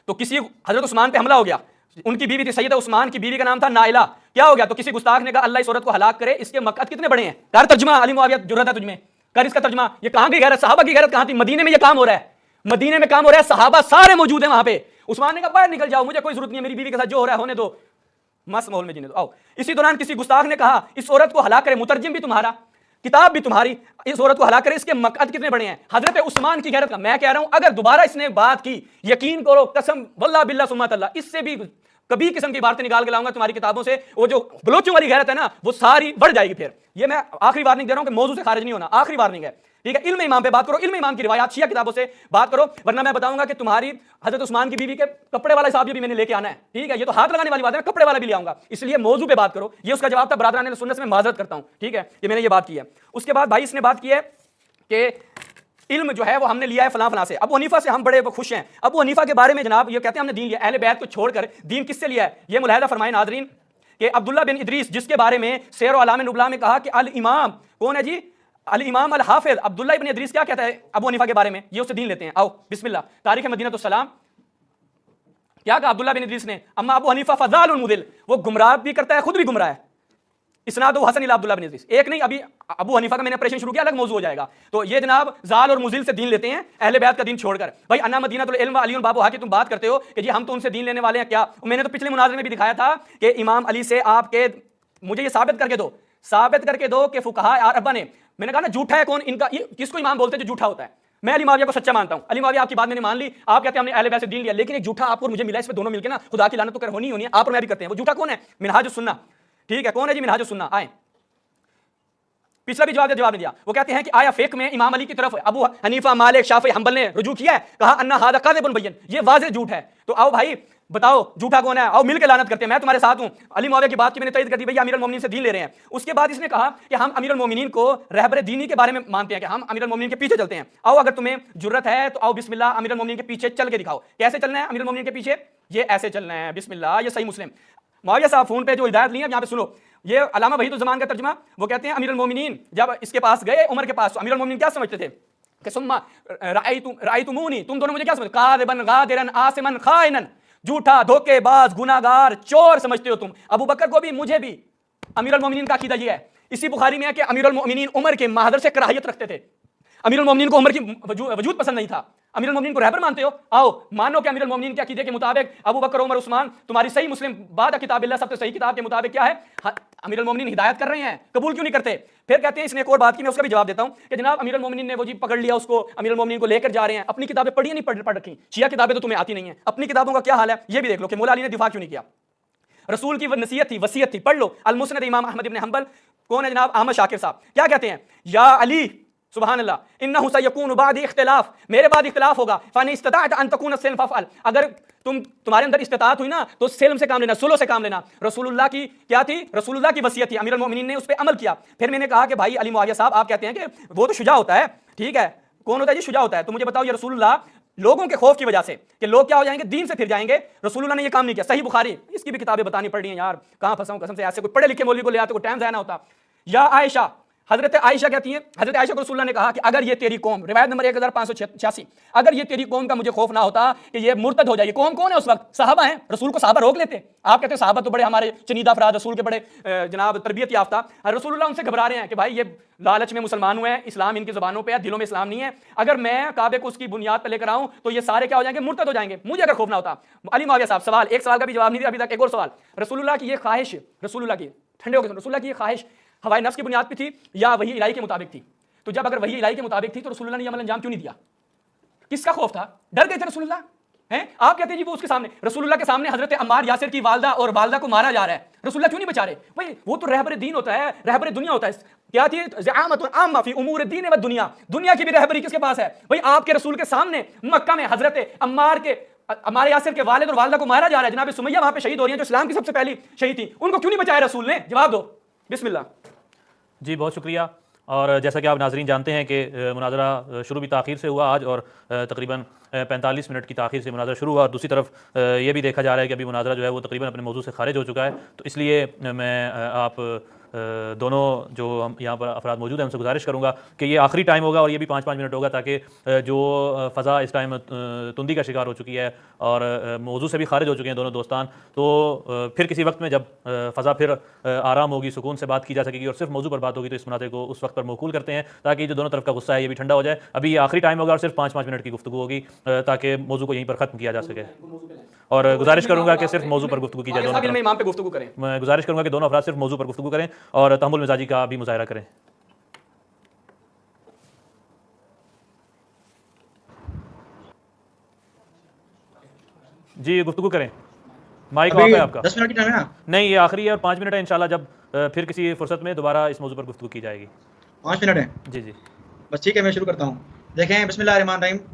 तो किसी हजरत उस्मान पे हमला हो गया, उनकी बीवी थी सैयदा उस्मान की बीवी का नाम था नाइला, क्या हो गया? तो किसी गुस्ताख ने कहा अल्लाह इस औरत को हलाक करे, इसके मक़सद कितने बड़े हैं। कर तर्जुमा, अली मुआविया जुर्रत है तुझमें, कर इसका तर्जुमा। ये कहां की गैरत? सहाबा की गैरत कहां थी? मदीने में ये काम हो रहा है, मदीने में काम हो रहा है, सहाबा सारे मौजूद हैं वहां पे। उस्मान ने कहा बाहर निकल जाओ, मुझे कोई जरूरत नहीं है, मेरी बीवी के साथ जो हो रहा है होने दो, मस्त माहौल में जीने दो, आओ। इसी दौरान किसी गुस्ताख ने कहा इस औरत को हलाक करे, मुतरजिम भी तुम्हारा, किताब भी तुम्हारी, इस औरत को हलाक करे, इसके मक़सद कितने बड़े हैं। हजरत उस्मान की गैरत का मैं कह रहा हूं, अगर दोबारा इसने बात की, यकीन करो कसम वल्लाह बिल्लाह सुम्मा तल्लाह, इससे भी कभी किस्म की बातें निकाल के लाऊंगा तुम्हारी किताबों से, वो जो बलोचों वाली गैरत है ना, वो सारी बढ़ जाएगी। फिर ये मैं आखिरी वार्निंग दे रहा हूं कि मौजू से खारिज नहीं होना, आखिरी वार्निंग है, ठीक है। इल्म इमाम पे बात करो, इल्म इमाम की रिवायात शिया किताबों से बात करो, वरना मैं बताऊंगा कि तुम्हारी हजरत उस्मान की बीवी के कपड़े वाला हिसाब भी मैंने लेके आना है, ठीक है। ये तो हाथ लगाने वाली बात है, कपड़े वाला भी ले आऊंगा, इसलिए मौजू पे बात करो। ये उसका जवाब था बरादरान सुन्नत से, मैं माजरत करता हूं, ठीक है, ये मैंने ये बात की है। उसके बाद भाई इसने बात की है कि इल्म जो है वो हमने लिया है फलां फलां से। अबू हनीफा से हम बड़े खुश हैं। अबू हनीफा के बारे में जनाब ये कहते हैं हमने दीन लिया, अहले बैत को छोड़कर दीन किससे लिया है? ये मुलाहिदा फरमाए नाज़रीन कि अब्दुल्ला बिन इदरीस, जिसके बारे में सैर व अलाम नुबला में कहा कि अल इमाम, कौन है जी? अल इमाम अल हाफिज अब्दुल्ला इब्न इदरीस क्या कहता है अबू हनीफा के बारे में? ये उससे दीन लेते हैं। आओ बिस्मिल्लाह, तारीख मदीनतुस्सलाम क्या कहा अब्दुल्ला बिन इदरीस ने? अम्मा अबू हनीफा फज़ालुल मुदिल, वो गुमराह भी करता है, खुद भी गुमराह है। इसनाद हसन इला अब्दुल्ला बिन इदरीस, एक नहीं, अभी अबू हनीफा का मैंने ऑपरेशन शुरू किया, अलग मौजू हो जाएगा। तो ये जनाब जाल और मुजिल से दीन लेते हैं, अहले बैत का दीन छोड़कर। भाई अन्ना मदीनतुल इल्म व अलीउल बाबू की तुम बात करते हो कि जी हम तो उनसे दीन लेने वाले हैं, क्या? मैंने तो पिछले मुनाज़रे में भी दिखाया था कि इमाम अली से आपके, मुझे ये साबित करके दो, साबित करके दो कि फुकहा अरबा ने, मैंने कहा ना झूठा है कौन इनका, ये किसको इमाम बोलते हैं जो झूठा होता है? मैं अली मुआविया को सच्चा मानता हूं। अली मुआविया आपकी बात मैंने मान ली, आप कहते हैं हमने अहले बैत से दीन लिया, लेकिन एक झूठा आपको और मुझे मिला, इसमें दोनों मिलकर ना खुदा की लानत तो कर होनी ही होनी है, आप और मैं भी करते हैं। वो झूठा कौन है? मिनहाजुस सुन्ना, ठीक है, कौन है जी मिनहाजुस सुन्ना? आए, पिछला भी जवाब नहीं दिया। वो कहते हैं कि आया फेक में इमाम अली की तरफ अबू हनीफा, मालिक, शाफी, हंबल ने रुजू किया है, कहा अन्ना हादा काज़िबुन बय्यन, ये वाज़ेह झूठ है। तो आओ भाई बताओ झूठा कौन है, आओ मिलकर लानत करते हैं, मैं तुम्हारे साथ हूं। अली मुआविया की बात की मैंने तईद कर दी, भैया अमीरुल मोमिनीन से दीन ले रहे हैं। उसके बाद इसने कहा कि हम अमीरुल मोमिनीन को रहबर दीनी के बारे में मानते हैं कि हम अमीरुल मोमिनीन के पीछे चलते हैं। आओ अगर तुम्हें जुर्रत है तो आओ बिस्मिल्लाह अमीरुल मोमिनीन के पीछे चल के दिखाओ, कैसे चलना है अमीरुल मोमिनीन के पीछे? ये ऐसे चलना है, बिस्मिल्लाह, ये सही मुस्लिम। मुआविया साहब फोन पे जो हिदायत ली है यहाँ पे सुनो, ये अलामा वहीदुज़्ज़मान का तर्जुमा। वो कहते हैं अमीरुल मोमिनीन जब इसके पास गए उमर के पास, तो अमीरुल मोमिनीन क्या समझते थे कि सुम्मा राअयतुमूनी, तुम दोनों मुझे क्या समझते? काज़िबन गादिरन आसिमन खाइनन, झूठा, धोखेबाज, गुनाहगार, चोर समझते हो तुम। अबू बकर को भी, मुझे भी। अमीरुल मोमिनीन का अकीदा ये है। इसी बुखारी में है कि अमीरुल मोमिनीन उमर के महादर से कराहियत रखते थे, अमीरुल मोमिनीन को उमर की वजूद पसंद नहीं था। अमीरुल मोमिनीन को रहबर मानते हो, आओ मानो कि अमीरुल मोमिनीन के अकीदे के मुताबिक अबू बकर, उमर, उस्मान तुम्हारी सही मुस्लिम बाद किताबिल्लाह सबसे सही किताब के मुताबिक क्या है, अमीरुल मोमिनीन हिदायत कर रहे हैं, कबूल क्यों नहीं करते? फिर कहते हैं, इसने एक और बात की, मैं उसका भी जवाब देता हूं कि जनाब अमीरुल मोमिनीन ने वो जी पकड़ लिया उसको, अमीरुल मोमिनीन को लेकर जा रहे हैं, अपनी किताबें पढ़ी नहीं पढ़ रखी, शिया किताबें तो तुम्हें आती नहीं है, अपनी किताबों का क्या हाल है ये भी देख लो कि मौला अली ने दिफा क्यों नहीं किया। रसूल की नसीहत थी, वसीयत थी, पढ़ लो अल मुस्नद इमाम अहमद इब्न हंबल। कौन है जनाब? अहमद शाकिर साहब। क्या कहते हैं? या अली सुभान अल्लाह इन्नहु सयकूनु बादी इख्तिलाफ, मेरे बाद इख्तिलाफ होगा, फनी इस्तताअत अन तकून सिल्म फअल, अगर तुम्हारे अंदर इस्तिताअत हुई ना तो सिल्म से काम लेना, सुलह से काम लेना। रसूलुल्लाह की क्या थी? रसूलुल्लाह की वसीयत थी, अमीरुल मोमिनीन ने उस पर अमल किया। फिर मैंने कहा कि भाई अली मुआविया साहब, आप कहते हैं कि वो तो शुजा होता है, ठीक है, कौन होता है जी? शुजा होता है। तो मुझे बताओ ये रसूलुल्लाह लोगों के खौफ की वजह से कि लोग क्या हो जाएंगे, दीन से फिर जाएंगे, रसूलुल्लाह ने ये काम नहीं किया। सही बुखारी, इसकी भी किताबें बतानी पड़ रही हैं यार, कहां फंसा हूं कसम से, ऐसे कोई पढ़े लिखे मौलवी को ले आते कोई टाइम ज़ाया ना होता। या आयशा, हजरत आयशा कहती हैं, हजरत आयशा को रसूलुल्लाह ने कहा कि अगर ये तेरी कौम, रिवायत नंबर 1586, अगर ये तेरी कौम का मुझे खौफ ना होता कि ये मुर्तद हो जाएगी। कौम कौन है उस वक्त? सहाबा हैं, रसूल को सहाबा रोक लेते। आप कहते हैं सहाबा तो बड़े हमारे चनीदा अफराद, रसूल के बड़े जनाब तरबियत याफ्ता, रसूलुल्लाह उनसे घबरा रहे हैं कि भाई ये लालच में मुसलमान हुए हैं, इस्लाम इनकी ज़बानों पे है, दिलों में इस्लाम नहीं है, अगर मैं काबे को उसकी बुनियाद पर लेकर आऊं तो ये सारे क्या हो जाएंगे, मुर्तद हो जाएंगे। मुझे अगर खौफ ना होता। अली मुआविया साहब, सवाल, एक सवाल का भी जवाब नहीं दिया अभी तक। एक और सवाल, रसूलुल्लाह की ये ख्वाहिश, रसूलुल्लाह की, ठंडे हो गए, रसूलुल्लाह की ये ख्वाहिश हवाई नफ्स की बुनियाद पे थी या वही इलाही के मुताबिक थी? तो जब अगर वही इलाही के मुताबिक थी तो रसूलुल्लाह ने ये अमल अंजाम क्यों नहीं दिया? किसका खौफ था? डर गए थे रसूलुल्लाह हैं? आप कहते हैं जी वो उसके सामने, रसूलुल्लाह के सामने हजरत अम्मार यासिर की वालदा और वालदा को मारा जा रहा है, रसूलुल्लाह क्यों नहीं बचा रहे? भाई वो तो रहबर दीन होता है, रहबर दुनिया होता है। क्या थी? ज़आमतुल आम्मा फी उमूर दीन व दुनिया, दुनिया की भी रहबरी किसके पास है? भाई आपके रसूल के सामने मक्का में हजरत अम्मार यासिर के वालिद और वालदा को मारा जा रहा है, जनाब सुमैया वहां पे शहीद हो रही है जो इस्लाम की सबसे पहली शहीद थी, उनको क्यों नहीं बचाया रसूल ने? जवाब दो, बिस्मिल्लाह। जी बहुत शुक्रिया। और जैसा कि आप नाजरीन जानते हैं कि मुनाजरा शुरू भी ताख़ीर से हुआ आज, और तकरीबन 45 मिनट की ताख़ीर से मुनाजरा शुरू हुआ, और दूसरी तरफ ये भी देखा जा रहा है कि अभी मुनाजरा जो है वो तकरीबन अपने मौजू से खारिज हो चुका है। तो इसलिए मैं आप दोनों जो हम यहाँ पर अफराद मौजूद हैं उनसे गुजारिश करूँगा कि ये आखिरी टाइम होगा और ये भी 5-5 मिनट होगा, ताकि जो फ़ज़ा इस टाइम तुंदी का शिकार हो चुकी है और मौजू से भी खारिज हो चुके हैं दोनों दोस्तान, तो फिर किसी वक्त में जब फ़ज़ा फिर आराम होगी, सुकून से बात की जा सकेगी और सिर्फ मौजू पर बात होगी, तो इस मुनाज़रे को उस वक्त पर मौकूल करते हैं ताकि जो दोनों तरफ का गुस्सा है ये भी ठंडा हो जाए। अभी ये आखिरी टाइम होगा और सिर्फ 5-5 मिनट की गुफ्तगू होगी ताकि मौजू को यहीं पर ख़त्म किया जा सके। और गुजारिश करूँगा कि सिर्फ मौजू पर गुफ्तगू की जाए, इमाम पे गुफ्तगू करें। मैं गुजारिश करूँगा कि दोनों अफराद सिर्फ मौजू पर गुफ्तगू करें और तहम्मुल मिजाजी का भी मुजाहरा करें। जी गुफ्तगू करें, माइक ऑफ है आपका। 10 मिनट की टाइम है ना? नहीं, ये आखिरी है और 5 मिनट है इंशाल्लाह, जब फिर किसी फुर्सत में दोबारा इस मौजू पर गुफ्तगू की जाएगी। 5 मिनट है जी जी बस, ठीक है, मैं शुरू करता हूँ। देखें, बिस्मिल्लाह रहमान रहीम।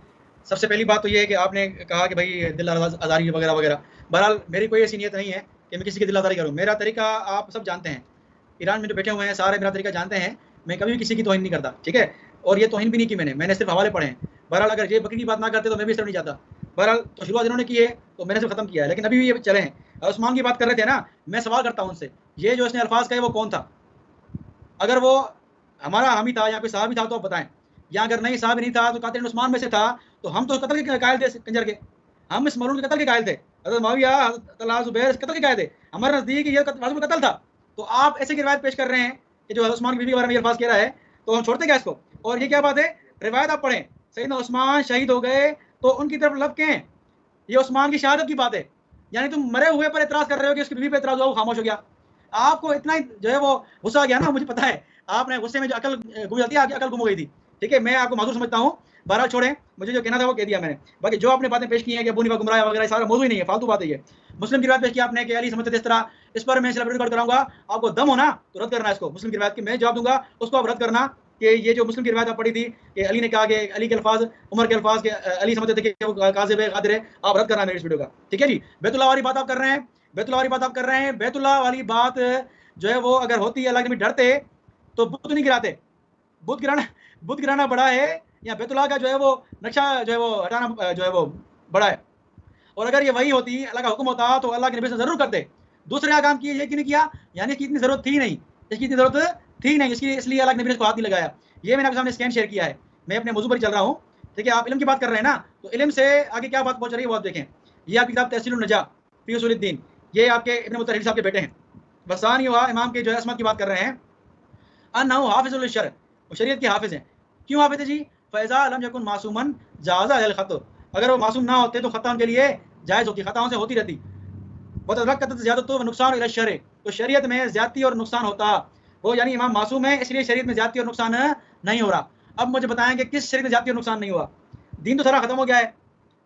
सबसे पहली बात तो ये है कि आपने कहा कि भाई दिल आज़ारी वगैरह वगैरह, बहरहाल मेरी कोई ऐसी नीयत नहीं है कि मैं किसी की दिल आज़ारी करूँ। मेरा तरीका आप सब जानते हैं, ईरान में जो बैठे हुए हैं सारे मेरा तरीका जानते हैं, मैं कभी भी किसी की तौहीन नहीं करता, ठीक है, और ये तौहीन भी नहीं की मैंने सिर्फ हवाले पढ़े हैं। बहरहाल अगर ये बकरी की बात ना करते तो मैं भी इस तरफ नहीं जाता। बहरहाल तो शुरुआत इन्होंने की है तो मैंने सिर्फ खत्म किया है, लेकिन अभी भी ये चले हैं। उस्मान की बात कर रहे थे ना, मैं सवाल करता हूँ उनसे, ये जो इसने अल्फाज कहे वो कौन था? अगर वो हमारा हामी था या कोई साहबी था तो आप बताएं, या अगर नहीं साहब नहीं था तो कातिल उस्मान में से था, तो हम तो कत्ल के कायल थे कंजर के, हम इस मरून के कत्ल के कायल थे, हज़रत मुआविया, हज़रत ज़ुबैर कत्ल के कायल थे, हमारे नज़दीक ये कत्ल था। तो आप ऐसे की रिवायत पेश कर रहे हैं कि जो उस्मान की बीवी के बारे में ये अल्फाज कह रहा है, तो हम छोड़ते क्या इसको? और ये क्या बात है, रिवायत आप पढ़ें, सैयदना उस्मान शहीद हो गए तो उनकी तरफ लब के हैं, ये उस्मान की शहादत की बात है। यानी तुम मरे हुए पर एतराज़ कर रहे हो कि उसकी बीवी पर एतराज़ हुआ, वो खामोश हो गया। आपको इतना जो है वो गुस्सा आ गया ना, मुझे पता है, आपने गुस्से में जो अकल गुम जाती है, आपकी अकल गुम हो गई थी, ठीक है, मैं आपको माजूर समझता हूँ। बहरहाल छोड़ें, मुझे जो कहना था वो कह दिया मैंने। बाकी जो आपने बातें पेश की हैं कि अबू हनीफा गुमराह वगैरह, सारा मौजूद ही नहीं है, फालतू बात है ये। मुस्लिम की रिवायत पेश की आपने कि अली समझते थे इस तरह, इस पर मैं सेलिब्रेट रिकॉर्ड कराऊंगा, आपको दम होना तो रद्द करना इसको। मुस्लिम की रिवायत की मैं जवाब दूंगा, उसको आप रद्द करना कि ये जो मुस्लिम की रिवायत आप पढ़ी थी कि अली ने कहा कि अली के अल्फाज, उमर के अल्फाज के अली समझते थे कि वो काज़िब है, गादिर है, आप रद्द करना मेरी इस वीडियो का, ठीक है जी। बैतुल्लाह वाली बात आप कर रहे हैं, बैतुल्लाह वाली बात आप कर रहे हैं। बैतुल्लाह वाली बात जो है वो अगर होती है, अल्लाह के नबी डरते तो बुत नहीं गिराते। बुत गिराना बड़ा है या बैतुल्लाह का जो है वो नक्शा जो है वो हटाना जो है वो बड़ा है। और अगर ये वही होती, अल्लाह का हुक्म होता तो अल्लाह के नबी से जरूर करते। दूसरे का काम किए, ये क्यों नहीं किया? यानी इसकी इतनी जरूरत थी नहीं, इसकी इतनी जरूरत थी नहीं, इसलिए अल्लाह के नबी ने इसको हाथ नहीं लगाया। ये मैंने आपके सामने स्कैन शेयर किया है, मैं अपने मौजू पर चल रहा हूँ, ठीक है। आप इल्म की बात कर रहे हैं ना, तो इल्म से आगे क्या बात पहुंच रही है वो आप देखें। ये आपकी किताब तहसीलुन नजा फी उसूलुद्दीन, ये आपके इब्न मुतहरिर साहब के बेटे हैं, बसानी हुआ इमाम के जो है असमत की बात कर रहे हैं। अन्नहु हाफिजुल शर, वो शरीयत के हाफिज हैं। क्यों हाफिज है जी? फ़ैज़ा लम यकुन मासूमन जाज़ा अल ख़त, अगर वो मासूम ना होते तो ख़ता उनके लिए जायज़ होती, ख़ताओं से होती रहती। वतरक्कत ज़ियादतु व नुक़सान इला शर, तो शरीयत में ज़्यादती और नुकसान होता। वो यानी इमाम मासूम है इसलिए शरीयत में ज़्यादती और नुकसान नहीं हो रहा। अब मुझे बताएं कि किस शरीयत में ज़्यादती और नुकसान नहीं हुआ? दीन तो सारा ख़त्म हो गया है।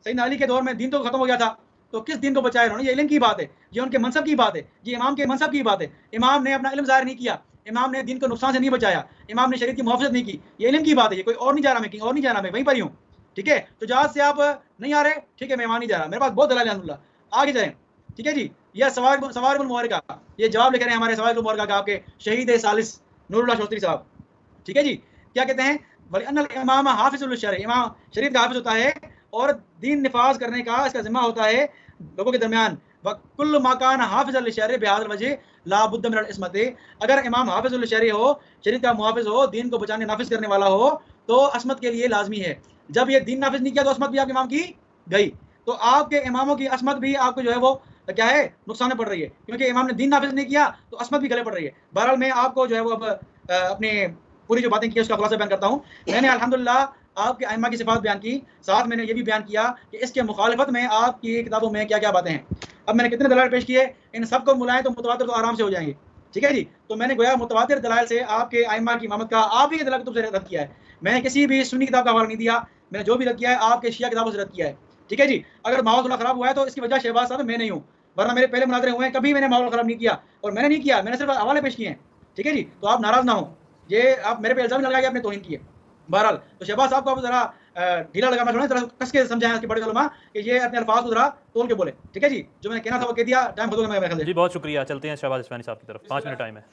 सैयदना अली के दौर में दीन तो ख़त्म हो गया था, तो किस दीन को बचाया उन्होंने? ये इल्म की बात है, ये उनके मनसब की बात है, ये इमाम के मनसब की बात है। इमाम ने अपना इल्म ज़ाहिर नहीं किया, इमाम ने दीन को नुकसान से नहीं बचाया, इमाम ने शरीयत की मुहाफ़ज़त नहीं की, ये इल्म की बात है। ये कोई और नहीं जा रहा, मैं कहीं और नहीं जा रहा, मैं वहीं पर ही हूँ। ठीक है, तो जहाज़ से आप नहीं आ रहे, ठीक है, मैं वहाँ नहीं जा रहा, मेरे पास बहुत दलाल है अल्हम्दुलिल्लाह। आगे जाएँ, ठीक है जी। यह सवारिकुल मुहर्रिका, ये जवाब लिख रहे हैं हमारे सवारिकुल मुहर्रिका का आपके शहीद सालिस नूरुल्लाह चौधरी साहब। ठीक है जी, क्या कहते हैं? वलिअन्नल इमाम हाफिजुल शरअ, इमाम शरीयत का हाफिज होता है और दीन निफाज करने का इसका जिम्मा होता है लोगों के दरमियान। वकुल्लु मा कान हाफिजुल शरअ बिहाज़ल वजह ला बुद्द मिनल इस्मत, अगर इमाम हाफिजुल शरअ हो, शरीयत का मुहाफिज हो, दीन को बचाने नाफिज करने वाला हो, तो असमत के लिए लाजमी है। जब ये दीन नाफिज नहीं किया तो असमत भी आपके इमाम की गई। तो आपके इमामों की असमत भी आपको जो है वो क्या है, नुकसान में पड़ रही है, क्योंकि इमाम ने दीन नाफिज नहीं किया तो असमत भी गले पड़ रही है। बहरहाल मैं आपको जो है वो अब अपनी पूरी जो बातें की उसका खुलासा बयान करता हूँ। मैंने अल्हम्दुलिल्लाह आपके अइम्मा की सिफात बयान की, साथ मैंने ये भी बयान किया कि इसके मुखालिफत में आपकी किताबों में क्या क्या बातें हैं। अब मैंने कितने दलाइल पेश किए, इन सबको मिलाएं तो मुतवातिर तो आराम से हो जाएंगे। ठीक है जी, तो मैंने गोया मुतवातिर दलाइल से आपके अइम्मा की इमामत का आप ही के दलाइल कुतुब से रद्द किया है। मैंने किसी भी सुन्नी किताब का हवाला नहीं दिया, मैंने जो भी रद्द किया है आपके शिया किताबों से रद्द किया है। ठीक है जी, अगर माहौल थोड़ा खराब हुआ है तो इसकी वजह शहबाज साहब मैं नहीं हूँ, वरना मेरे पहले मुनाज़रे हुए हैं, कभी मैंने माहौल खराब नहीं किया, और मैंने नहीं किया, मैंने सिर्फ हवाले पेश किए हैं। ठीक है जी, तो आप नाराज़ ना हो, ये आप मेरे पे इल्ज़ाम लगाया कि आपने तौहीन की है। बहरहाल तो शहबाज साहब को आप जरा ढीला लगाना छोड़ें, जरा कस के समझाएं उसके बड़े उलमा कि ये अपने अल्फाज को जरा तोल के बोले। ठीक है जी, जो मैंने कहना था वो कह दिया, टाइम खत्म हो गया मेरे ख्याल से। जी बहुत शुक्रिया, चलते हैं शहबाज इस्माइली साहब की तरफ, 5 मिनट टाइम है।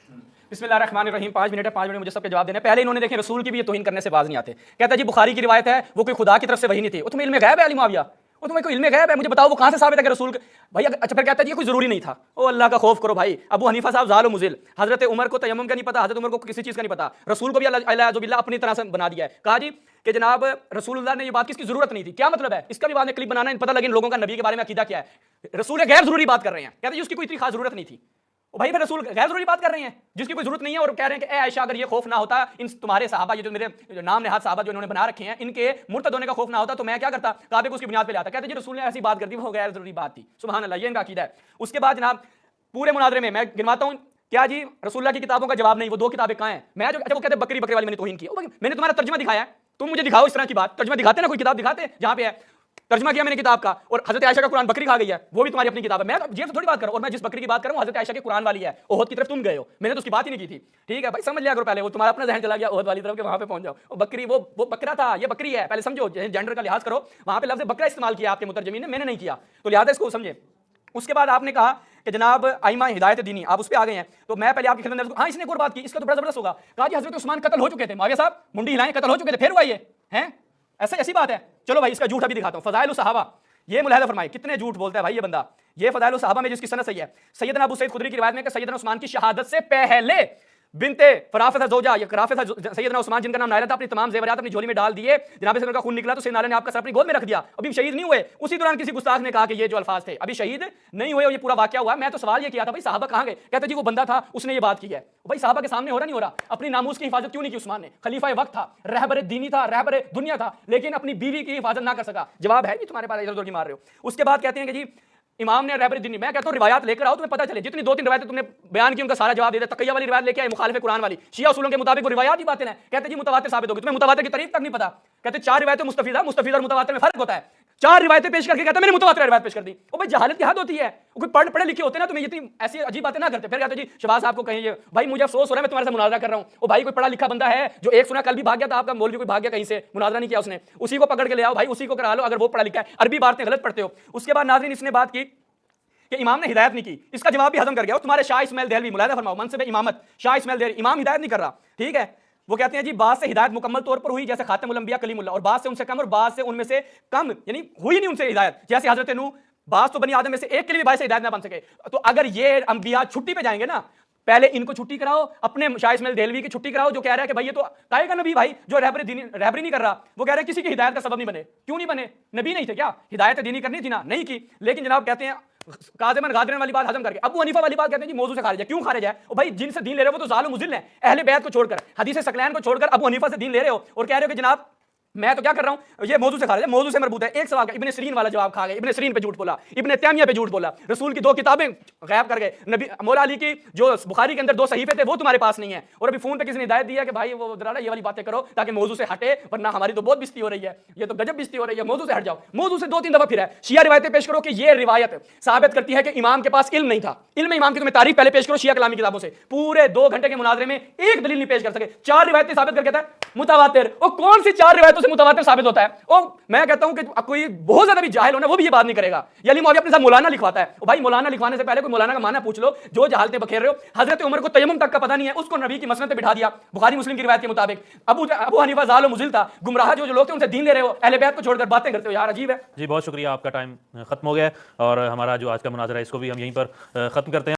बिस्मिल्लाहिर्रहमानिर्रहीम। 5 मिनट है, 5 मिनट मुझे सबके जवाब देने। पहले इन्होंने देखें रसूल की भी ये तौहीन करने से बाज नहीं आते। कहता है जी बुखारी की रिवायत है वो कोई खुदा की तरफ से वही नहीं थी। वो तुम्हें इल्म गैब है अली मुआविया, वो तुम्हें कोई इल्म गैब है, मुझे बताओ वो कहाँ से साबित है कि रसूल भाई? अच्छा फिर कहता है ये कोई जरूरी नहीं था। ओ अल्लाह का खौफ करो भाई। अबू हनीफा साहब जाल मुजिल, हजरत उमर को तयम्मुम का नहीं पता, हजरत उमर को किसी चीज़ का नहीं पता, रसूल को भी अल्लाह अपनी तरह से बना दिया है। कहा जी कि जनाब रसूलुल्लाह ने ये बात किसकी जरूरत नहीं थी। क्या मतलब है इसका भी बाद में क्लिप बनाना है, पता लगे इन लोगों का नबी के बारे में अकीदा क्या है। रसूल गैर जरूरी बात कर रहे हैं, कहते हैं उसकी कोई इतनी खास जरूरत नहीं थी। ओ भाई फिर रसूल गैर जरूरी बात कर रहे हैं जिसकी कोई जरूरत नहीं है, और कह रहे हैं कि ए आयशा अगर ये खौफ ना होता, इन तुम्हारे सहाबा ये जो मेरे नाम नेहाद सहाबा जो इन्होंने बना रखे हैं, इनके मुर्तद होने का खौफ ना होता तो मैं क्या करता, काबे को उसकी बुनियाद पे ले आता। कहते हैं जी रसूल ने ऐसी बात कर दी, वो गैर जरूरी बात थी। सुभान अल्लाह, ये इनका अकीदा है। उसके बाद जनाब पूरे मुनाजरे में मैं गिनवाता हूँ क्या जी रसूलुल्लाह की किताबों का जवाब नहीं, वो 2 किताबें कहाँ हैं? मैं जो वो कहते हैं बकरी वाली मैंने तौहीन की, मैंने तुम्हारा तर्जुमा दिखाया है, तुम मुझे दिखाओ इस तरह की बात। तर्जुमा दिखाते ना, कोई किताब दिखाते जहाँ पे है तर्जुमा किया मैंने किताब का, और हजरत आयशा का कुरान बकरी खा गई है, वो भी तुम्हारी अपनी किताब है। मैं ये तो थोड़ी बात कर रहा हूं, और मैं जिस बकरी की बात कर रहा हूं हजरत आयशा के कुरान वाली है। ओहद की तरफ तुम गए हो, मैंने तो उसकी बात ही नहीं की थी। ठीक है भाई, समझ लिया करो पहले, वो तुम्हारा अपना जहन चला गया ओहद वाली तरफ के, वहां पे पहुंच जाओ। वो बकरी वो बकरा था, ये बकरी है, पहले समझो, जेंडर का लिहाज करो। वहां पे लफ्ज़ बकरा इस्तेमाल किया आपके मुतरजमीन ने, मैंने नहीं किया, तो लिहाजा इसको समझे। उसके बाद आपने कहा कि जनाब आइमा हिदायत दीनी, आप उस पर आ गए हैं, तो मैं पहले आपकी खिदमत में हाँ इसने एक और बात की, इसका तो बड़ा जबरदस्त होगा। कहा जी हजरत उस्मान कत्ल हो चुके थे, मुआविया साहब मुंडी हिलाएं कत्ल हो चुके थे, फिर हुआ ये हैं, ऐसी बात है। चलो भाई इसका झूठ अभी दिखाता हूँ। फज़ाइल सहाबा, ये मुलाहिज़ा फरमाए कितने झूठ बोलता है भाई ये बंदा। ये फज़ाइल सहाबा में जिसकी सनद सही है, सैयदना अबू सईद खुदरी की रिवायत में कि सैयदना उस्मान की शहादत से पहले बिनते फराफिसा ज़ौजा, ये फराफिसा सैयदना उस्मान जिनका नाम नायला था, अपनी तमाम जेवरात अपनी झोली में डाल दिए, जनाब से उनका खून निकला तो सैयदना अली ने आपका सर अपनी गोद में रख दिया, अभी शहीद नहीं हुए। उसी दौरान किसी गुस्ताख ने कहा कि ये जो अल्फाज थे अभी शहीद नहीं हुए, और ये पूरा वाकया हुआ। मैं तो सवाल ये किया था भाई साहबा कहाँ गए? कहते जी वो बंदा था उसने ये बात की है। भाई साहबा के सामने हो रहा नहीं हो रहा, अपनी नामूस की हिफाजत क्यों नहीं की उस्मान ने? खलीफा वक्त था, रहबर दीनी था, रहबर दुनिया था, लेकिन अपनी बीवी की हिफाजत ना कर सका। जवाब है जी तुम्हारे पास, इधर उधर की मार रहे हो। उसके बाद कहते हैं कि जी इमाम ने रहबर दीनी, मैं कहता हूं रिवायात लेकर आओ, तुम्हें पता चले। जितनी 2-3 रिवायतें तुमने बयान की उनका सारा जवाब दे दिया। तकिया वाली रिवायत लेके आए, मुखालिफ कुरान वाली, शिया उसूलों के मुताबिक वो रिवायात ही बातें हैं। कहते जी मुतवातिर साबित होगी, तुम्हें मुतवातिर की तारीफ तक नहीं पता। कहते 4 रिवायतें मुस्तफीदा और मुतवातिर में फर्क होता है। 4 रिवायतें पेश करके कहता मैंने मुतवातिर रिवायत पेश कर दी। ओ भाई जहालत की हद होती है, कोई पढ़े लिखे होते ना तुम्हें इतनी ऐसी अजीब बातें ना करते। फिर कहते जी शहबाज साहब को कहिए भाई मुझे अफसोस हो रहा है मैं तुम्हारे से मुनाजरा कर रहा हूं। ओ भाई कोई पढ़ा लिखा बंदा है जो एक सुना कल भी भाग गया था आपका मौलवी, कोई भाग गया कहीं से, मुनाजरा नहीं किया उसने, उसी को पकड़ के ले आओ भाई, उसी को करा लो अगर वो पढ़ा लिखा है। अरबी बातें गलत पढ़ते हो। उसके बाद नाज़रीन इसने बात की कि इमाम ने हिदायत नहीं की, इसका जवाब भी हजम कर गया। तुम्हारे शाह इस्माइल देहलवी, मुलाहिज़ा फरमाओ, मनसब इमामत शाह इस्माइल देहलवी, इमाम हिदायत नहीं कर रहा। ठीक है, वो कहते हैं जी बाद से हिदायत मुकम्मल तौर पर हुई जैसे खातमुल अंबिया कलीमुल्लाह, और बाद से उनसे कम, और बाद से उनमें से कम, यानी हुई नहीं उनसे हिदायत। जैसे हजरत नूह, बास तो बनी आदम में से एक के लिए बायस हिदायत ना बन सके। तो अगर ये अंबिया छुट्टी पे जाएंगे ना, पहले इनको छुट्टी कराओ, अपने शाह इस्माइल देहलवी की छुट्टी कराओ जो कह रहा है कि भाई ये तो कायगा नबी भाई जो रहबरी नहीं कर रहा, वो कह रहे हैं किसी की हिदायत का सबब नहीं बने। क्यों नहीं बने? नबी नहीं थे क्या? हिदायत दीनी करनी थी ना, नहीं की। लेकिन जनाब कहते हैं काज़िमन गादरन वाली बात हजम करके अबू हनीफा वाली बात कहते हैं जी मौजू से खारिज है। क्यों खारिज है? और भाई जिनसे दीन ले रहे हो वो तो जालिम मुज़िल है, अहले बैत को छोड़कर, हदीस सकलैन को छोड़कर अबू हनीफा से दीन ले रहे हो और कह रहे हो कि जनाब मैं तो क्या कर रहा हूं, ये मौजू से खारिज है, मौजू से मरबूत है। एक सवाल का इब्ने सिरीन वाला जवाब खा गए, इब्ने सिरीन पे झूठ बोला, इब्ने तैमिया पे झूठ बोला, रसूल की 2 किताबें गायब कर गए, नबी मौला अली की जो बुखारी के अंदर 2 सहीफे थे वो तुम्हारे पास नहीं है, और अभी फोन पे किसी ने हिदायत दिया कि भाई वो दराला ये वाली बातें करो ताकि मौजू से हटे, वरना हमारी तो बहुत बेइज्जती हो रही है, ये तो गजब बेइज्जती हो रही है, मौजू से हट जाओ। मौजू से 2-3 दफा फिर है, शिया रिवायतें पेश करो कि ये रिवायत साबित करती है कि इमाम के पास इल्म नहीं था। इल्म इमाम की तुम्हें तारीफ पहले पेश करो शिया कलामी किताबों से, पूरे 2 घंटे के मुनाजरे में एक दलील नहीं पेश कर सके, 4 रिवायतें साबित करके कहता है मुतवातिर। वो कौन सी 4 रिवायतों से मुतवातिर साबित होता है? ओ मैं कहता हूं कि कोई बहुत ज्यादा भी जाहिल हो ना, वो भी ये बात नहीं करेगा। यानी मौलवी अपने साथ मौलाना लिखवाता है। ओ भाई मौलाना लिखवाने से पहले कोई मौलाना का माना पूछ लो, जो जहालतें बखेर रहे हो। हजरत उमर को तयम्मुम तक का पता नहीं है, उसको नबी की मसनद पे बिठा दिया बुखारी मुस्लिम की रिवायत के मुताबिक। अबू हनीफा जाल व मुजिल था, गुमराह जो लोग थे उनसे दीन ले रहे हो, अहले बैत को छोड़कर बातें करते हो, यार अजीब है। जी बहुत शुक्रिया, आपका टाइम खत्म हो गया है और हमारा जो आज का मुनाजरा है इसको भी हम यहीं पर खत्म करते हैं।